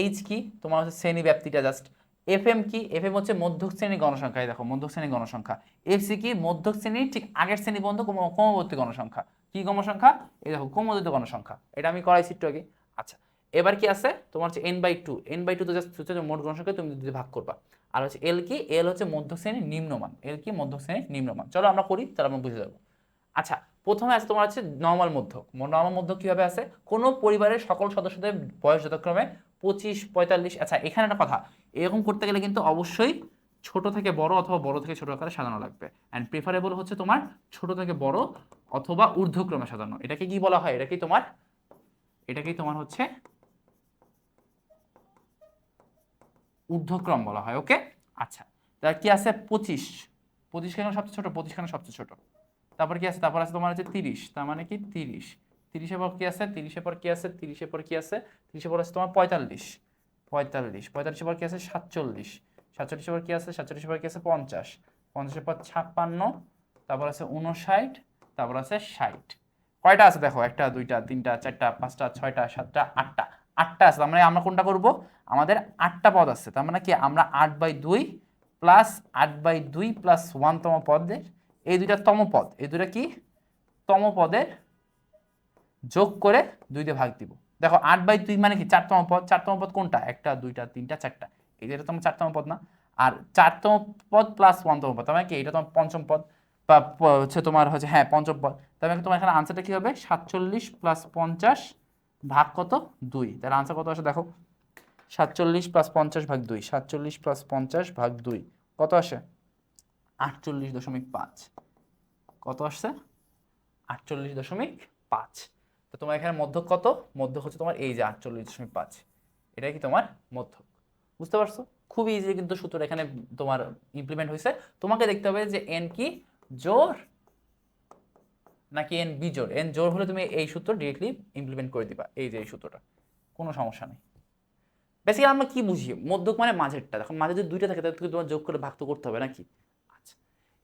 এইচ কি, তোমার হচ্ছে শ্রেণী ব্যাপ্তিটা জাস্ট। এফ এম কি, এফ এম হচ্ছে মধ্যক শ্রেণী গণসংখ্যা, এই দেখো মধ্যক শ্রেণী গণসংখ্যা। এফ সি কি, মধ্যক শ্রেণীর ঠিক আগের শ্রেণী পর্যন্ত ক্রমবর্তী গণসংখ্যা। কি গণসংখ্যা, এই দেখো ক্রমবর্তী গণসংখ্যা, এটা আমি করাইছি একটু আগে। আচ্ছা, এবার কি আছে তোমার হচ্ছে n/2, n/2 তো জাস্ট হচ্ছে মোট গণসংখ্যা তুমি যদি ভাগ করবা। আর হচ্ছে এল কি, এল হচ্ছে মধ্যক শ্রেণীর নিম্নমান, এল কি মধ্যক শ্রেণীর নিম্নমান। চলো আমরা করি, তাহলে আমরা বুঝে যাবো। আচ্ছা, প্রথমে আছে তোমার হচ্ছে নরমাল মধ্যক। নরমাল মধ্যক কিভাবে আছে, কোনো পরিবারের সকল সদস্যদের বয়স যথাক্রমে 25, 45। আচ্ছা, এখানে একটা কথা, এরকম করতে গেলে কিন্তু অবশ্যই ছোট থেকে বড় অথবা বড় থেকে ছোট আকারে সাজানো লাগবে, অ্যান্ড প্রেফারেবল হচ্ছে তোমার ছোট থেকে বড় অথবা ঊর্ধ্বক্রমে সাজানো। এটাকে কি বলা হয়, এটাকেই তোমার হচ্ছে ঊর্ধ্বক্রম বলা হয়। ওকে, আচ্ছা, তার কি আছে 25, 25 কেন সবচেয়ে ছোট, 25 কেন সবচেয়ে ছোট। তারপর কি আছে, তারপর আছে তোমার হচ্ছে 30, তার মানে কি 30, 30 এর পর কি আছে, 30 এর পর কি আছে, 30 এর পর কি আছে, 30 এর পর আছে তোমার 45, 45, 45 এর পর কি আছে 47, 47 এর পর কি আছে, 47 এর পর কি আছে 50, 50 এর পর 56, তারপর আছে 59, তারপর আছে 60। কয়টা আছে দেখো, 1টা 2টা 3টা 4টা 5টা 6টা 7টা 8টা, 8টা আছে। তার মানে আমরা কোনটা করব, আমাদের 8টা পদ আছে, তার মানে কি আমরা 8/2 প্লাস 8/2 প্লাস 1তম পদের এই দুইটা তম পদ, এই দুইটা কি তম পদের যোগ করে 2 দিয়ে ভাগ দিব। দেখো 8/2 মানে কি 4তম পদ, 4তম পদ কোনটা, 1টা 2টা 3টা 4টা, এই যে এটা তোমার 4তম পদ না, আর 4তম পদ প্লাস 1তম পদ তার মানে কি এটা তোমার পঞ্চম পদ, বা হচ্ছে তোমার হচ্ছে হ্যাঁ পঞ্চম পদ। তার মানে তোমার এখানে আনসারটা কি হবে, 47 প্লাস 50 ভাগ কত 2, তাহলে আনসার কত আসে দেখো, 47 প্লাস 50 ভাগ 2, 47 প্লাস 50 ভাগ 2 কত আসে, 48.5। কত আসছে, 48.5। তো তোমার এখানে মধ্যক কত, মধ্যক হচ্ছে তোমার এই যে 48.5, এটাই কি তোমার মধ্যক। বুঝতে পারছো, খুবই ইজি কিন্তু সূত্র এখানে তোমার ইমপ্লিমেন্ট হয়েছে। তোমাকে দেখতে হবে যে এন কি জোড় নাকি এন বিজোড়। এন জোড় হলে তুমি এই সূত্র ডিরেক্টলি ইমপ্লিমেন্ট করে দিবা, এই যে এই সূত্রটা, কোনো সমস্যা নেই। বেসিক্যালি আমরা কি বুঝি, মধ্যক মানে মাঝেরটা, দেখো মাঝে যদি 2টা থাকে তাহলে তোমার যোগ করে ভাগ তো করতে হবে নাকি। আচ্ছা,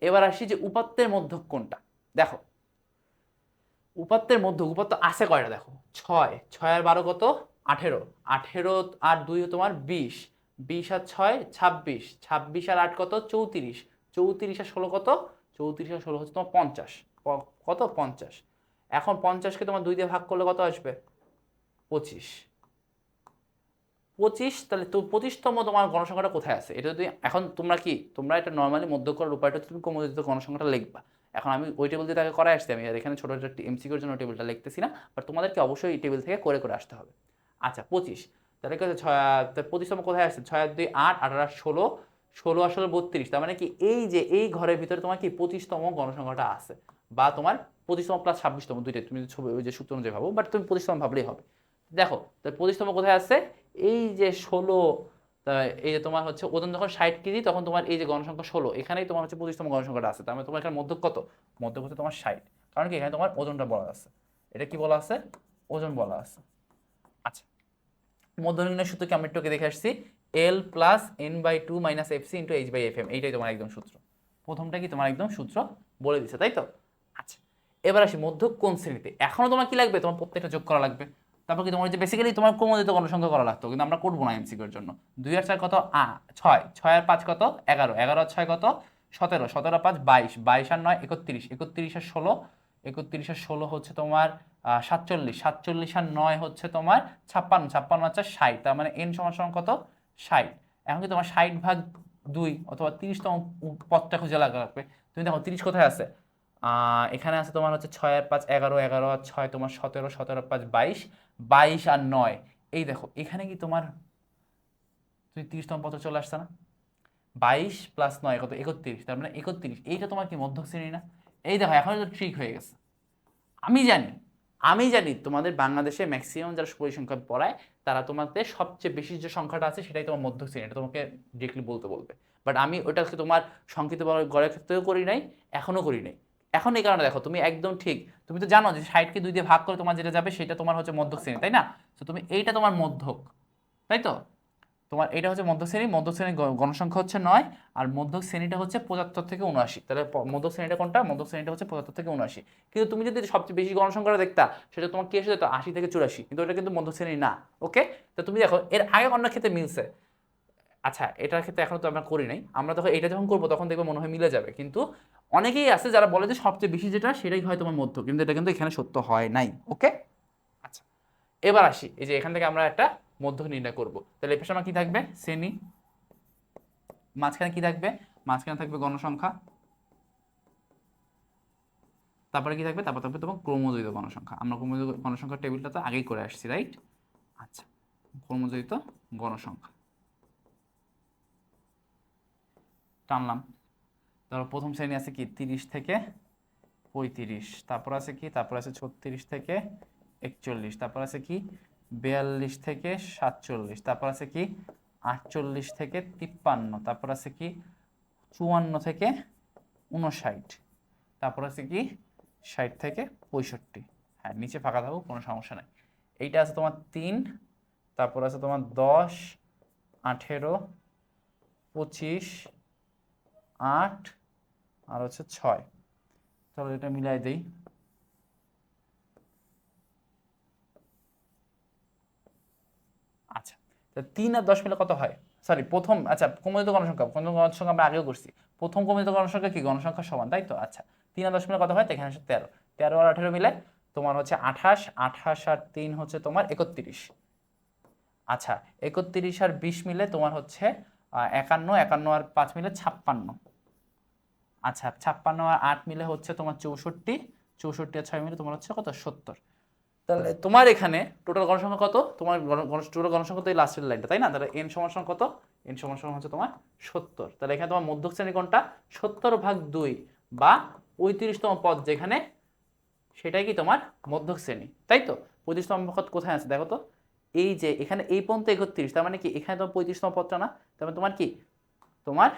এবার আসি যে উপাত্তের মধ্যক কোনটা। দেখো উপাত্তের মধ্যক, উপাত্ত আছে কয়টা দেখো, 6, 6 আর 12 কত 18, 18 আর 2 তোমার 20, 20 আর 6 26, 26 আর 8 কত 34, 34 আর 16 কত, 34 আর 16 হচ্ছে তোমার 50, কত 50। এখন 50কে তোমার 2 দিয়ে ভাগ করলে কত আসবে 25, 25, তাহলে তো 25তম তোমার গণসংখ্যাটা কোথায় আছে এটা যদি এখন তোমরা এটা নর্মালি মধ্য করার উপায়টা হচ্ছে তুমি ক্রমযুক্ত গণসংখ্যাটা লিখবা। এখন আমি ওই টেবিল দিয়ে তাকে করাই আসছি, আমি আর এখানে ছোট ছোট এমসিকিউর জন্য টেবিলটা লিখতেছি না, বাট তোমাদেরকে অবশ্যই এই টেবিল থেকে করে করে আসতে হবে। আচ্ছা 25, তাহলে কি হচ্ছে 25তম কোথায় আসছে, 6 আর 2 8, 8 আর 16, 16 আর 16 32, তার মানে কি এই যে এই ঘরের ভিতরে তোমার কি 25তম গণসংখ্যাটা আছে, বা তোমার 25তম প্লাস 26তম দুইটাই তুমি ছবি ওই যে সূত্র অনুযায়ী ভাবো, বাট তুমি 25তম ভাবলেই হবে। দেখো তাহলে 25তম কোথায় আছে, এই যে 16, এই যে তোমার হচ্ছে ওজন যখন 60 কেজি তখন তোমার এই যে গণসংখ্যা 16, এখানেই তোমার হচ্ছে 25তম গণসংখ্যাটা আছে, তার মানে তোমার এখানে মধ্যক কত, মধ্যক হচ্ছে তোমার 60, কারণ কি এখানে তোমার ওজনটা বলা আছে, এটা কি বলা আছে, ওজন বলা আছে। আচ্ছা মধ্য নির্ণয়ের সূত্র কি আমরা একটু দেখে আসছি, L plus N/2 minus FC into H/FM, এইটাই তোমার একদম সূত্র, প্রথমটা কি তোমার একদম সূত্র বলে দিচ্ছে, তাই তো। আচ্ছা এবার আসি মধ্যক কোন শ্রেণীতে, এখনো তোমার কি লাগবে, তোমার প্রত্যেকটা যোগ করা লাগবে, তারপর কি তোমার যে বেসিক্যালি তোমার ক্রমযুক্ত গণসংখ্যা করা লাগতো, কিন্তু আমরা করবো না এমসিকিউর জন্য। 2 আর 4 কত 6, 6 আর 5 কত 11, 11 আর 6 কত 17, 17 আর 5 22, 22 আর 9 31, 31 আর 16, 31 আর 16 হচ্ছে তোমার 47, 47 আর 9 হচ্ছে তোমার 56, 56 আর 4 60, তার মানে n সমান সমান কত 60। এখন কি তোমার 60/2 অথবা 30তম পদটা খুঁজে লাগবে। তুমি দেখো 30 কোথায় আছে, এখানে আছে তোমার হচ্ছে 6 আর 5 11, 11 আর 6 তোমার 17, 17 আর 5 22, 22 আর 9, এই দেখো এখানে কি তোমার তুমি 30তম পদে চলে আসছে না, 22 প্লাস 9 কত 31, তার মানে 31, এইটা তোমার কি মধ্যক শ্রেণী না। এই দেখো এখন তো ঠিক হয়ে গেছে। আমি জানি আমি জানি তোমাদের বাংলাদেশে ম্যাক্সিমাম যারা পরিসংখ্যান পড়ায় তারা তোমাদের সবচেয়ে বেশি যে সংখ্যাটা আছে সেটাই তোমার মধ্যক শ্রেণী, এটা তোমাকে ডিরেক্টলি বলতে বলবে, বাট আমি ওটাকে তোমার সংক্ষিপ্ত গড়ের ক্ষেত্রেও করি নাই, এখনো করি নাই। এখন এই কারণে দেখো তুমি একদম ঠিক, তুমি তো জানো যে 60কে 2 দিয়ে ভাগ করে তোমার যেটা যাবে সেটা তোমার হচ্ছে মধ্যক শ্রেণী, তাই না। তো তুমি এইটা তোমার মধ্যক, তাই তো, তোমার এটা হচ্ছে মধ্যক শ্রেণী, মধ্যক শ্রেণীর গণসংখ্যা হচ্ছে 9, আর মধ্যক শ্রেণীটা হচ্ছে 75 থেকে 79, তাহলে মধ্যক শ্রেণীটা কোনটা, মধ্যক শ্রেণীটা হচ্ছে 75 থেকে 79। কিন্তু তুমি যদি সবচেয়ে বেশি গণসংখ্যাটা দেখতা সেটা তোমার কি এসে যেত 80 থেকে 84, কিন্তু এটা কিন্তু মধ্যক শ্রেণী না। ওকে, তো তুমি দেখো এর আগে অন্য ক্ষেত্রে মিলছে। আচ্ছা এটার ক্ষেত্রে এখনো তো আমরা করি নাই, আমরা তখন এটা যখন করবো তখন দেখবো মনে হয় মিলে যাবে, কিন্তু অনেকেই আছে যারা বলে যে সবচেয়ে বেশি যেটা সেটাই হয় তোমার মধ্য, কিন্তু এটা কিন্তু এখানে সত্য হয় নাই। ওকে আচ্ছা এবার আসি এই যে এখান থেকে আমরা একটা মধ্য নির্ণয় করব, তাহলে এই পাশে আমার কি থাকবে শ্রেণী, মাঝখানে কি থাকবে, মাঝখানে থাকবে গণসংখ্যা, তারপরে কি থাকবে, তারপর থাকবে তোমার ক্রমজয়িত গণসংখ্যা, আমরা ক্রমজয়িত গণসংখ্যার টেবিলটা তো আগেই করে আসছি, রাইট। আচ্ছা ক্রমজয়িত গণসংখ্যা টানলাম, তারপর প্রথম শ্রেণী আছে কি 30 থেকে 35, তারপর আছে কি, তারপর আছে 36 থেকে 41, তারপর আছে কি 42 থেকে 47, তারপর আছে কি 48 থেকে 53, তারপর আছে কি 54 থেকে 59, তারপর আছে কি 60 থেকে 65। হ্যাঁ নিচে ফাঁকা থাকুক কোনো সমস্যা নাই। এইটা আছে তোমার 3, তারপর আছে তোমার 10, 18, 25, 8 আর হচ্ছে 6, চলো এটা মিলাই দেই। আচ্ছা তা 3 আর 10 মিলে কত হয়, সরি প্রথম, আচ্ছা কমিত গণসংখ্যা, কমিত গণসংখ্যা আমরা আগেও করছি, প্রথম কমিত গণসংখ্যা কি গণসংখ্যা সমান, তাই তো। আচ্ছা 3 আর 10 মিলে কত হয়, তো এখানে হচ্ছে 13, 13 আর 18 মিলে তোমার হচ্ছে 28, 28 আর 3 হচ্ছে তোমার 31। আচ্ছা 31 আর 20 মিলে তোমার হচ্ছে 51, 51 আর 5 মিলে 56। আচ্ছা 56 আর 8 মিলে হচ্ছে তোমার 64, 64 আর 6 মিলে তোমার হচ্ছে কত 70। তাহলে তোমার এখানে টোটাল গণসংখ্যা কত, তোমার টোটাল গণসংখ্যা তো এই লাস্টের লাইনটা, তাই না, তাহলে এন সমান সমান কত, এন সমান সমান হচ্ছে তোমার 70, তাহলে এখানে তোমার মধ্যক শ্রেণী কোনটা 70/2 বা 35তম পদ যেখানে সেটাই কি তোমার মধ্যক শ্রেণী, তাই তো। 35তম পদ কোথায় আছে দেখো তো, এই যে এখানে এই পর্যন্ত 31, তার মানে কি এখানে তোমার 35তম পদটা না, তার মানে তোমার কি তোমার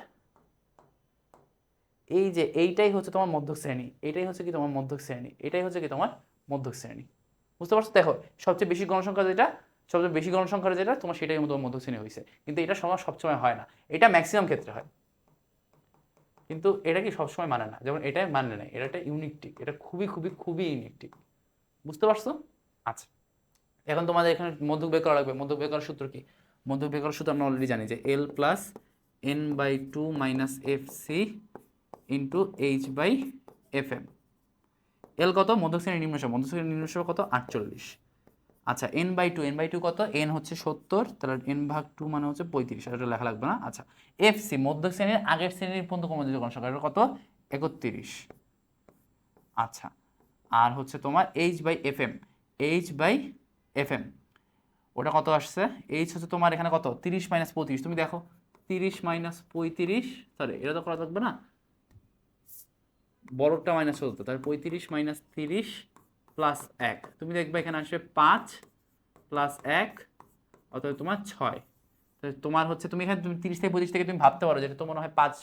এই যে এইটাই হচ্ছে তোমার মধ্যক শ্রেণী, এটাই হচ্ছে কি তোমার মধ্যক শ্রেণী, এটাই হচ্ছে কি তোমার মধ্যক শ্রেণী। বুঝতে পারছো, দেখো সবচেয়ে বেশি গণসংখ্যা যেটা, সবচেয়ে বেশি গণসংখ্যা যেটা তোমার সেটাই তোমার মধ্যক শ্রেণী হয়েছে, কিন্তু এটা সময় সবসময় হয় না, এটা ম্যাক্সিমাম ক্ষেত্রে হয়, কিন্তু এটা কি সবসময় মানে না, যেমন এটা মানে না, এটা একটা ইউনিক টিক, এটা খুবই খুবই খুবই ইউনিক টিক। বুঝতে পারছো। আচ্ছা এখন তোমাদের এখানে মধ্যক বের করা লাগবে, মধ্যক বের করার সূত্র কি, মধ্যক বের করার সূত্র আমরা অলরেডি জানি যে L plus N by two minus F C into H by F M. L কত? মধ্যক শ্রেণীর নিম্ন সীমা, মধ্যক শ্রেণীর নিম্ন সীমা কত? 48। আচ্ছা এন বাই টু কত? এন হচ্ছে 70, তাহলে এন ভাগ 2 মানে হচ্ছে 35, এটা লেখা লাগবে না। আচ্ছা এফ সি মধ্যক শ্রেণীর আগের শ্রেণীর পর্যন্ত ক্রমযুক্ত গণসংখ্যা, এটা কত? 31। আচ্ছা আর হচ্ছে তোমার H by F M, H by F M ওটা কত আসছে? এইচ হচ্ছে তোমার এখানে কত? 30 মাইনাস 35, তুমি দেখো 30 মাইনাস 35, সরি এটা তো করা থাকবে না, বড়টা মাইনাস হতো, তাহলে 35 মাইনাস 30 প্লাস 1, তুমি দেখবে এখানে আসবে 5 প্লাস 1, অর্থাৎ তোমার 6। তাহলে তোমার হচ্ছে তুমি এখানে তুমি 30 থেকে 25 থেকে তুমি ভাবতে পারো যেটা তোমার মনে হয় 5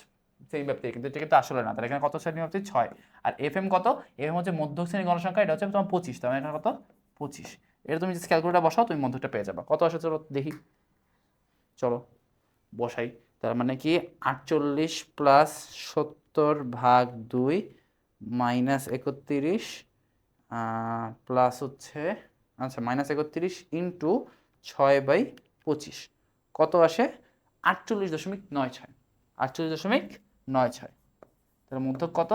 শ্রেণী ব্যাপ্তি, কিন্তু এটা কিন্তু আসলে না। তাহলে এখানে কত শ্রেণী ব্যাপ্তি? 6। আর এফ এম কত? এফ এম হচ্ছে মধ্যক শ্রেণীর গণসংখ্যা, এটা হচ্ছে তোমার 25, তাহলে এখানে কত? 25। এটা তুমি জাস্ট ক্যালকুলেটর বসাও, তুমি মধ্যকটা পেয়ে যাবে। কত আসে চলো দেখি, চলো বসাই। তার মানে কি 48 প্লাস 70 ভাগ 2 মাইনাস 31 প্লাস হচ্ছে, আচ্ছা মাইনাস 31 ইন্টু 6/25 কত আসে? 48.96, 48.96। তার মধ্যক কত?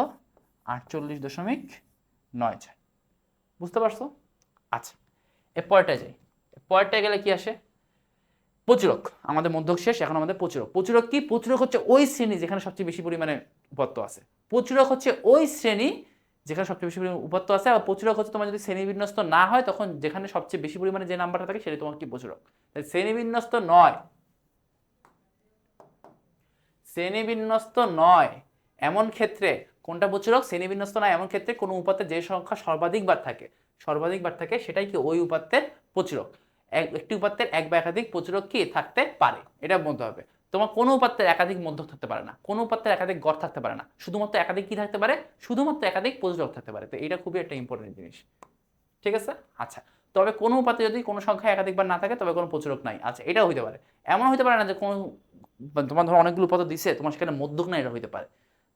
48.96। বুঝতে পারছো? আচ্ছা এর পরেরটা যাই, পরেরটায় গেলে কি আসে? প্রচুরক। আমাদের মধ্যক শেষ, এখন আমাদের প্রচুরক। প্রচুরক কি? প্রচুরক হচ্ছে ওই শ্রেণী যেখানে সবচেয়ে বেশি পরিমাণে উপাত্ত আছে। প্রচুরক হচ্ছে ওই শ্রেণী যেখানে সবচেয়ে বেশি পরিমাণে উপাত্ত আছে। আর প্রচুরক হচ্ছে তোমার যদি শ্রেণী বিন্যস্ত না হয় তখন যেখানে সবচেয়ে বেশি পরিমাণে যে নাম্বারটা থাকে সেটা তোমার কি? প্রচুরক। শ্রেণী বিন্যস্ত নয়, শ্রেণী বিন্যস্ত নয় এমন ক্ষেত্রে কোনটা প্রচুরক? শ্রেণী বিন্যস্ত নয় এমন ক্ষেত্রে কোনো উপাত্তে যে সংখ্যা সর্বাধিকবার থাকে সেটাই কি? ওই উপাত্তের প্রচুরক। একটি উপাত্তের এক বা একাধিক প্রচুরক কি থাকতে পারে, এটা বলতে হবে। তোমার কোনো উপাত্তের একাধিক মধ্যক থাকতে পারে না, কোনো উপাত্তের একাধিক গড় থাকতে পারে না, শুধুমাত্র একাধিক কি থাকতে পারে? শুধুমাত্র একাধিক প্রচুরক থাকতে পারে। তো এটা খুবই একটা ইম্পর্টেন্ট জিনিস, ঠিক আছে? আচ্ছা তবে কোনো উপাত্তে যদি কোনো সংখ্যা একাধিকবার না থাকে তবে কোনো প্রচুরক নাই। আচ্ছা এটাও হইতে পারে, এমন হইতে পারে না যে কোনো তোমার ধরো অনেকগুলো উপাত্ত দিছে, তোমার সেখানে মধ্যক না, এটা হইতে পারে।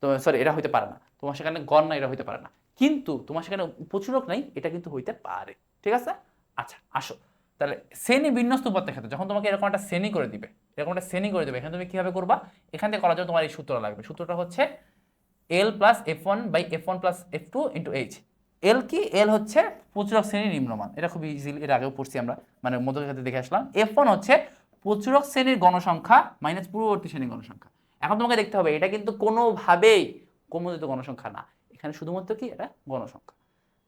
তো সরি এটা হইতে পারে না, তোমার সেখানে গড় না, এটা হইতে পারে না, কিন্তু তোমার সেখানে প্রচুরক নাই, এটা কিন্তু হইতে পারে, ঠিক আছে? আচ্ছা আসো তাহলে শ্রেণী বিন্যস্ত উপাত্তের ক্ষেত্রে যখন তোমাকে এরকম একটা শ্রেণী করে দিবে, এখানে তুমি কিভাবে করবা? এখান থেকে করার জন্য তোমার এই সূত্রটা লাগবে। সূত্রটা হচ্ছে L plus F one by F one plus F two into H. L কি? এল হচ্ছে প্রচুরক শ্রেণীর নিম্নমান, এটা খুব ইজিলি এর আগেও পড়ছি আমরা, মানে মধ্যকের ক্ষেত্রে দেখে আসলাম। এফ ওয়ান হচ্ছে প্রচুরক শ্রেণীর গণসংখ্যা মাইনাস পূর্ববর্তী শ্রেণীর গণসংখ্যা। এখন তোমাকে দেখতে হবে এটা কিন্তু কোনোভাবেই ক্রমযুক্ত গণসংখ্যা না, এখানে শুধুমাত্র কি? এটা গণসংখ্যা।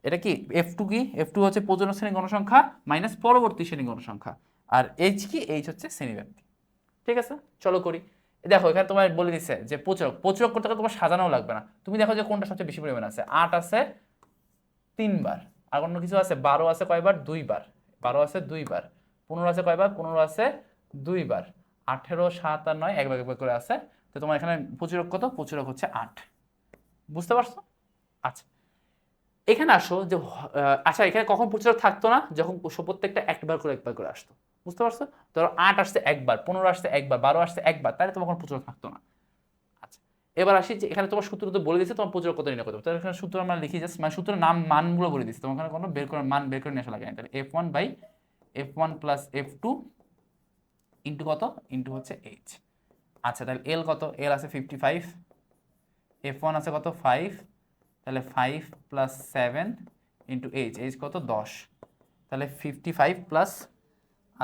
এটা কি? এফ টু কি? এফ টু হচ্ছে প্রচুরক শ্রেণীর গণসংখ্যা মাইনাস পরবর্তী শ্রেণীর গণসংখ্যা। আর এইচ কি? এইচ হচ্ছে শ্রেণীব্যাপ্তি, ঠিক আছে? চলো করি। দেখো এখানে তোমার বলে দিচ্ছে যে প্রচুরক করতে গেলে তোমার সাজানো লাগবে না, তুমি দেখো যে কোনটা সবচেয়ে বেশি পরিমাণ আছে। 8 আছে 3 বার, আর অন্য কিছু আছে? 12 আছে কয়বার? 2 বার, 12 আছে 2 বার। 15 আছে কয়বার? 15 আছে 2 বার। 18, 7 আর 9 এক ভাগ করে আছে। তো তোমার এখানে প্রচুরক কত? প্রচুরক হচ্ছে 8। বুঝতে পারছো? আচ্ছা এখানে আসো যে আচ্ছা এখানে কখন প্রচুরক থাকতো না? যখন প্রত্যেকটা একবার করে আসতো। বুঝতে পারছো? ধরো 8 আসছে একবার, 15 আসছে একবার, 12 আসছে একবার, তাহলে তোমার কোনো প্রচুরক থাকতো না। আচ্ছা এবার আসি যে এখানে তোমার সূত্র তো বলে দিচ্ছে তোমার প্রচুরক কত নির্ণয় করতে হবে। তাহলে এখানে সূত্র আমরা লিখি জাস্ট, মানে সূত্রের নাম মানগুলো বলে দিচ্ছে, তোমার এখানে কোনো মান বের করে নিয়ে আসা লাগে না। তাহলে F one by F one plus F two into কত? ইন্টু হচ্ছে এইচ। আচ্ছা তাহলে এল কত? এল আছে 55, এফ ওয়ান আছে কত? 5, তাহলে 5 প্লাস 7 ইন্টু এইচ, এইচ কত? 10, তাহলে 55 প্লাস,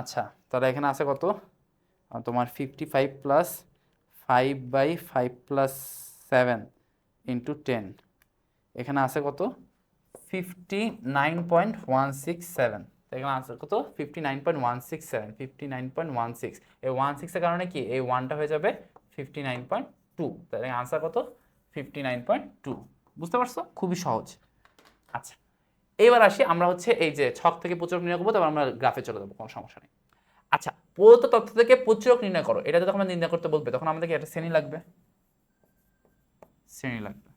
আচ্ছা তাহলে এখানে আছে কত তোমার 55 প্লাস 5/5 প্লাস 7 ইন্টু 10, এখানে আছে কত? 59.167। এখানে আছে কত? 59.167, 59.16। এই 16 এর কারণে কি এই ওয়ানটা হয়ে যাবে 59.2, তাহলে আনসার কত? 59.2। বুঝতে পারছো? খুবই সহজ। আচ্ছা এবার আসি আমরা হচ্ছে এই যে ছক থেকে প্রচুরক নির্ণয় করবো, তারপর আমরা গ্রাফে চলে যাবো, কোনো সমস্যা নেই। আচ্ছা প্রদত্ত তথ্য থেকে প্রচুরক নির্ণয় করো, এটা যখন নির্ণয় করতে বলবে তখন আমাদেরকে একটা শ্রেণী লাগবে, শ্রেণী লাগবে।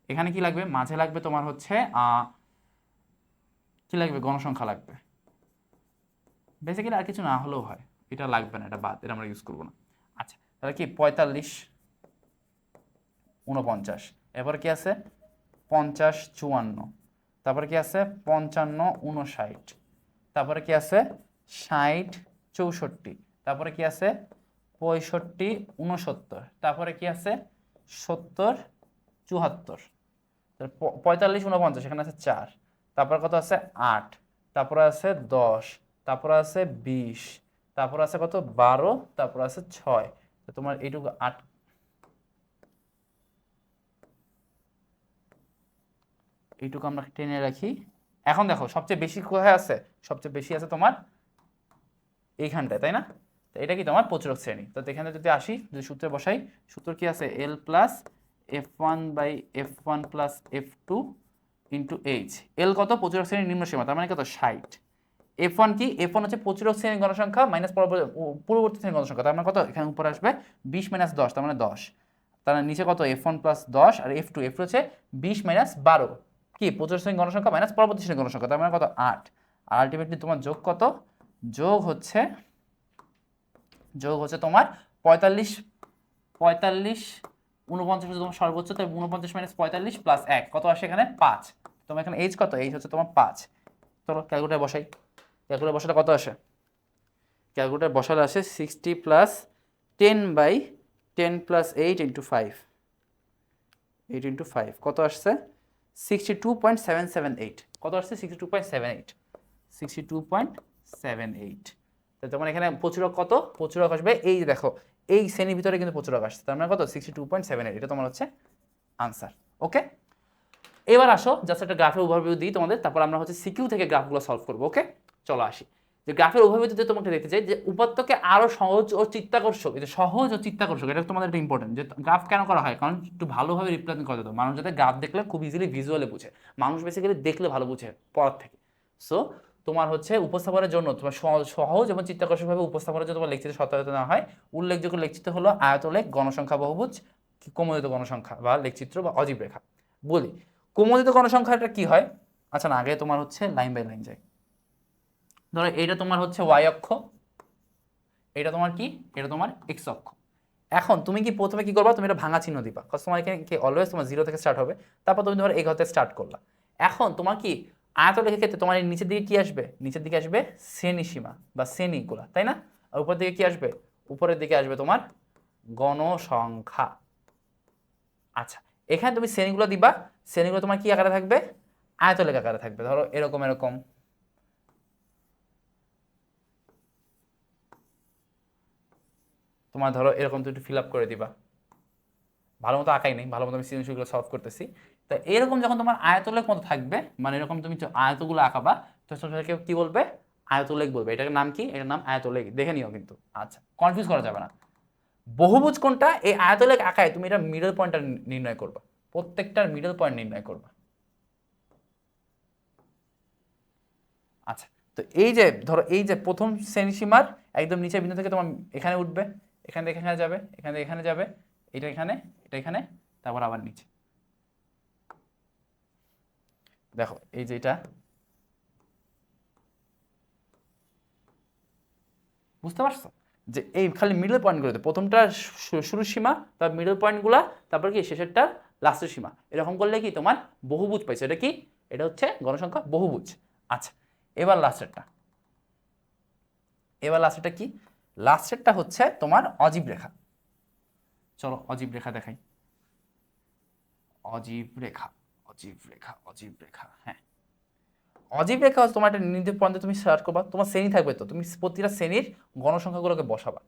এখানে কি লাগবে? মাঝে লাগবে তোমার হচ্ছে কি লাগবে? গণসংখ্যা লাগবে। বেসিক্যালি আর কিছু না হলেও হয়, এটা লাগবে না, এটা বাদ, এটা আমরা ইউজ করবো না। আচ্ছা তাহলে কি 45, 49, এরপর কি আছে? 50, 54, তারপরে কি আছে? 55, 59, তারপরে কি আছে? 60, 64, তারপরে কি আছে 65 69, তারপরে কি আছে 70 74, 45 49, এখানে আছে 4, তারপর কত আছে 8, তারপরে আছে 10, তারপরে আছে 20, তারপর আছে কত 12, তারপর আছে 6, তো তোমার এইটুকু 8, এইটুকু আমরা টেনে রাখি। এখন দেখো সবচেয়ে বেশি কোথায় আছে, সবচেয়ে বেশি আছে তোমার এইখানটায়, তাই না? তো এটা কি তোমার প্রচুরক শ্রেণী। তো এখানে যদি আসি, যদি সূত্রে বসাই, সূত্র কি আছে L plus F1 by F1 plus F2 into H. L কত প্রচুরক শ্রেণীর নিম্ন সীমা, তার মানে কত 60। F1 কি, F1 হচ্ছে প্রচুরক শ্রেণীর গণসংখ্যা মাইনাস পূর্ববর্তী শ্রেণীর গণসংখ্যা, তার মানে কত এখানে উপরে আসবে 20 মাইনাস 10, তার মানে 10, তার মানে নিচে কত F1 প্লাস 10, আর F2 হচ্ছে 20 মাইনাস 12 কি প্রচুরক শ্রেণীর গণসংখ্যা মাইনাস পরবর্তী শ্রেণীর গণসংখ্যা, তার মানে কত 8। আর আলটিমেটলি তোমার যোগ কত, যোগ হচ্ছে তোমার 45 45 49 হচ্ছে তোমার সর্বোচ্চ, তাই 49 মাইনাস 45 প্লাস 1 কত আসে এখানে 5। তোমার এখানে এইচ কত, এইচ হচ্ছে তোমার 5। চলো ক্যালকুলেটর বসাই, ক্যালকুলেটর বসালে কত আসে, ক্যালকুলেটর বসালে আসে 60 plus 10 by 10 plus 8 into 5, 8 into 5 কত আসছে 62.778, কত আসছে 62.78, 62.78। তো তোমার এখানে প্রচুরক কত, প্রচুরক আসবে এই যে দেখো এই শ্রেণীর ভিতরে কিন্তু প্রচুরক আসছে, তার মানে কত 62.78, এটা তোমার হচ্ছে আনসার। ওকে, এবার আসো জাস্ট একটা গ্রাফের ওভারভিউ দিই তোমাদের, তারপর আমরা হচ্ছে সিকিউ থেকে গ্রাফগুলো সলভ করবো। ওকে, চলো আসি যে গ্রাফের ওভারভিউ দিতে তোমাকে দেখতে চাই যে উপাত্তকে আরো সহজ ও চিত্তাকর্ষক, এটা সহজ ও চিত্তাকর্ষক, এটা তোমাদের একটা ইম্পর্টেন্ট যে গ্রাফ কেন করা হয়, কারণ একটু ভালোভাবে রিপ্রেজেন্ট করে দেবো, মানুষ যাতে গ্রাফ দেখলে খুব ইজিলি ভিজুয়ালি বুঝে, মানুষ বেসিক্যালি দেখলে ভালো বুঝে পড়ার থেকে। সো তোমার হচ্ছে উপস্থাপনের জন্য তোমার সহজ এবং চিত্তাকর্ষকভাবে উপস্থাপনের জন্য তোমার লেকচিত্রে সত্যায়িত না হয়। উল্লেখযোগ্য লেকচিত্র হলো আয়তলেখ, গণসংখ্যা বহুভুজ, কোমোদিত গণসংখ্যা বা লেকচিত্র বা অজীব রেখা। বলি কোমোদিত গণসংখ্যাটা কি হয়, আচ্ছা না আগে তোমার হচ্ছে লাইন বাই লাইন যায়। ধরো এটা তোমার হচ্ছে ওয়াই অক্ষ, এটা তোমার কি, এটা তোমার এক্স অক্ষ। এখন তুমি কি প্রথমে কি করবা, তুমি এটা ভাঙা চিহ্ন দিবা, কারণ তোমার এখানে কি অলওয়েজ তোমার 0 থেকে স্টার্ট হবে, তারপর তুমি ধরো এই ঘরতে স্টার্ট করলা। এখন তোমার কি আয়তলেখের ক্ষেত্রে তোমার এই নিচের দিকে কি আসবে, নিচের দিকে আসবে শ্রেণী সীমা বা শ্রেণীগুলা, তাই না? আর উপরের দিকে কি আসবে, উপরের দিকে আসবে তোমার গণসংখ্যা। আচ্ছা, এখানে তুমি শ্রেণীগুলো দিবা, শ্রেণীগুলো তোমার কি আকারে থাকবে, আয়তলেখ আকারে থাকবে। ধরো এরকম এরকম, তোমার ধরো এরকম তুমি একটু ফিল আপ করে দিবা, ভালো মতো আঁকাই নেই, ভালো মতো আমি সৃজনশীলগুলো সলভ করতেছি। তো এরকম যখন তোমার আয়তলেখ মতো থাকবে, মানে এরকম তুমি আয়তগুলো আঁকাবা, তো সেটাকে কি বলবে, আয়তলেখ বলবে। এটার নাম কি, এটার নাম আয়তলেখ, দেখে নিও কিন্তু। আচ্ছা, কনফিউজ করা যাবে না। বহুভুজ কোনটা, এই আয়তলেখ আঁকায় তুমি এটা মিডল পয়েন্টটা নির্ণয় করবা, প্রত্যেকটার মিডল পয়েন্ট নির্ণয় করবা। আচ্ছা, তো এই যে ধরো এই যে প্রথম শ্রেণীসীমার একদম নিচের বিন্দু থেকে তোমার এখানে উঠবে, এখান থেকে এখানে যাবে, এখান থেকে এখানে যাবে, এটা এখানে, এটা এখানে, তারপর আবার নিচে। দেখো এই যে এটা, বুঝতে পারছো যে এই খালি মিডল পয়েন্টগুলোতে প্রথমটা শুরুর সীমা, তার মিডল পয়েন্টগুলা, তারপর কি শেষেরটা লাস্টের সীমা, এরকম করলে কি তোমার বহুভুজ পাইছো। এটা কি, এটা হচ্ছে গণসংখ্যা বহুভুজ। আচ্ছা, এবার লাস্টেরটা, এবার লাস্টেরটা কি, লাস্টেরটা হচ্ছে তোমার অজীব রেখা। চলো অজীব রেখা দেখাই, অজীব রেখা, অজীব রেখা, অজীব রেখা, হ্যাঁ অজীব রেখা হচ্ছে তোমার একটা নির্দিষ্ট পয়েন্টে তুমি সার্চ করবা, তোমার শ্রেণী থাকবে, তো তুমি প্রতিটা শ্রেণীর গণসংখ্যাগুলোকে বসাবা।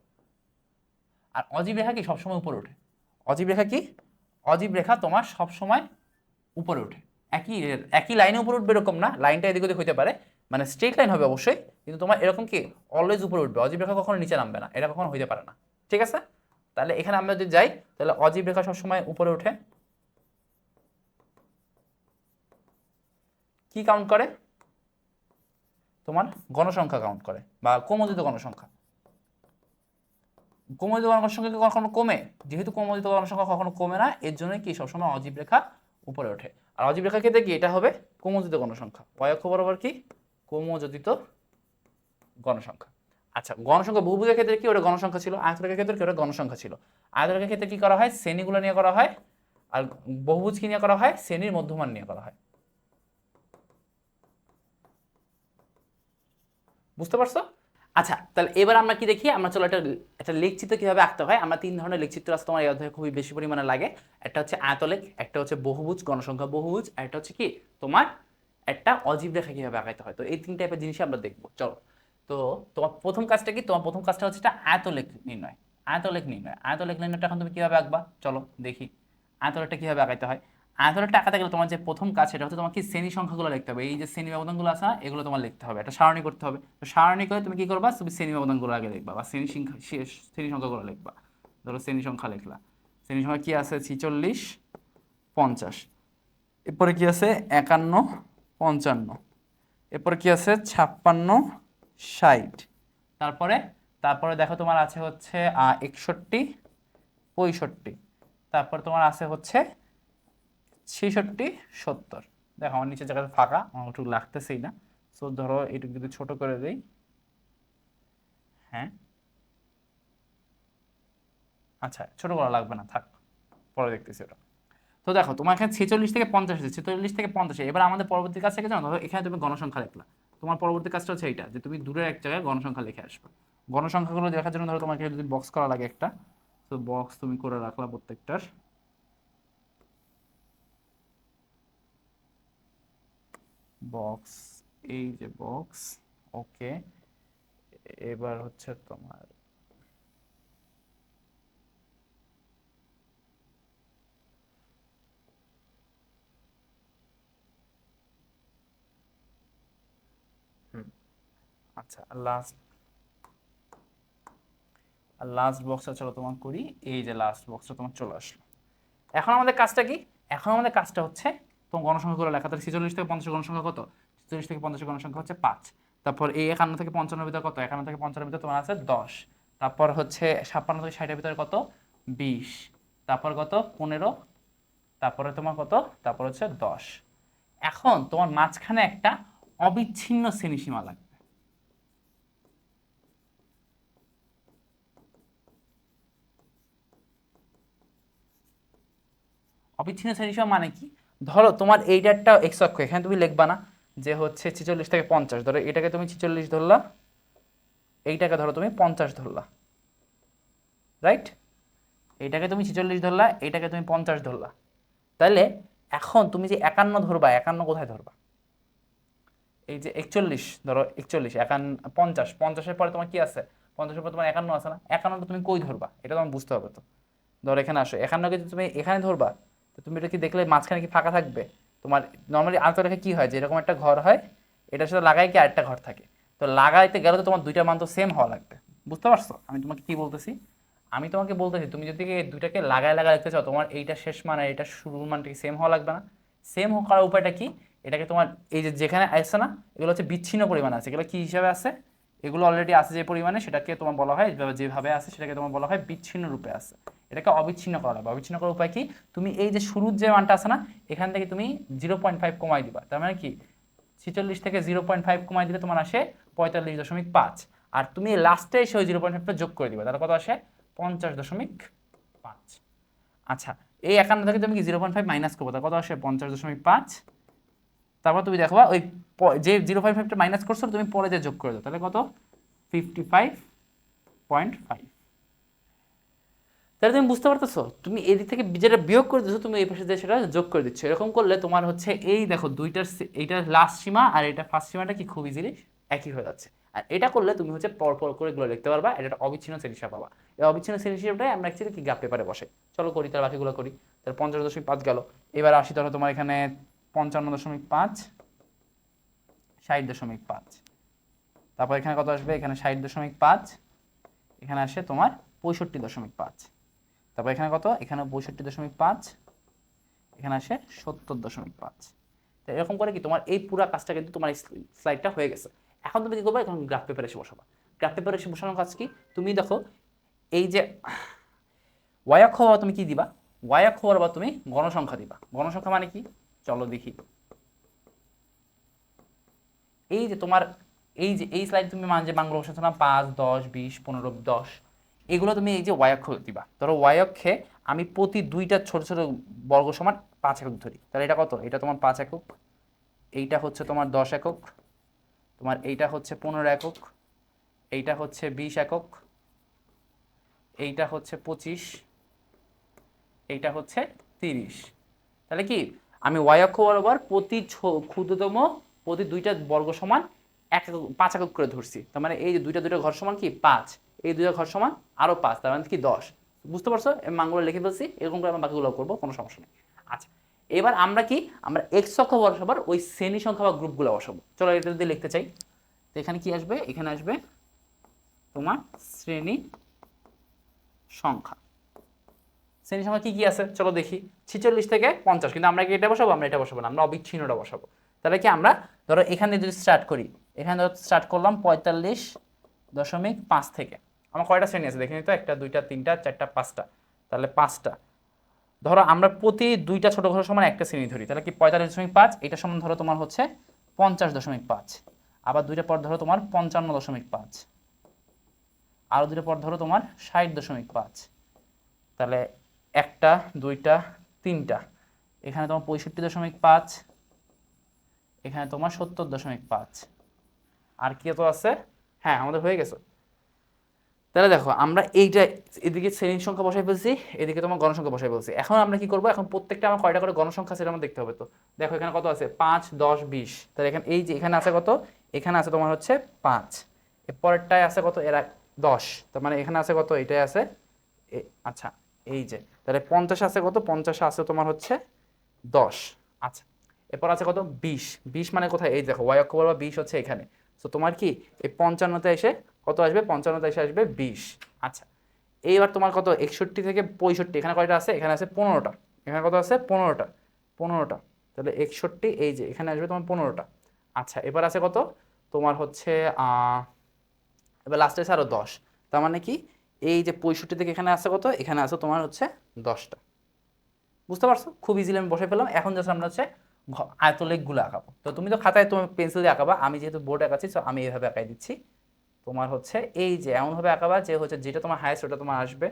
আর অজীব রেখা কি সবসময় উপরে ওঠে, অজীব রেখা কি, অজীব রেখা তোমার সবসময় উপরে ওঠে। একই একই লাইনে উপরে উঠবে এরকম না, লাইনটা এদিক ওদিক হইতে পারে, মানে স্ট্রেট লাইন হবে অবশ্যই, কিন্তু তোমার এরকম কি অলওয়েজ উপরে উঠবে। অজীব রেখা কখনো নিচে নামবে না, এটা কখনো হইতে পারে না। ঠিক আছে, তাহলে এখানে আমরা যদি যাই, তাহলে অজীব রেখা সবসময় উপরে ওঠে। কি কাউন্ট করে, তোমার গণসংখ্যা কাউন্ট করে বা কোমোদিত গণসংখ্যা। কোমোদিত গণসংখ্যা কি কখনো কমে, যেহেতু কোমোদিত গণসংখ্যা কখনো কমে না, এর জন্য কি সবসময় অজীব রেখা উপরে ওঠে। আর অজীব রেখার ক্ষেত্রে কি এটা হবে কোমোদিত গণসংখ্যা, y অক্ষ বরাবর কি কোমোযোজিত গণসংখ্যা। আচ্ছা, গণসংখ্যা বহুভুজের ক্ষেত্রে কি ওটা গণসংখ্যা ছিল, আয়তরেখার ক্ষেত্রে কি ওটা গণসংখ্যা ছিল। আয়তরেখার ক্ষেত্রে কি করা হয়, শ্রেণীগুলো নিয়ে করা হয়, আর বহুভুজ কি নিয়ে করা হয়, শ্রেণীর মধ্যমান নিয়ে করা হয়। বুঝতে পারছো? আচ্ছা, তাহলে এবার আমরা কি দেখি, আমরা চলো একটা একটা লেখচিত্র কিভাবে আঁকতে হয়। আমরা 3 ধরনের লেখচিত্র আছে তোমার এই অধ্যায়ে খুবই বেশি পরিমাণে লাগে। একটা হচ্ছে আয়তলেখ, একটা হচ্ছে বহুভুজ গণসংখ্যা বহুভুজ, আর একটা হচ্ছে কি তোমার একটা অজীব রেখা কিভাবে আঁকাইতে হয়। তো এই 3 টাইপের জিনিসই আমরা দেখবো, চলো। তো তোমার প্রথম কাজটা কি, তোমার প্রথম কাজটা হচ্ছে একটা আয়তলেখ নির্ণয়। আয়তলেখ নির্ণয়, আয়তলেখ নির্ণয়টা এখন তুমি কিভাবে আঁকবা, চলো দেখি আয়তলেখটা কিভাবে আঁকাইতে হয়। আয়তলেখটা আঁকাতে গেলে তোমার যে প্রথম কাজ সেটা হচ্ছে তোমার কি শ্রেণী সংখ্যাগুলো লিখতে হবে। এই যে শ্রেণী ব্যবধানগুলো আছে না, এগুলো তোমার লিখতে হবে, একটা সারণী করতে হবে। তো সারণী করে তুমি কি করবা, তুমি শ্রেণী ব্যবধানগুলো আগে লিখবা বা শ্রেণী সংখ্যাগুলো লিখবা। ধরো শ্রেণী সংখ্যা লিখলা, শ্রেণী সংখ্যা কি আছে 46 50, এরপরে কি আছে 51 55, এরপরে কি আছে 56 60, তারপরে তারপরে দেখো তোমার আছে হচ্ছে 61 65, তারপর তোমার আছে হচ্ছে 66 70। দেখো আমার নিচের জায়গাটা ফাঁকা, আমার একটু লাগতেছেই না। সো ধরো এটুকু যদি ছোট করে দেই, হ্যাঁ আচ্ছা ছোট করা লাগবে না, থাক, পরে দেখতেছি ওটা। তো দেখো তোমার এখানে 46 থেকে 50 আছে, 46 থেকে 50। এবার আমাদের পরবর্তী কাজ থেকে জানো, ধরো এখানে তুমি গণসংখ্যা লিখলা। তোমার পরবর্তী কাজটা হচ্ছে এইটা, যে তুমি দূরের এক জায়গায় গণসংখ্যা লিখে আসবে। গণসংখ্যাগুলো দেখার জন্য ধরো তোমাকে যদি বক্স করা লাগে একটা, তো বক্স তুমি করে রাখলা প্রত্যেকটার। বক্স, এই যে বক্স, ওকে। এবার হচ্ছে তোমার আচ্ছা লাস্ট, লাস্ট বক্সটা চলো তোমার করি। এই যে লাস্ট বক্সটা তোমার চলে আসলো। এখন আমাদের কাজটা কি, এখন আমাদের কাজটা হচ্ছে তোমার গণসংখ্যাগুলো লেখা। তাহলে 46 থেকে 50 গণসংখ্যা কত, 46 থেকে 50 গণসংখ্যা হচ্ছে 5। তারপর এই 51 থেকে 55 ভিতরে কত, 51 থেকে 55 ভিতরে তোমার আছে 10। তারপর হচ্ছে 56 থেকে 60 এর ভিতরে কত 20, তারপর কত 15, তারপরে তোমার কত, তারপর হচ্ছে 10। এখন তোমার মাঝখানে একটা অবিচ্ছিন্ন শ্রেণীসীমা লাগবে। অবিচ্ছিন্ন শ্রেণীসীমা মানে কি, ধরো তোমার এইটা একটা এক্স অক্ষ, এখানে তুমি লিখবা না যে হচ্ছে 46 থেকে 50, ধরো এটাকে তুমি 46 ধরলা, এইটাকে ধরো তুমি 50 ধরলা, রাইট? এইটাকে তুমি 46 ধরলা, এইটাকে তুমি 50 ধরলা। তাহলে এখন তুমি যে 51 ধরবা, 51 কোথায় ধরবা, এই যে 41 ধরো, 41 51 50, 50-এর পরে তোমার কি আছে, 50-এর পরে তোমার 51 আছে না, 51টা তুমি কই ধরবা এটা তোমার বুঝতে হবে। তো ধরো এখানে আসো, 51কে যদি তুমি এখানে ধরবা, তো তুমি এটা কি দেখলে মাঝখানে কি ফাঁকা থাকবে? তোমার নর্মালি আলতোরেখা কি হয়, যে এরকম একটা ঘর হয়, এটার সাথে লাগাই কি আরেকটা ঘর থাকে। তো লাগাইতে গেলে তো তোমার দুইটা মান তো সেম হওয়া লাগবে। বুঝতে পারছো আমি তোমাকে কি বলতেছি? আমি তোমাকে বলতেছি তুমি যদি এই দুইটাকে লাগায় লাগায় লিখতে চাও, তোমার এইটা শেষ মান আর এটা শুরুর মানটা কি সেম হওয়া লাগবে না? সেম করার উপায়টা কি, এটাকে তোমার এই যে যেখানে আসছে না, এগুলো হচ্ছে বিচ্ছিন্ন পরিমাণ আছে, এগুলো কি হিসাবে আছে, এগুলো অলরেডি আছে যে পরিমাণে, সেটাকে তোমার বলা হয়, যেভাবে আছে সেটাকে তোমার বলা হয় বিচ্ছিন্ন রূপে আছে। এটাকে অবিচ্ছিন্ন করা লাগবে। অবিচ্ছিন্ন করার উপায় কি, তুমি এই যে শুরুর যে মানটা আছে না, এখান থেকে তুমি 0.5 কমাই দিবা। তার মানে কি 46 থেকে 0.5 কমাই দিলে তোমার আসে 45.5, আর তুমি লাস্টে এসে ওই 0.5টা যোগ করে দিবা, তাহলে কত আসে 50.5। আচ্ছা, এই 51 থেকে তুমি কি 0.5 মাইনাস করবো, তাহলে কত আসে 50.5। তারপর তুমি দেখবা ওই যে 0.5টা মাইনাস করছো তুমি পরে যে যোগ করে দাও, তাহলে কত 55.5। তাহলে তুমি বুঝতে পারতেছো, তুমি এদিক থেকে যেটা বিয়োগ করে দিচ্ছ, তুমি এই পাশে যে সেটা যোগ করে দিচ্ছ। এরকম করলে তোমার হচ্ছে এই দেখো দুইটার এইটার লাস্ট সীমা আর এটা ফার্স্ট সীমাটা কি খুব ইজিলি একই হয়ে যাচ্ছে। আর এটা করলে তুমি হচ্ছে পর পর করে এগুলো লিখতে পারবা, এটা একটা অবিচ্ছিন্ন শ্রেণী হিসাব পাবা। এই অবিচ্ছিন্ন শ্রেণী হিসাবটাই আমরা অ্যাকচুয়ালি কি গ্রাফ পেপারে বসে। চলো করি, তার বাকিগুলো করি। তাহলে 50.5 গেল। এবার আসি ধরো তোমার এখানে 55.5, 60.5, তারপর এখানে কত আসবে, এখানে 60.5, এখানে আসে তোমার 65.5, তারপর এখানে কত, এখানে 62.5, এখানে আসে 70.5। তো এরকম করে কি তোমার এই পুরো কাজটা কিন্তু তোমার স্লাইডটা হয়ে গেছে। এখন তুমি কি করবে, এখন গ্রাফ পেপারে এসে বসাবা। গ্রাফ পেপারে এসে বসানোর কাজ কি, তুমি দেখো এই যে ওয়াই অক্ষ বরাবর তুমি কি দিবা, ওয়াই অক্ষ বরাবর তুমি গণসংখ্যা দিবা। গণসংখ্যা মানে কি, চলো দেখি। এই যে তোমার এই যে এই স্লাইড তুমি যে মানগুলো বসাচ্ছ না, 5 10 20 15 10, এগুলো তুমি এই যে ওয়াই অক্ষ দিবা। ধরো ওয়াই অক্ষে আমি প্রতি দুইটা ছোট ছোট বর্গ সমান 5 একক ধরি, তাহলে এটা কত, এটা তোমার 5 একক, এইটা হচ্ছে তোমার 10 একক, তোমার এইটা হচ্ছে 15 একক, এইটা হচ্ছে 20 একক, এইটা হচ্ছে 25, এইটা হচ্ছে 30। তাহলে কি আমি ওয়াই অক্ষ বরাবর প্রতি ক্ষুদ্রতম প্রতি দুইটা বর্গ সমান 5 একক করে ধরছি। তার মানে এই যে দুইটা দুইটা ঘর সমান কি 5, এই দুইটা ঘর সমান আরো 5, তার মানে কি 10। বুঝতে পারছো? মানগুলো লিখে ফেলছি, এরকম করে আমরা বাকিগুলো করবো, কোনো সমস্যা নেই। আচ্ছা, এবার আমরা কি আমরা এক্স অক্ষ বসাবার ওই শ্রেণী সংখ্যা বা গ্রুপগুলো বসাবো। চলো এটা যদি লিখতে চাই, তো এখানে কি আসবে, এখানে আসবে তোমার শ্রেণী সংখ্যা। শ্রেণী সংখ্যা কি কি আছে চলো দেখি। 46 থেকে 50, কিন্তু আমরা কি এটা বসাবো, আমরা এটা বসাবো না, আমরা অবিচ্ছিন্নটা বসাবো। তাহলে কি আমরা ধরো এখানে যদি স্টার্ট করি, এখানে ধরো স্টার্ট করলাম 45.5 থেকে। আমার কয়টা শ্রেণী আছে দেখে নিই তো, 1 2 3 4 5টা, তাহলে 5টা। ধরো আমরা প্রতি দুইটা ছোট ঘর সমান একটা শ্রেণী ধরি, তাহলে কি 45.5, এটা সমান ধরো তোমার হচ্ছে 50.5, আবার দুইটা পর ধরো তোমার 55.5, আরো দুইটা পর ধরো তোমার 60.5, তাহলে 1টা 2টা 3টা, এখানে তোমার 65.5, এখানে তোমার 70.5, আর কি তো আছে, হ্যাঁ আমাদের হয়ে গেছে। তাহলে দেখো আমরা এইটা এদিকে শ্রেণী সংখ্যা বসাই ফেলছি, এদিকে তোমার গণসংখ্যা বসাই ফেলছি। এখন আমরা কি করব, এখন প্রত্যেকটা আমার কয়টা করে গণসংখ্যা সেটা আমার দেখতে হবে। তো দেখো এখানে কত আছে, 5 10 20, তাহলে এখানে এই যে এখানে আছে কত, এখানে আছে তোমার হচ্ছে 5, এর পরেরটায় আছে কত, এরা 10, তার মানে এখানে আছে কত, এটাই আছে আচ্ছা এই যে, তাহলে 50 আছে কত, 50 আছে তোমার হচ্ছে 10। আচ্ছা, এরপর আছে কত 20, 20 মানে কোথায়, এই দেখো ওয়াই অক্ষ বরাবর 20 হচ্ছে এখানে। তো তোমার কি এই 55তে এসে কত আসবে, 55তে এসে আসবে 20। আচ্ছা, এইবার তোমার কত 61 থেকে 65, এখানে কয়টা আছে, এখানে আছে 15টা, এখানে কত আছে 15টা, 15টা, তাহলে 61 এই যে এখানে আসবে তোমার 15টা। আচ্ছা, এবার আছে কত তোমার হচ্ছে এবার লাস্টে আছে আরো 10, তার মানে কি এই যে 65 থেকে এখানে আছে কত, এখানে আছে তোমার হচ্ছে 10টা। বুঝতে পারছো? খুব ইজিলি আমি বসে পেলাম। এখন জাস্ট আমরা হচ্ছে আয়তলেখগুলো আঁকাবো। তো তুমি তো খাতায় তুমি পেন্সিল দিয়ে আঁকাবা, আমি যেহেতু বোর্ডে আঁকাচ্ছি তো আমি এইভাবে আঁকাই দিচ্ছি। তোমার হচ্ছে এই যে এমনভাবে আঁকাবা যে হচ্ছে যেটা তোমার হায়েস্ট ওটা তোমার আসবে,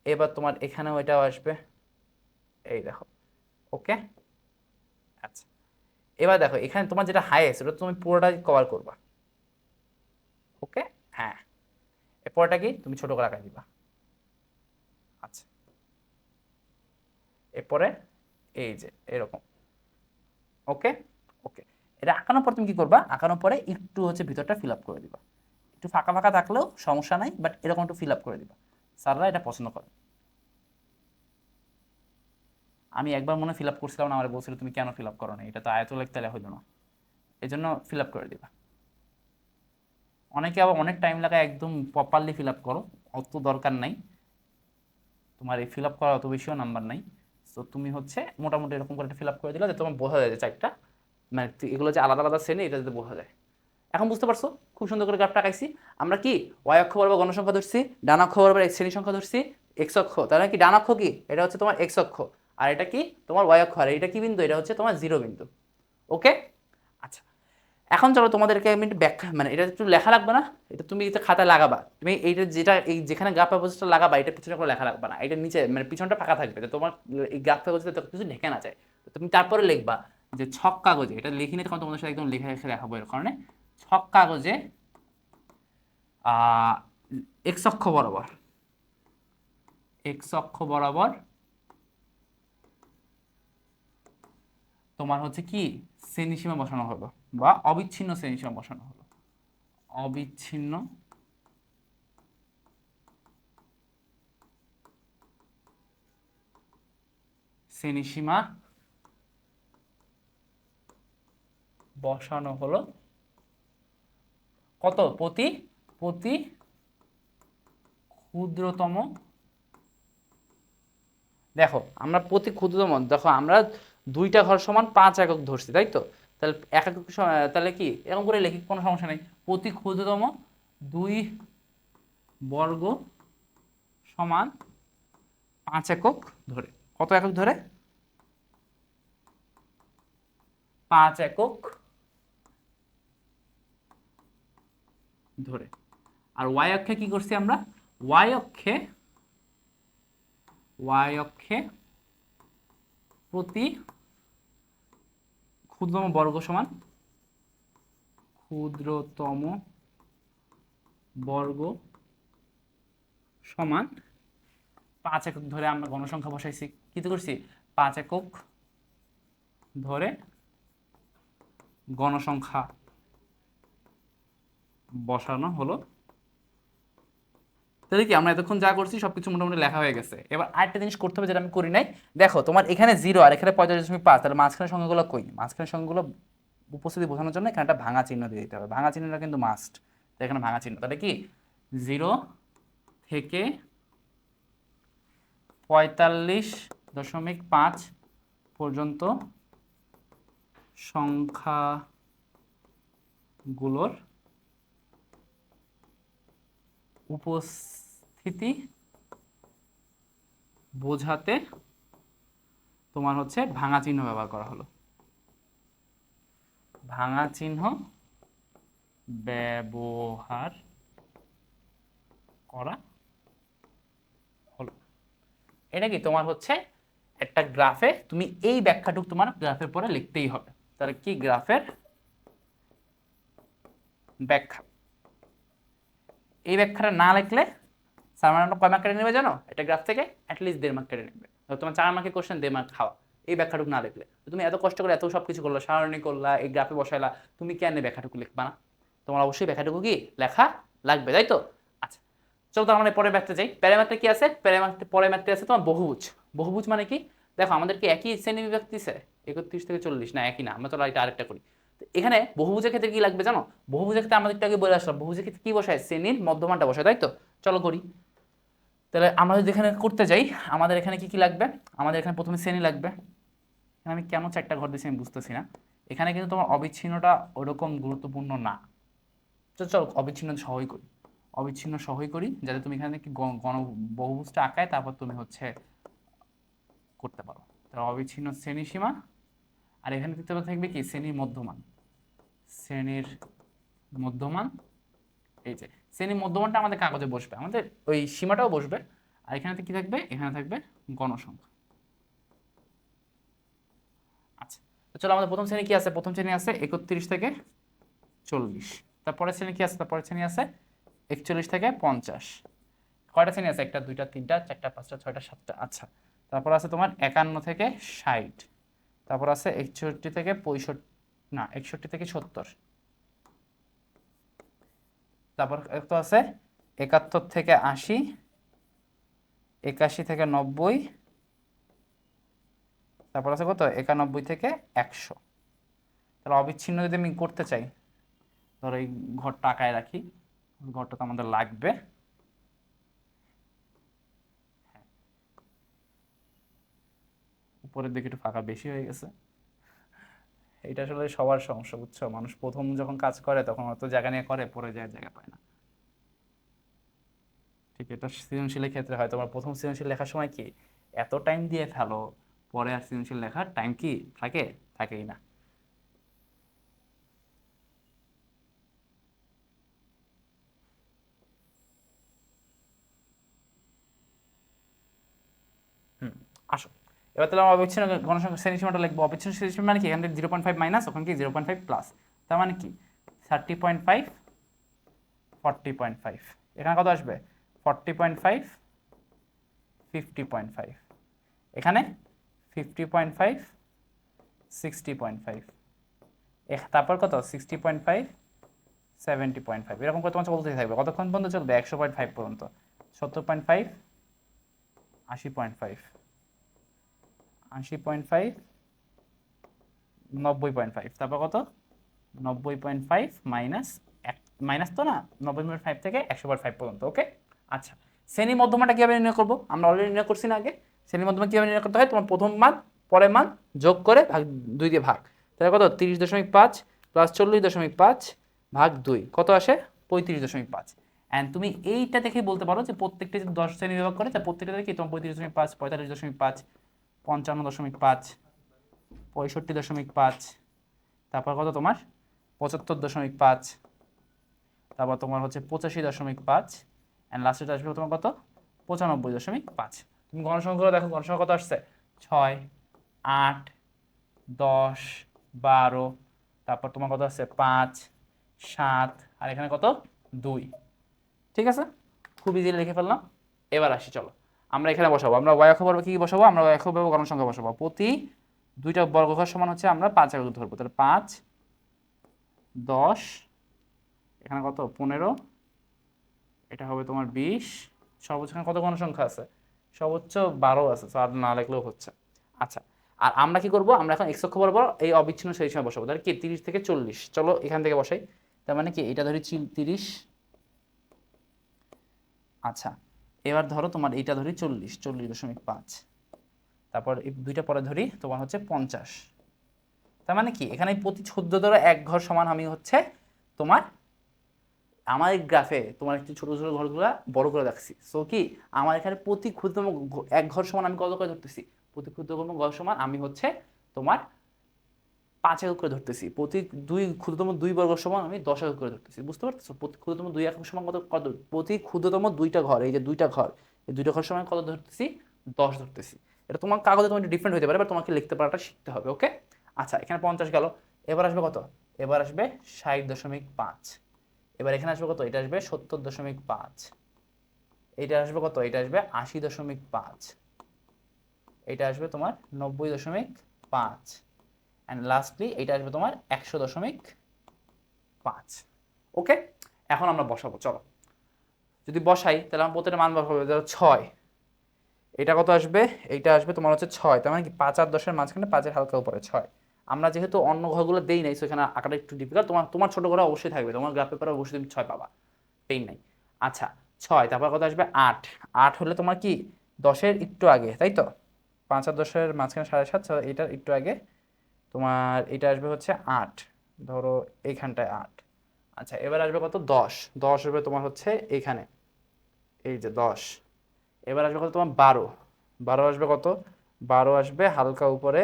এবার তোমার এখানেও এটাও আসবে, এই দেখো। ওকে, আচ্ছা, এবার দেখো এখানে তোমার যেটা হায়েস্ট ওটা তুমি পুরোটাই কভার করবা। ওকে, হ্যাঁ, এরপরটা কি তুমি ছোট করে আঁকাই দিবা। আচ্ছা, এরপরে এই যে এরকম। ওকে, ওকে, এটা আঁকানোর পর তুমি কি করবা, আঁকানোর পরে একটু হচ্ছে ভিতরটা ফিল আপ করে দিবা। একটু ফাঁকা ফাঁকা থাকলেও সমস্যা নাই, বাট এরকম একটু ফিল আপ করে দিবা, স্যাররা এটা পছন্দ করে। আমি একবার মনে ফিল আপ করছিলাম না, আমার বলছিল তুমি কেন ফিল আপ করো না, এটা তো আয়তলেখ তাহলে হইলো না, এই জন্য ফিল আপ করে দিবা। অনেকে আবার অনেক টাইম লাগায়, একদম প্রপারলি ফিল আপ করো, অত দরকার নাই, তোমার এই ফিল আপ করা অত বেশিও নাম্বার নাই। তো তুমি হচ্ছে মোটামুটি এরকম করে ফিল আপ করে দিলে যে তোমার বোঝা যায় যে চারটা, মানে এগুলো যে আলাদা আলাদা শ্রেণী এটা যাতে বোঝা যায়। এখন বুঝতে পারছো? খুব সুন্দর করে গ্রাফটা আঁকাইছি। আমরা কি ওয়াই অক্ষ বরাবর গণসংখ্যা ধরছি, ডান অক্ষ বরাবর শ্রেণী সংখ্যা ধরছি, এক্স অক্ষ, তাহলে কি ডান অক্ষ কি এটা হচ্ছে তোমার এক্স অক্ষ, আর এটা কি তোমার ওয়াই অক্ষ, আর এটা কি বিন্দু, এটা হচ্ছে তোমার জিরো বিন্দু। ওকে, আচ্ছা, এখন চলো তোমাদেরকে আমি একটু ব্যাখ্যা, মানে এটা একটু লেখা লাগবে না, এটা তুমি এটা খাতায় লাগাবা, তুমি এইটা যেটা এই যেখানে গ্রাফ ব্যবস্থাটা লাগাবা এটা পিছনে কোনো লেখা লাগবে না, এটা নিচে মানে পিছনটা ফাঁকা থাকবে, যে তোমার এই গ্রাফ ব্যবস্থাতে কিছু ঢেকে না যায়। তো তুমি তারপরে লিখবা যে ছক কাগজে, এটা লিখিনি তখন তোমাদের সাথে একদম লেখা লেখা দেখাবো, এর কারণে ছক কাগজে এক্স অক্ষ বরাবর, এক্স অক্ষ বরাবর তোমার হচ্ছে কি শ্রেণীসীমা বসানো হলো, বা অবিচ্ছিন্ন শ্রেণীসীমা বসানো হলো, অবিচ্ছিন্ন শ্রেণীসীমা বসানো হলো কত, প্রতি প্রতি ক্ষুদ্রতম, দেখো আমরা প্রতি ক্ষুদ্রতম, দেখো আমরা দুইটা ঘর সমান 5 একক ধরছি তাই তো, তাহলে এক একক তাহলে কি এরকম করে লিখি, কোনো সমস্যা নেই। প্রতি ক্ষুদ্রতম 2 বর্গ সমান 5 একক ধরে, কত একক ধরে, 5 একক ধরে। আর ওয়াই অক্ষে কি করছি আমরা, ওয়াই অক্ষে, ওয়াই অক্ষে প্রতি ক্ষুদ্রতম বর্গ সমান, ক্ষুদ্রতম বর্গ সমান 5 একক ধরে আমরা গণসংখ্যা বসাইছি, কি তো করছি 5 একক ধরে গণসংখ্যা বসানো হলো। তাহলে কি আমরা এতক্ষণ যা করছি সবকিছু মোটামুটি লেখা হয়ে গেছে। এবার আরেকটা জিনিস করতে হবে যেটা আমি করি নাই, দেখো তোমার এখানে 0 আর এখানে 45.5, তাহলে মাঝখানের সংখ্যাগুলো কই, মাঝখানের সংখ্যাগুলো উপস্থিতি বোঝানোর জন্য এখানে একটা ভাঙা চিহ্ন দিয়ে দিতে হবে, ভাঙা চিহ্নটা কিন্তু মাস্ট। তো এখানে ভাঙা চিহ্ন, তাহলে কি 0 থেকে 45.5 পর্যন্ত সংখ্যাগুলোর উপস্থিতি বোঝাতে তোমার হচ্ছে ভাঙা চিহ্ন ব্যবহার করা হলো, ভাঙা চিহ্ন ব্যবহার করা হলো। এটা কি তোমার হচ্ছে একটা গ্রাফে তুমি এই ব্যাখ্যাটুকু তোমার গ্রাফের পরে লিখতেই হবে। তাহলে কি গ্রাফের ব্যাখ্যা, এই ব্যাখ্যাটা না লিখলে সামান্য কয় মার্ক কেটে নেবে জানো, এটা গ্রাফ থেকে অ্যাটলিস্ট 1.5 মার্ক কেটে নেবে। তোমার 4 মার্কের কোশ্চেন 1.5 মার্ক খাওয়া এই ব্যাখ্যাটুকু না লিখলে। তুমি এত কষ্ট করে এত সব কিছু করলা, সারণী করলা, এই গ্রাফে বসাইলা, তুমি কেন ব্যাখ্যাটুকু লিখবা না? তোমার অবশ্যই ব্যাখ্যাটুকু কি লেখা লাগবে, তাই তো? আচ্ছা চলো তো আমরা পরের ম্যাথটা যাই। পরের ম্যাথটা কি আছে, পরের ম্যাথটা আছে তোমার বহুভুজ। বহুভুজ মানে কি, দেখো আমাদের কি একই শ্রেণী বিভাগ দিছে 31 থেকে 40, না একই না, আমরা চলো এটা আরেকটা করি। তো এখানে বহুভুজের ক্ষেত্রে কি লাগবে জানো, বহুভুজের ক্ষেত্রে আমাদের একটু আগে বলে আসলাম বহুভুজের ক্ষেত্রে কি বসায়, শ্রেণীর মধ্যমানটা বসায়, তাই তো? চলো করি। তাহলে আমরা যদি এখানে করতে যাই, আমাদের এখানে কি কি লাগবে, আমাদের এখানে প্রথমে শ্রেণী লাগবে। এখানে আমি কেন 4টা ঘর দিয়েছি আমি বুঝতেছি না। এখানে কিন্তু তোমার অবিচ্ছিন্নটা ওরকম গুরুত্বপূর্ণ না। চলো অবিচ্ছিন্ন সহই করি, অবিচ্ছিন্ন সহই করি, যাতে তুমি এখানে কি গণ বহুভুজটা আঁকায় তারপর তুমি হচ্ছে করতে পারো। তাহলে অবিচ্ছিন্ন শ্রেণী সীমা, আর এখানে দেখতে থাকবে কি শ্রেণীর মধ্যমান, শ্রেণীর মধ্যমান। এই যে শ্রেণীর মধ্যমানটা আমাদের কাগজে বসবে, আমাদের ওই সীমাটাও বসবে। আর এখানে কি থাকবে, এখানে থাকবে গণসংখ্যা। আচ্ছা তো চলো আমাদের প্রথম শ্রেণী কি আছে, প্রথম শ্রেণী আছে 31 থেকে 40। তারপরে শ্রেণী কি আছে, তারপরে শ্রেণী আছে 41 থেকে 50। কয়টা শ্রেণী আছে, 1টা 2টা 3টা 4টা 5টা 6টা 7টা। আচ্ছা তারপর আছে তোমার 51 থেকে 60, তারপর আছে 61 থেকে 65, না 61 থেকে 70, তারপর তো আছে 71 থেকে 80, 81 থেকে 90, তারপর আছে কত 91 থেকে 100। তাহলে অবিচ্ছিন্ন যদি আমি করতে চাই, ধরো এই ঘরটা আঁকায় রাখি, ঘরটা তো আমাদের লাগবে। উপরের দিকে একটু ফাঁকা বেশি হয়ে গেছে, এটা আসলে সবার সমস্যা বুঝছো, মানুষ প্রথম যখন কাজ করে তখন অত জায়গা নিয়ে করে, পরে যায় জায়গা পায় না। ঠিক এটা সৃজনশীলের ক্ষেত্রে হয়, তোমার প্রথম সৃজনশীল লেখার সময় কি এত টাইম দিয়ে ফেলো, পরে আর সৃজনশীল লেখার টাইম কি থাকে, থাকেই না। হুম আসো এবার তাহলে আমরা অবিচ্ছিন্ন গণসংখ্যা শ্রেণী সীমাটা লিখবো। অবিচ্ছিন্ন শ্রেণী সীমা মানে কি, এখান থেকে 0.5 মাইনাস, ওখানে কি 0.5 প্লাস, তার মানে কি 30.5 40.5, এখানে কত আসবে 40.5 50.5, এখানে 50.5 60.5, তারপর কত 60.5 70.5, এরকম করে তোমার চলতেই থাকবে। কতক্ষণ পর্যন্ত চলবে 100.5 পর্যন্ত, 70.5 80.5 80.5 90.5, তারপর কত 90.5 মাইনাস মাইনাস তো না 90.5 থেকে 100.5 পর্যন্ত। ওকে আচ্ছা শ্রেণী মধ্যমানটা কিভাবে নির্ণয় করবো, আমরা অলরেডি নির্ণয় করছি না আগে। শ্রেণী মধ্যমান কিভাবে নির্ণয় করতে হয়, তোমার প্রথম মান পরের মান যোগ করে ভাগ 2 দিয়ে ভাগ, তাহলে কত 30.5 প্লাস 40.5 ভাগ 2 কত আসে 35.5। অ্যান্ড তুমি এইটা দেখে বলতে পারো যে প্রত্যেকটা যদি 10 শ্রেণী বিভাগ করে তা প্রত্যেকটা দেখি তোমার 35.5 45.5 55.5 65.5, তারপর কত তোমার 75.5, তারপর তোমার হচ্ছে 85.5, অ্যান্ড লাস্টে আসবে তোমার কত 95.5। তুমি গণসংখ্যা দেখো, গণসংখ্যা কত আসছে 6 8 10 12, তারপর তোমার কত আসছে 5 7, আর এখানে কত 2। ঠিক আছে, খুব ইজিলি লিখে ফেললাম। এবার আসি চলো আমরা এখানে বসাবো, আমরা y অক্ষ বরাবর কি বসাবো, আমরা y অক্ষ বরাবর গণসংখ্যা বসাবো। প্রতি দুইটা বর্গঘর সমান হচ্ছে আমরা 5 একক ধরবো, তাহলে 5 10, এখানে কত 15, এটা হবে তোমার 20, সর্বোচ্চ এখানে কত গণসংখ্যা আছে, সর্বোচ্চ 12 আছে, আর না লিখলেও হচ্ছে। আচ্ছা, আর আমরা কি করব, আমরা এখন x অক্ষ বরাবর এই অবিচ্ছিন্ন সেই সময় বসাবো, তাহলে কি 30 থেকে 40, চলো এখান থেকে বসাই। তার মানে কি এটা ধরি 30, আচ্ছা এবার ধরো তোমার এইটা ধরি 40.5, তারপর এই দুইটা পরে ধরি তোমার হচ্ছে 50। তার মানে কি এখানে প্রতি 14 ধরো এক ঘর সমান আমি হচ্ছে তোমার আমার এই গ্রাফে তোমার একটু ছোট ছোট ঘরগুলো বড় করে রাখছি, সো কি আমার এখানে প্রতি ক্ষুদ্রতম এক ঘর সমান আমি কত করে ধরতেছি, প্রতি ক্ষুদ্রতম ঘর সমান আমি হচ্ছে তোমার 5 একক করে ধরতেছি, প্রতি ক্ষুদ্রতম 2 বর্গ সমান আমি 10 একক করে ধরতেছি, বুঝতে পারতেছো? প্রতি ক্ষুদ্রতম 2 একক সমান কত কত, প্রতি ক্ষুদ্রতম দুইটা ঘর, এই যে দুইটা ঘর, এই দুইটা ঘর সমান কত ধরতেছি, 10 ধরতেছি। এটা তোমার কাগজে তোমার ডিফারেন্ট হতে পারে, বাট তোমাকে লিখতে পারাটা শিখতে হবে, ওকে? আচ্ছা এখানে 50 গেল, এবার আসবে কত, এবার আসবে 60.5, এবার এখানে আসবে কত, এটা আসবে 70.5, এটা আসবে কত, এটা আসবে 80.5, এটা আসবে তোমার 90.5, অ্যান্ড লাস্টলি এটা আসবে তোমার 100.5। ওকে, এখন আমরা বসাবো, চলো যদি বসাই তাহলে আমার প্রত্যেকটা মান বসাবো, ধরো 6, এটা কত আসবে, এইটা আসবে তোমার হচ্ছে 6, তার মানে কি 5 আর 10-এর মাঝখানে 5-এর হালকা উপরে 6। আমরা যেহেতু অন্য ঘরগুলো দেই নাই, সো এখানে আঁকাটা একটু ডিফিকাল্ট, তোমার তোমার ছোট ঘরে অবশ্যই থাকবে, তোমার গ্রাফ পেপারে অবশ্যই তুমি 6 পাবা, পেইন নাই। আচ্ছা 6, তারপর কত আসবে 8, 8 হলে তোমার কি 10-এর একটু আগে, তাই তো, 5 আর 10-এর মাঝখানে 7.5, এটার একটু আগে তোমার এটা আসবে হচ্ছে 8, ধরো এইখানটায় 8। আচ্ছা এবার আসবে কত 10, 10 আসবে তোমার হচ্ছে এইখানে, এই যে 10। এবার আসবে কত তোমার 12, 12 আসবে কত, 12 আসবে হালকা উপরে,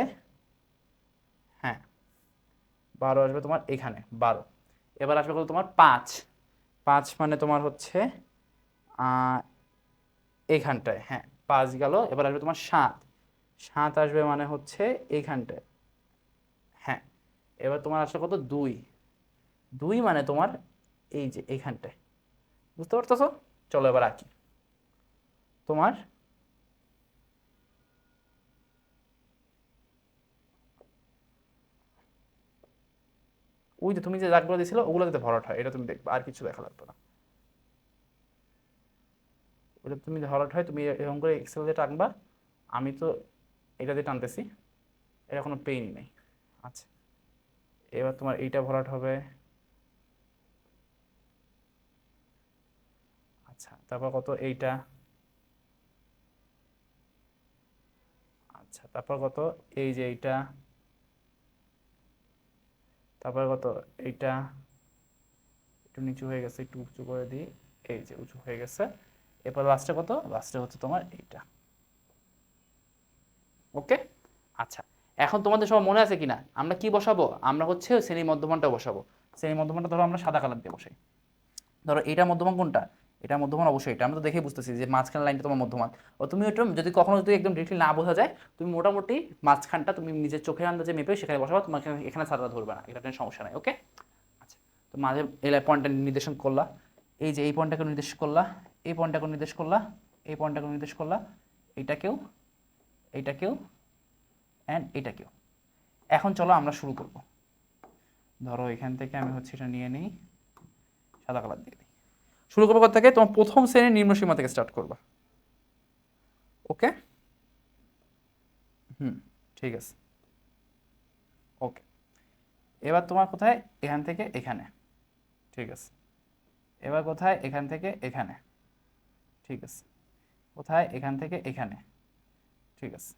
হ্যাঁ 12 আসবে তোমার এখানে 12। এবার আসবে কত তোমার 5, 5 মানে তোমার হচ্ছে এইখানটায়, হ্যাঁ 5 গেল। এবার আসবে তোমার 7, 7 আসবে মানে হচ্ছে এইখানটায়, হ্যাঁ। এবার তোমার আসবে কত 2, 2 মানে তোমার এই যে এইখানটায়, বুঝতে পারতেছো? চলো এবার আঁকি তোমার, ওই যে তুমি যে দাগগুলো দিয়েছিলে ওগুলো যাতে ভরাট হয় এটা তুমি দেখবে, আর কিছু দেখা লাগবে না। ওটা তুমি ভরাট হয় তুমি এরকম করে এক্সেল দিয়ে টানবা, আমি তো এটা দিয়ে টানতেছি, এটা কোনো পেইনই নেই। আচ্ছা এবার তোমার এইটা ভরাট হবে, আচ্ছা তারপর কত এইটা, আচ্ছা তারপর কত এই যে এইটা, তারপর কত এইটা, একটু নিচু হয়ে গেছে, একটু উঁচু করে দিই, এই যে উঁচু হয়ে গেছে। এরপর লাস্টে কত, লাস্টে হচ্ছে তোমার এইটা, ওকে। আচ্ছা এখন তোমাদের সবার মনে আছে কিনা আমরা কি বসাবো, আমরা হচ্ছে শ্রেণী মধ্যমানটা বসাবো। শ্রেণী মধ্যমানটা ধরো আমরা সাদা কালার দিয়ে বসাই, ধরো এটা মধ্যমান কোনটা, এটা মধ্যমান অবশ্যই এটা, আমরা তো দেখে বুঝতেছি যে মাঝখান লাইনটা তোমার মধ্যমান। ও তুমি ওটা যদি কখনো যদি একদম ডিরেক্টলি না বোঝা যায়, তুমি মোটামুটি মাঝখানটা তুমি নিজের চোখের আন্দাজে মেপে সেখানে বসাবো, তোমার এখানে ছাড়া ধরবে না, এটা সমস্যা নাই, ওকে। আচ্ছা তো মাঝে এই পয়েন্টটা নির্দেশন করলা, এই যে এই পয়েন্টটাকে নির্দেশ করলা, এই পয়েন্টটাকে নির্দেশ করলা, এই পয়েন্টটাকে নির্দেশ করলা, এইটাকেও, এইটাকেও, অ্যান্ড এইটাকেও। এখন চলো আমরা শুরু করব, ধরো এখান থেকে আমি হচ্ছে এটা নিয়ে নিই, সাদা কালার দিয়ে দিই। শুরু করবো কোথা থেকে, তোমার প্রথম শ্রেণীর নিম্ন সীমা থেকে স্টার্ট করবা, ওকে। হুম, ঠিক আছে, ওকে। এবার তোমার কোথায়, এখান থেকে এখানে, ঠিক আছে। এবার কোথায়, এখান থেকে এখানে, ঠিক আছে। কোথায়, এখান থেকে এখানে, ঠিক আছে।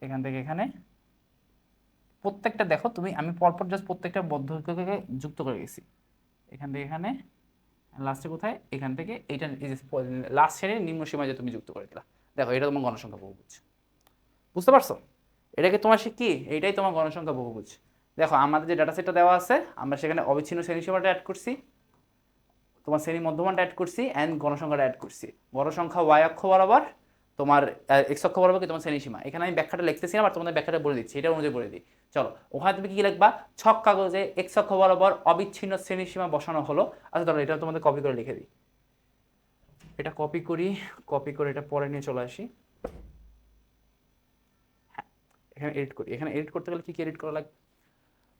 এখান থেকে এখানে, প্রত্যেকটা দেখো তুমি, আমি পরপর জাস্ট প্রত্যেকটা বদ্ধকে যুক্ত করে গেছি, এখান থেকে এখানে, লাস্টে কোথায়, এখান থেকে এইটা, এই যে লাস্ট শ্রেণীর নিম্ন সীমা যে তুমি যুক্ত করে দিলা, দেখো এটা তোমার গণসংখ্যা বহুভুজ, বুঝতে পারছো? এটাকে তোমার সে কি, এইটাই তোমার গণসংখ্যা বহুভুজ। দেখো আমাদের যে ডাটা সেটটা দেওয়া আছে, আমরা সেখানে অবিচ্ছিন্ন শ্রেণী সীমাটা অ্যাড করছি, তোমার শ্রেণী মধ্যমানটা অ্যাড করছি, অ্যান্ড গণসংখ্যাটা অ্যাড করছি। গণসংখ্যা ওয়াই অক্ষ বরাবর, তোমার এক্স অক্ষ বরাবর কি তোমার শ্রেণী সীমা, এখানে আমি ব্যাখ্যাটা লিখতেছি না, আর তোমাদের ব্যাখ্যাটা বলে দিচ্ছি, এটা অনুযায়ী বলে দিই। চলো ওখানে তুমি কি লিখবা, ছক কাগজে এক্স অক্ষ বরাবর অবিচ্ছিন্ন শ্রেণী সীমা বসানো হলো। আচ্ছা ধরো এটা তোমাদের কপি করে লিখে দিই, এটা কপি করি, কপি করে এটা পরে নিয়ে চলে আসি। হ্যাঁ, এখানে এডিট করি। এখানে এডিট করতে গেলে কি কি এডিট করা লাগবে?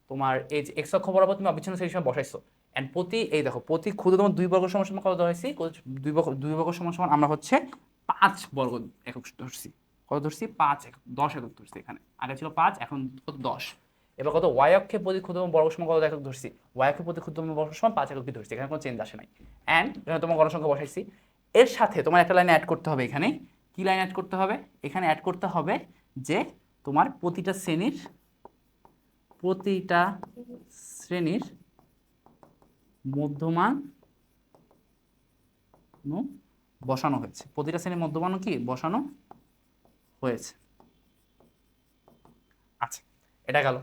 তোমার এই যে এক্স অক্ষ বরাবর তুমি অবিচ্ছিন্ন শ্রেণী সীমা বসাইছো, এন্ড প্রতি এই দেখো প্রতি ক্ষুদ্রতম 2 বর্গ সমান সমান কত ধরেছি? 2 বর্গ সমান সমান আমরা হচ্ছে 5 বর্গ একক ধরছি। কত ধরছি? 5 একক, 10 একক ধরছি। এখানে আগে ছিল 5, এখন কত? 10। এবার কত? ওয়াই অক্ষে প্রতি ক্ষুদ্রতম বর্গ সমান কত একক ধরছি? ওয়াই অক্ষে প্রতি ক্ষুদ্রতম বর্গ সমান 5 এককই ধরছি। এখানে কোনো চেঞ্জ আসে নাই। এন্ড এখানে তোমার গণসংখ্যা বসাইছি। এর সাথে তোমার একটা লাইন অ্যাড করতে হবে। এখানে কি লাইন অ্যাড করতে হবে? এখানে অ্যাড করতে হবে যে তোমার প্রতিটা শ্রেণীর মধ্যমান বসানো হয়েছে। প্রতিটা শ্রেণীর মধ্যমান কি বসানো হয়েছে। আচ্ছা, এটা গেল।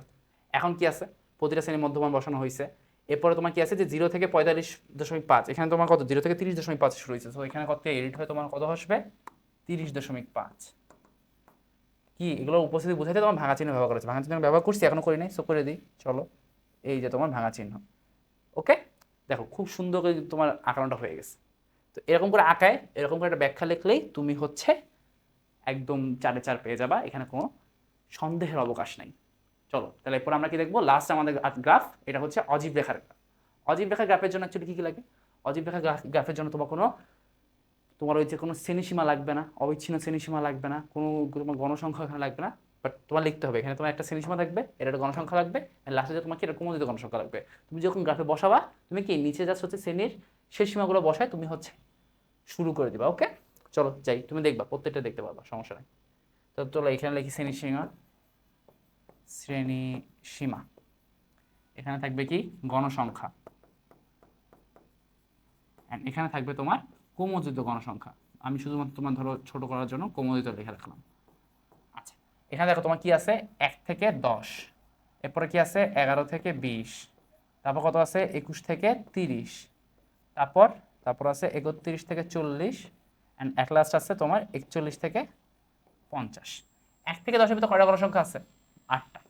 এখন কি আছে? প্রতিটা শ্রেণীর মধ্যমান বসানো হয়েছে। এরপরে তোমার কি আছে যে 0 থেকে 45.5, এখানে তোমার কত? 0 থেকে 30.5 শুরু হয়েছে। তো এখানে কত এডিট হয়? তোমার কত আসবে? 30.5। কি এগুলোর উপস্থিতি বুঝাইতে তোমার ভাঙা চিহ্ন ব্যবহার করেছে। ভাঙা চিহ্ন ব্যবহার করছি, এখনো করি নাই, সো করে দিই। চলো, এই যে তোমার ভাঙা চিহ্ন। ওকে, দেখো খুব সুন্দর করে তোমার আঁকানোটা হয়ে গেছে। তো এরকম করে আঁকায় এরকম করে একটা ব্যাখ্যা লিখলেই তুমি হচ্ছে একদম 4-এ 4 পেয়ে যাবা। এখানে কোনো সন্দেহের অবকাশ নাই। চলো তাহলে এরপর আমরা কি দেখবো? লাস্ট আমাদের গ্রাফ, এটা হচ্ছে অজীব রেখার গ্রাফ। অজীব রেখার গ্রাফের জন্য অ্যাকচুয়ালি কি কি লাগে? অজীব রেখার গ্রাফের জন্য তোমার ওই যে কোনো শ্রেণীসীমা লাগবে না, অবিচ্ছিন্ন শ্রেণীসীমা লাগবে না, কোনো তোমার গণসংখ্যা এখানে লাগবে না। বাট তোমার লিখতে হবে এখানে তোমার একটা শ্রেণীসীমা থাকবে, এটা একটা গণসংখ্যা লাগবে, লাস্টে যে তোমাকে এটা ক্রমোদিত গণসংখ্যা লাগবে। তুমি যখন গ্রাফে বসাবা, তুমি কি নিচে যাচ্ছ হচ্ছে শ্রেণীর শেষ সীমাগুলো বসায় তুমি হচ্ছে শুরু করে দিবা। ওকে, চলো যাই, তুমি দেখবা প্রত্যেকটা দেখতে পারবা, সমস্যা নেই। তো চলো এখানে লিখি শ্রেণীসীমা। এখানে থাকবে কি? গণসংখ্যা। এন্ড এখানে থাকবে তোমার ক্রমোদিত গণসংখ্যা। আমি শুধুমাত্র তোমার ধরো ছোট করার জন্য ক্রমোদিত লিখে রাখলাম। আচ্ছা, এখানে দেখো তোমার কি আছে? 1 থেকে 10, এরপরে কি আছে? 11 থেকে 20, তারপর কত আছে? 21 থেকে 30, তারপর আছে 31 থেকে 40, অ্যান্ড এক লাস্ট আছে তোমার 41 থেকে 50। 1 থেকে 10-এর ভিতরে কয়টা গণসংখ্যা আছে? 8টা।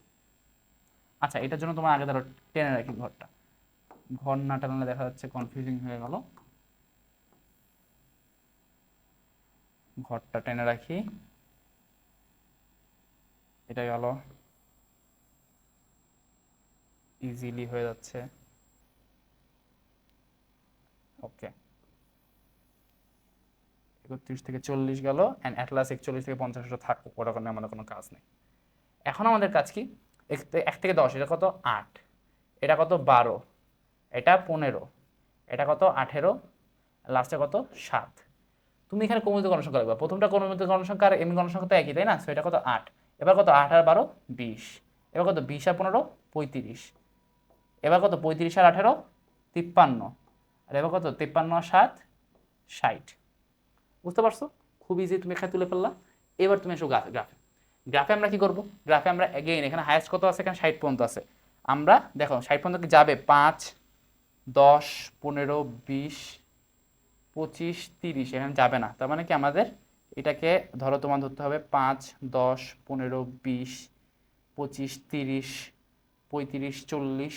আচ্ছা, এটার জন্য তোমার আগে ধরো টেনে রাখি ঘরটা। ঘর না টানলে দেখা যাচ্ছে কনফিউজিং হয়ে গেল। ঘরটা টেনে রাখি, এটা গেল, ইজিলি হয়ে যাচ্ছে। ওকে, 31 থেকে 40 গেল, অ্যান্ড অ্যাট লাস্ট 41 থেকে 50 থাকবো, ওটা কারণে আমাদের কোনো কাজ নেই। এখন আমাদের কাজ কি? 1 থেকে 10, এটা কত? 8, এটা কত? 12, এটা 15, এটা কত? 18, লাস্টে কত? 7। তুমি এখানে ক্রমোদিত গণসংখ্যা লাগবে। প্রথমটা ক্রমোদিত গণসংখ্যা আর এমনি গণসংখ্যা তো একই, তাই না? সো এটা কত? 8। এবার কত? 8 আর 12 20, এবার কত? 20 আর 15 35, এবার কত? 35 আর 18 53, আর এবার কত? 53 আর 7 60। বুঝতে পারছো? খুব ইজি, তুমি এখানে তুলে ফেললা। এবার তুমি এসো গ্রাফে। গ্রাফে আমরা কি করব? গ্রাফে আমরা এগেইন এখানে হাইয়েস্ট কত আছে? এখানে 60 পর্যন্ত আছে। আমরা দেখো 60 পর্যন্ত কি যাবে? 5, 10, 15, 20, 25, 30, এখানে যাবে না। তার মানে কি আমাদের এটাকে ধরো তোমার ধরতে হবে 5, 10, 15, 20, 25, 30, 35, 40,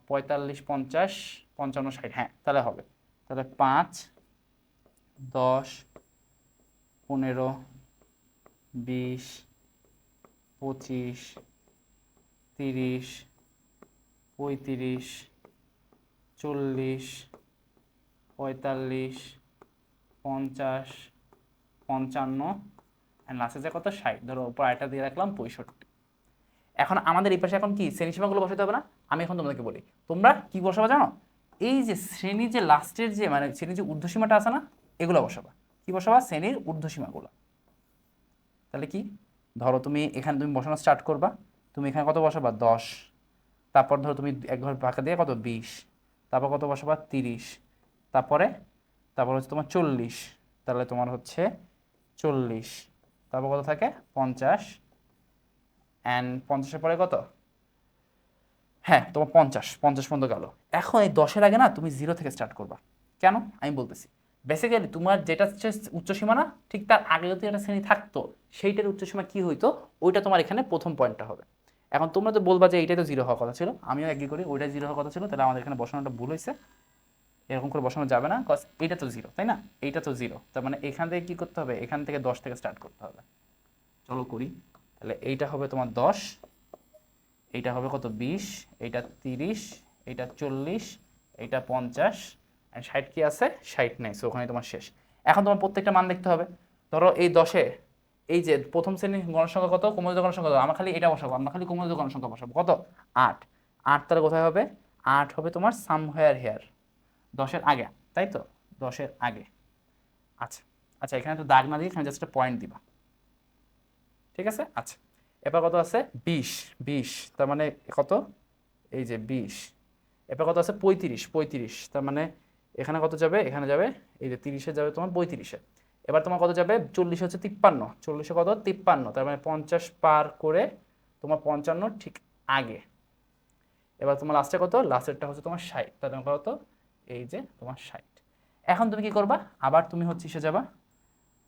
45, 50, 55, 60। হ্যাঁ, তাহলে হবে। তাহলে 5, 10, 15, 20, 25, 30, 35, 40, 45, 50, 55, অ্যান্ড লাস্টে যে কত? 60। ধরো উপর আরেকটা দিয়ে রাখলাম 65। এখন আমাদের এই পাশে এখন কি শ্রেণীসীমাগুলো বসাতে হবে না? আমি এখন তোমাদেরকে বলি, তোমরা কি বসাবা জানো? এই যে শ্রেণী যে লাস্টের যে মানে শ্রেণীর যে ঊর্ধ্বসীমাটা আছে না, এগুলো বসাবা। কি বসাবা? শ্রেণীর ঊর্ধ্বসীমাগুলো। তাহলে কি? ধরো তুমি এখানে তুমি বসানো স্টার্ট করবা, তুমি এখানে কত বসাবা? 10, তারপর ধরো তুমি এক ঘর ফাঁকা দিয়ে কত? 20, তারপর কত বসাবা? 30, তারপর হচ্ছে তোমার 40, তাহলে তোমার হচ্ছে 40, তারপর কত থাকে? 50, অ্যান্ড 50-এর পরে কত? হ্যাঁ, তোমার 50 পর্যন্ত গেল। এখন এই 10-এর আগে না তুমি 0 থেকে স্টার্ট করবা। কেন? আমি বলতেছি। বেসিক্যালি তোমার যেটা হচ্ছে উচ্চসীমা না, ঠিক তার আগে যদি একটা শ্রেণী থাকতো, সেইটার উচ্চসীমা কি হইতো, ওইটা তোমার এখানে প্রথম পয়েন্টটা হবে। এখন তোমরা তো বলবা যে এইটাই তো 0 হওয়ার কথা ছিল, আমিও এগ্রি করি, ওইটা 0 হওয়ার কথা ছিল, তাহলে আমাদের এখানে বসানোটা ভুল হয়েছে। এরকম করে বসানো যাবে না, কজ এইটা তো জিরো, তাই না? এইটা তো জিরো, তার মানে এখান থেকে কি করতে হবে, এখান থেকে 10 থেকে স্টার্ট করতে হবে। চলো করি। তাহলে এইটা হবে তোমার 10, এইটা হবে কত 20, এইটা 30, এইটা 40, এইটা 50, আর 60 কি আছে, 60 নেই, সো ওখানে তোমার শেষ। এখন তোমার প্রত্যেকটা মান দেখতে হবে। ধরো এই 10-এ এই যে প্রথম শ্রেণীর গণসংখ্যা কত, ক্রমযুক্ত গণসংখ্যা কত, আমরা খালি এটা বসাবো, আমরা খালি ক্রমযুক্ত গণসংখ্যা বসাবো, কত 8। 8 তাহলে কোথায় হবে, 8 হবে তোমার সামহেয়ার হেয়ার, 10-এর আগে, তাই তো, 10-এর আগে। আচ্ছা আচ্ছা, এখানে তো দাগ না দিয়ে এখানে জাস্ট একটা পয়েন্ট দিবা, ঠিক আছে? আচ্ছা, এবার কত আছে 20, 20 তার মানে কত, এই যে 20, এবার কত আছে 35, 35 তার মানে এখানে কত যাবে, এখানে যাবে এই যে 30-এ যাবে তোমার 35-এ। এবার তোমার কত যাবে 40 হচ্ছে 53, 40-এ কত 53, তার মানে 50 পার করে তোমার 55 ঠিক আগে। এবার তোমার লাস্টে কত, লাস্টেরটা হচ্ছে তোমার 60, তার মানে কত, এই যে তোমার 60। এখন তুমি কি করবা, আবার তুমি হচ্ছে এসে যাবা,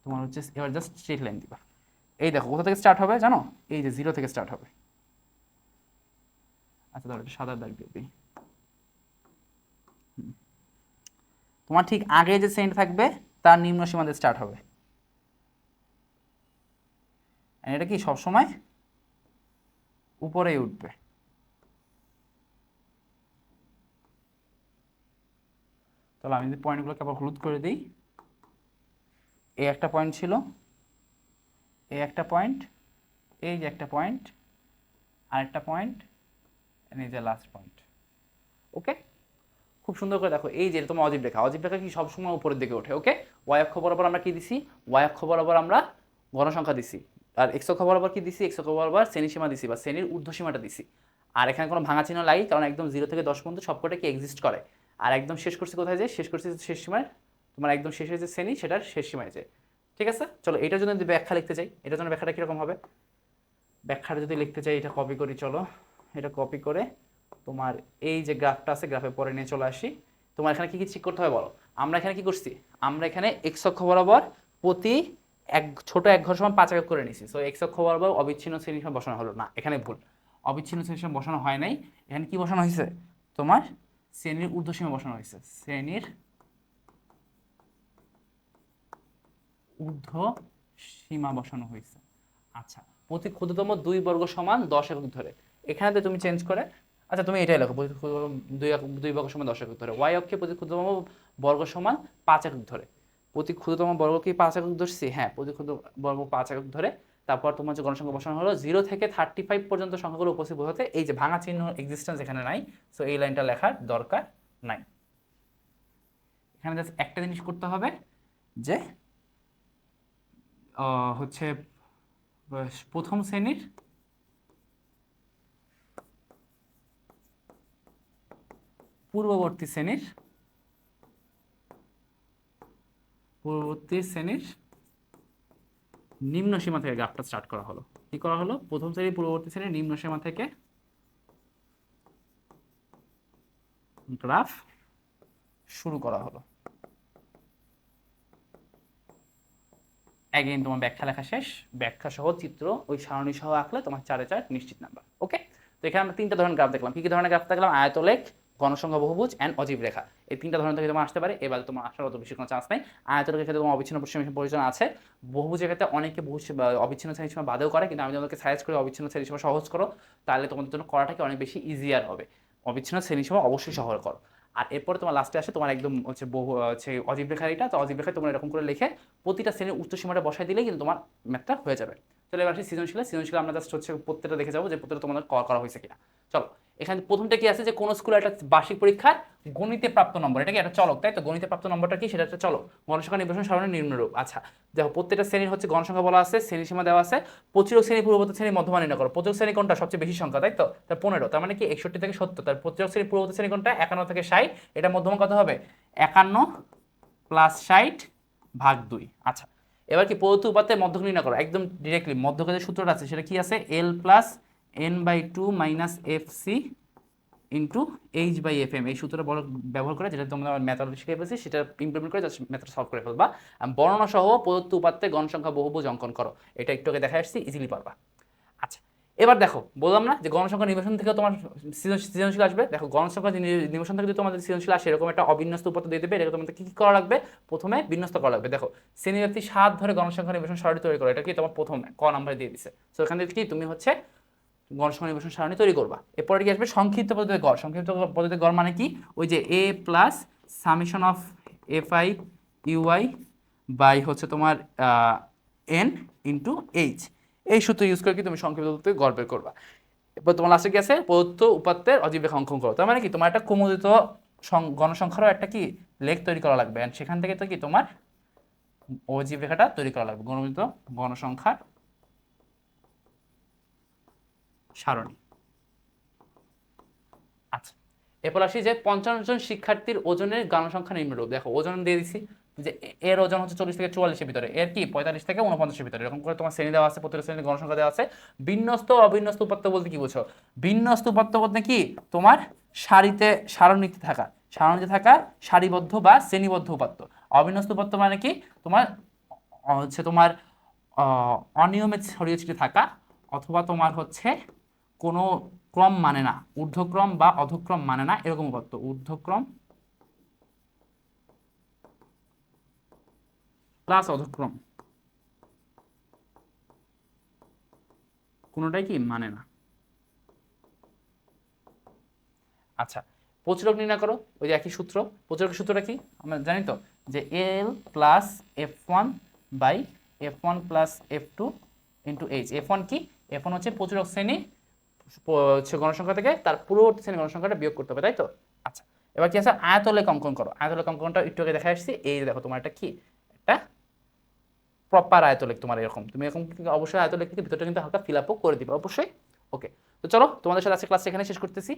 তোমার হচ্ছে এবার জাস্ট স্ট্রেট লাইন দিবা। এই দেখো কোথা থেকে স্টার্ট হবে জানো, এই যে 0 থেকে স্টার্ট হবে। আচ্ছা ধরো সাদা দাগ দিয়ে দিই। তোমার ঠিক আগে যে সেন্ট থাকবে তার নিম্ন সীমা দিয়ে স্টার্ট হবে। এটা কি সবসময় উপরেই উঠবে। তাহলে আমি যদি পয়েন্টগুলোকে আবার হলুদ করে দিই, এই একটা পয়েন্ট ছিল, এই একটা পয়েন্ট, এই যে একটা পয়েন্ট, আরেকটা পয়েন্ট, এই যে লাস্ট পয়েন্ট। ওকে, খুব সুন্দর করে দেখো, এই যে তোমার অজীব রেখা, অজীব রেখা কি সবসময় উপরের দিকে ওঠে। ওকে, ওয়াই অক্ষ বরাবর আমরা কি দিছি, ওয়াই অক্ষ বরাবর আমরা গণসংখ্যা দিছি, আর এক্স অক্ষ বরাবর কি দিছি, এক্স অক্ষ বরাবর শ্রেণী সীমা দিছি বা শ্রেণীর ঊর্ধ্বসীমাটা দিছি। আর এখানে কোনো ভাঙা চিহ্ন লাগি, কারণ একদম 0 থেকে 10 পর্যন্ত সবকটা কি এক্সিস্ট করে। আর একদম শেষ করছি কোথায়, যে শেষ করছি শেষ সীমায়, তোমার একদম শেষের যে শ্রেণী সেটার শেষ সীমায় যায়। ঠিক আছে, চলো এটার জন্য যদি ব্যাখ্যা লিখতে চাই, এটার জন্য ব্যাখ্যাটা কীরকম হবে, ব্যাখ্যাটা যদি লিখতে চাই, এটা কপি করি, চলো এটা কপি করে তোমার এই যে গ্রাফটা আছে, গ্রাফে পরে নিয়ে চলে আসি। তোমার এখানে কি কি চেক করতে হবে বলো, আমরা এখানে কি করছি, আমরা এখানে এক্স অক্ষ বরাবর প্রতি ছোট এক ঘর সমান 5 একক করে নিছি। সো এক্স অক্ষ বরাবর অবিচ্ছিন্ন শ্রেণী সীমা বসানো হলো না, এখানে ভুল, অবিচ্ছিন্ন শ্রেণী সীমা বসানো হয় নাই, এখানে কি বসানো হয়েছে, তোমার শ্রেণীর ঊর্ধ্বসীমা বসানো হয়েছে, শ্রেণীর ঊর্ধ্ব সীমা বসানো হয়েছে। আচ্ছা, প্রতি ক্ষুদ্রতম 2 বর্গ সমান 10 একক ধরে, এখানে তো তুমি চেঞ্জ করে, আচ্ছা তুমি এটাই লেখো, প্রতি ক্ষুদ্রতম 2 বর্গ সমান 10 একক ধরে, ওয়াই অক্ষে প্রতি ক্ষুদ্রতম বর্গ সমান 5 একক ধরে। প্রতি ক্ষুদ্রতম বর্গ কি 5 একক ধরছি, হ্যাঁ প্রতি ক্ষুদ্র বর্গ 5 একক ধরে। তারপর তোমার যে গণসংখ্যা বসানো হলো 0 থেকে 35 পর্যন্ত সংখ্যাগুলো উপস্থিত বোঝাতে এই যে ভাঙা চিহ্ন এক্সিস্টেন্স এখানে নাই, সো এই লাইনটা লেখার দরকার নাই। এখানে জাস্ট একটা জিনিস করতে হবে, যে হচ্ছে প্রথম শ্রেণীর পূর্ববর্তী শ্রেণীর নিম্ন সীমা থেকে গ্রাফটা স্টার্ট করা হলো। কি করা হলো, প্রথম শ্রেণীর পূর্ববর্তী শ্রেণীর নিম্ন সীমা থেকে গ্রাফ শুরু করা হলো। অ্যাগেইন তোমার ব্যাখ্যা লেখা শেষ, ব্যাখ্যা সহ চিত্র ওই সারণী সহ আঁকলে তোমার 4-এ 4 নিশ্চিত নাম্বার। ওকে, তো এখানে আমরা 3টা ধরনের গ্রাফ দেখলাম। কি কি ধরনের গ্রাফ দেখলাম, আয়তলেখ, গণসংখ্যা বহুভুজ এন্ড অজীব রেখা, এই 3টা ধরনের থেকে তোমার আসতে পারে। এবার তোমার আসার অত বেশি কোনো চান্স নাই। আয়তলেখের ক্ষেত্রে তোমার অবিচ্ছিন্ন প্রয়োজন আছে, বহুভুজের ক্ষেত্রে অনেকে অবিচ্ছিন্ন শ্রেণী সীমা বাদেও করে, কিন্তু আমি তোমাদেরকে সাজেস্ট করি অবিচ্ছিন্ন শ্রেণী সীমা সহজ করো, তাহলে তোমাদের জন্য করাটাকে অনেক বেশি ইজিয়ার হবে। অবিচ্ছিন্ন শ্রেণী সীমা অবশ্যই সহজ করো। আর এরপরে তোমার লাস্টে আসে তোমার একদম হচ্ছে হচ্ছে অজীব রেখা, এটা তো অজীব রেখায় তোমরা এরকম করে লিখে প্রতিটা শ্রেণীর উচ্চসীমাটা বসাই দিলে কিন্তু তোমার ম্যাথটা হয়ে যাবে। চলো এবার আসি সৃজনশীল আমরা জাস্ট হচ্ছে প্রত্যেকটা দেখে যাবো যে প্রত্যেকটা তোমাদের করা হয়েছে কিনা। চলো, এখানে প্রথমটা কি আছে, যে কোন স্কুলে একটা বার্ষিক পরীক্ষার গণিতে প্রাপ্ত নম্বর, এটা কি একটা চলক, তাই তো, গণিতে প্রাপ্ত নম্বরটা কি, সেটা একটা চলক, গণসংখ্যা নির্বাচন সারণীর নিম্নরূপ। আচ্ছা দেখো, প্রত্যেকটা শ্রেণীর হচ্ছে গণসংখ্যা বলা আছে, শ্রেণী সীমা দেওয়া আছে, প্রতিরোধ শ্রেণী পূর্ববর্তী শ্রেণীর মধ্যমান নির্ণয় করো। প্রতিরোধ শ্রেণী কোনটা সবচেয়ে বেশি সংখ্যা, তাই তো, তার 15, তার মানে কি 61 থেকে 70, তার প্রতিরোধ শ্রেণী পূর্ববর্তী শ্রেণী কোনটা 51 থেকে 60, এটা মধ্যমান কত হবে 51 প্লাস 60 ভাগ 2। আচ্ছা, এবার কি প্রদত্ত উপাত্তের মধ্যক নির্ণয় করো, একদম ডিরেক্টলি মধ্যকের যে সূত্রটা আছে সেটা কি আছে, L plus n/2 minus F C into h/fm, এই সূত্রটা ব্যবহার করে, যেটা তোমরা ম্যাথ অলরেডি শিখে ফেলছি, সেটা ইমপ্লিমেন্ট করে জাস্ট ম্যাথটা সলভ করে ফেলবা। বর্ণনা সহ প্রদত্ত উপাত্তে গণসংখ্যা বহুভুজ অঙ্কন করো, এটা একটু আগে দেখা আসছি, ইজিলি পারবা। আচ্ছা, এবার দেখো, বললাম না যে গণসংখ্যা নির্বাচন থেকে তোমার সৃজনশীল আসবে। দেখো গণসংখ্যা নির্বাচন থেকে যদি তোমাদের সৃজনশীল আসে, এরকম একটা অবিন্যস্ত উপাত্ত দিয়ে দেবে, এটা তোমাদের কি কি করা লাগবে? প্রথমে বিন্যস্ত করা লাগবে। দেখো শ্রেণীব্যাপ্তি 7 ধরে গণসংখ্যা নির্বাচন সারণী তৈরি করো, এটা কি তোমার প্রথমে ক নাম্বারে দিয়ে দিছে। তো এখান থেকে কি তুমি হচ্ছে গণসংখ্যা নির্বাচন সারণী তৈরি করবা। এরপরে কি আসবে? সংক্ষিপ্ত পদ্ধতিতে গড়। সংক্ষিপ্ত পদ্ধতিতে গড় মানে কি? ওই যে A plus summation of F I UI by হচ্ছে তোমার এন ইন্টু এইচ, এই সূত্র ইউজ করে কি তুমি সংক্ষিপ্ত পদ্ধতিতে গড় বের করবা। এরপর তোমার লাস্টে কি আছে? প্রদত্ত উপাত্তের অজীব রেখা অঙ্কন করো। তার মানে কি তোমার একটা ক্রমোদিত গণসংখ্যারও একটা কি লেখ তৈরি করা লাগবে, এন্ড সেখান থেকে তো কি তোমার অজীব রেখাটা তৈরি করা লাগবে, ক্রমোদিত গণসংখ্যার সারণী। আচ্ছা, এরপর আসি যে 55 জন শিক্ষার্থীর ওজনের গণসংখ্যা নিম্নরূপ। দেখো ওজন দিয়ে দিছি যে এর ওজন হচ্ছে 40 থেকে 44 এর ভিতরে, এর কি 45 থেকে 49 এর ভিতরে, এরকম করে তোমার শ্রেণী দেওয়া আছে, প্রতিটা শ্রেণীর গণসংখ্যা দেওয়া আছে। বিন্যস্ত অবিন্যস্ত উপাত্ত বলতে কি বুঝো? বিন্যস্ত উপাত্ত বলতে কি তোমার সারিতে সারণীতে থাকা, সারণীতে থাকা সারিবদ্ধ বা শ্রেণীবদ্ধ উপাত্ত। অবিন্যস্ত উপাত্ত মানে কি তোমার হচ্ছে তোমার অনিয়মে ছড়িয়ে ছিটিয়ে থাকা, অথবা তোমার হচ্ছে কোনো ক্রম মানে না, ঊর্ধ্বক্রম বা অধক্রম মানে না, এরকম উপাত্ত। ঊর্ধ্বক্রম প্লাস অধক্রম কোনোটাই কি মানে না। আচ্ছা, প্রচুরক নির্ণয় করো, ওই যে একই সূত্র। প্রচুরকের সূত্রটা কি আমরা জানি তো, যে L plus F one by F one plus F two into H. F one কি? এফ ওয়ান হচ্ছে প্রচুরক শ্রেণী হচ্ছে গণসংখ্যা থেকে তার পূর্ববর্তী শ্রেণী গণসংখ্যাটা বিয়োগ করতে হবে, তাই তো? আচ্ছা, এবার কি আছে? আয়তলেখ অঙ্কন করো। আয়তলেখ অঙ্কনটা একটু আগে দেখা আসছি, এই যে দেখো তোমার একটা কি একটা প্রপার আয়তলেখ তোমার এরকম, তুমি এরকম অবশ্যই আয়তলেখ থেকে ভিতরটা কিন্তু হালকা ফিল আপও করে দিবে অবশ্যই। ওকে, তো চলো তোমাদের সাথে আজকে ক্লাস এখানে শেষ করতেছি।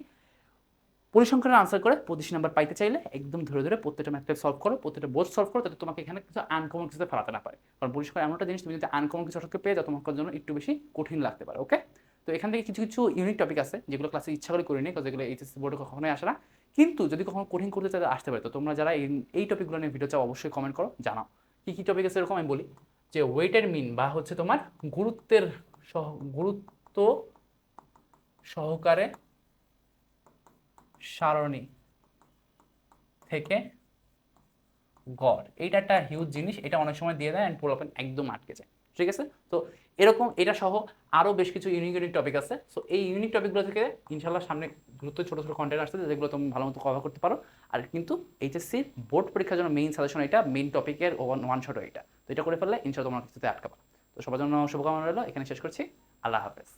পরিসংখ্যানের আনসার করে 25 নাম্বার পাইতে চাইলে একদম ধরে ধরে প্রত্যেকটা ম্যাথ সলভ করো, প্রত্যেকটা বোর্ড সলভ করো, যাতে তোমাকে এখানে কিছু আনকমন কিছু ফেলাতে না পারে। কারণ পরিসংখ্যান এমন একটা জিনিস, তুমি যদি আনকমন কিছু সঠিক পেয়ে যাও, তোমার জন্য একটু বেশি কঠিন লাগতে পারে। ওকে, তো এখান থেকে কিছু কিছু ইউনিক টপিক আছে যেগুলো ক্লাসে ইচ্ছা করে করিনি, কারণ যেগুলো এইচএসসি বোর্ডে কখনোই আসে না। কিন্তু যদি কখনো কঠিন করতে চাই আসতে পারে। তো তোমরা যারা এই টপিকগুলো নিয়ে ভিডিও চাও অবশ্যই কমেন্ট করো, জানাও কি কি টপিক আছে। এরকম আমি বলি যে ওয়েটের মিন বা হচ্ছে তোমার গুরুত্বের গুরুত্ব সহকারে সারণী থেকে গড়, এইটা একটা হিউজ জিনিস, এটা অনেক সময় দিয়ে দেয় অ্যান্ড পুরো একদম আটকে যায়। ঠিক আছে, তো এরকম এটা সহ আরও বেশ কিছু ইউনিক ইউনিক টপিক আছে। সো এই ইউনিক টপিকগুলো থেকে ইনশাল্লাহ সামনে দ্রুত ছোটো ছোটো কন্টেন্ট আসছে, যেগুলো তুমি ভালো মতো কভার করতে পারো। আর কিন্তু এইচএসসির বোর্ড পরীক্ষার জন্য মেইন সাজেশন এটা, মেইন টপিকের ওয়ান শট এটা। তো এটা করে ফেললে ইনশাল্লাহ তোমার কিছুতে আটকাবা। তো সবার জন্য শুভকামনা রইলো, এখানে শেষ করছি। আল্লাহ হাফেজ।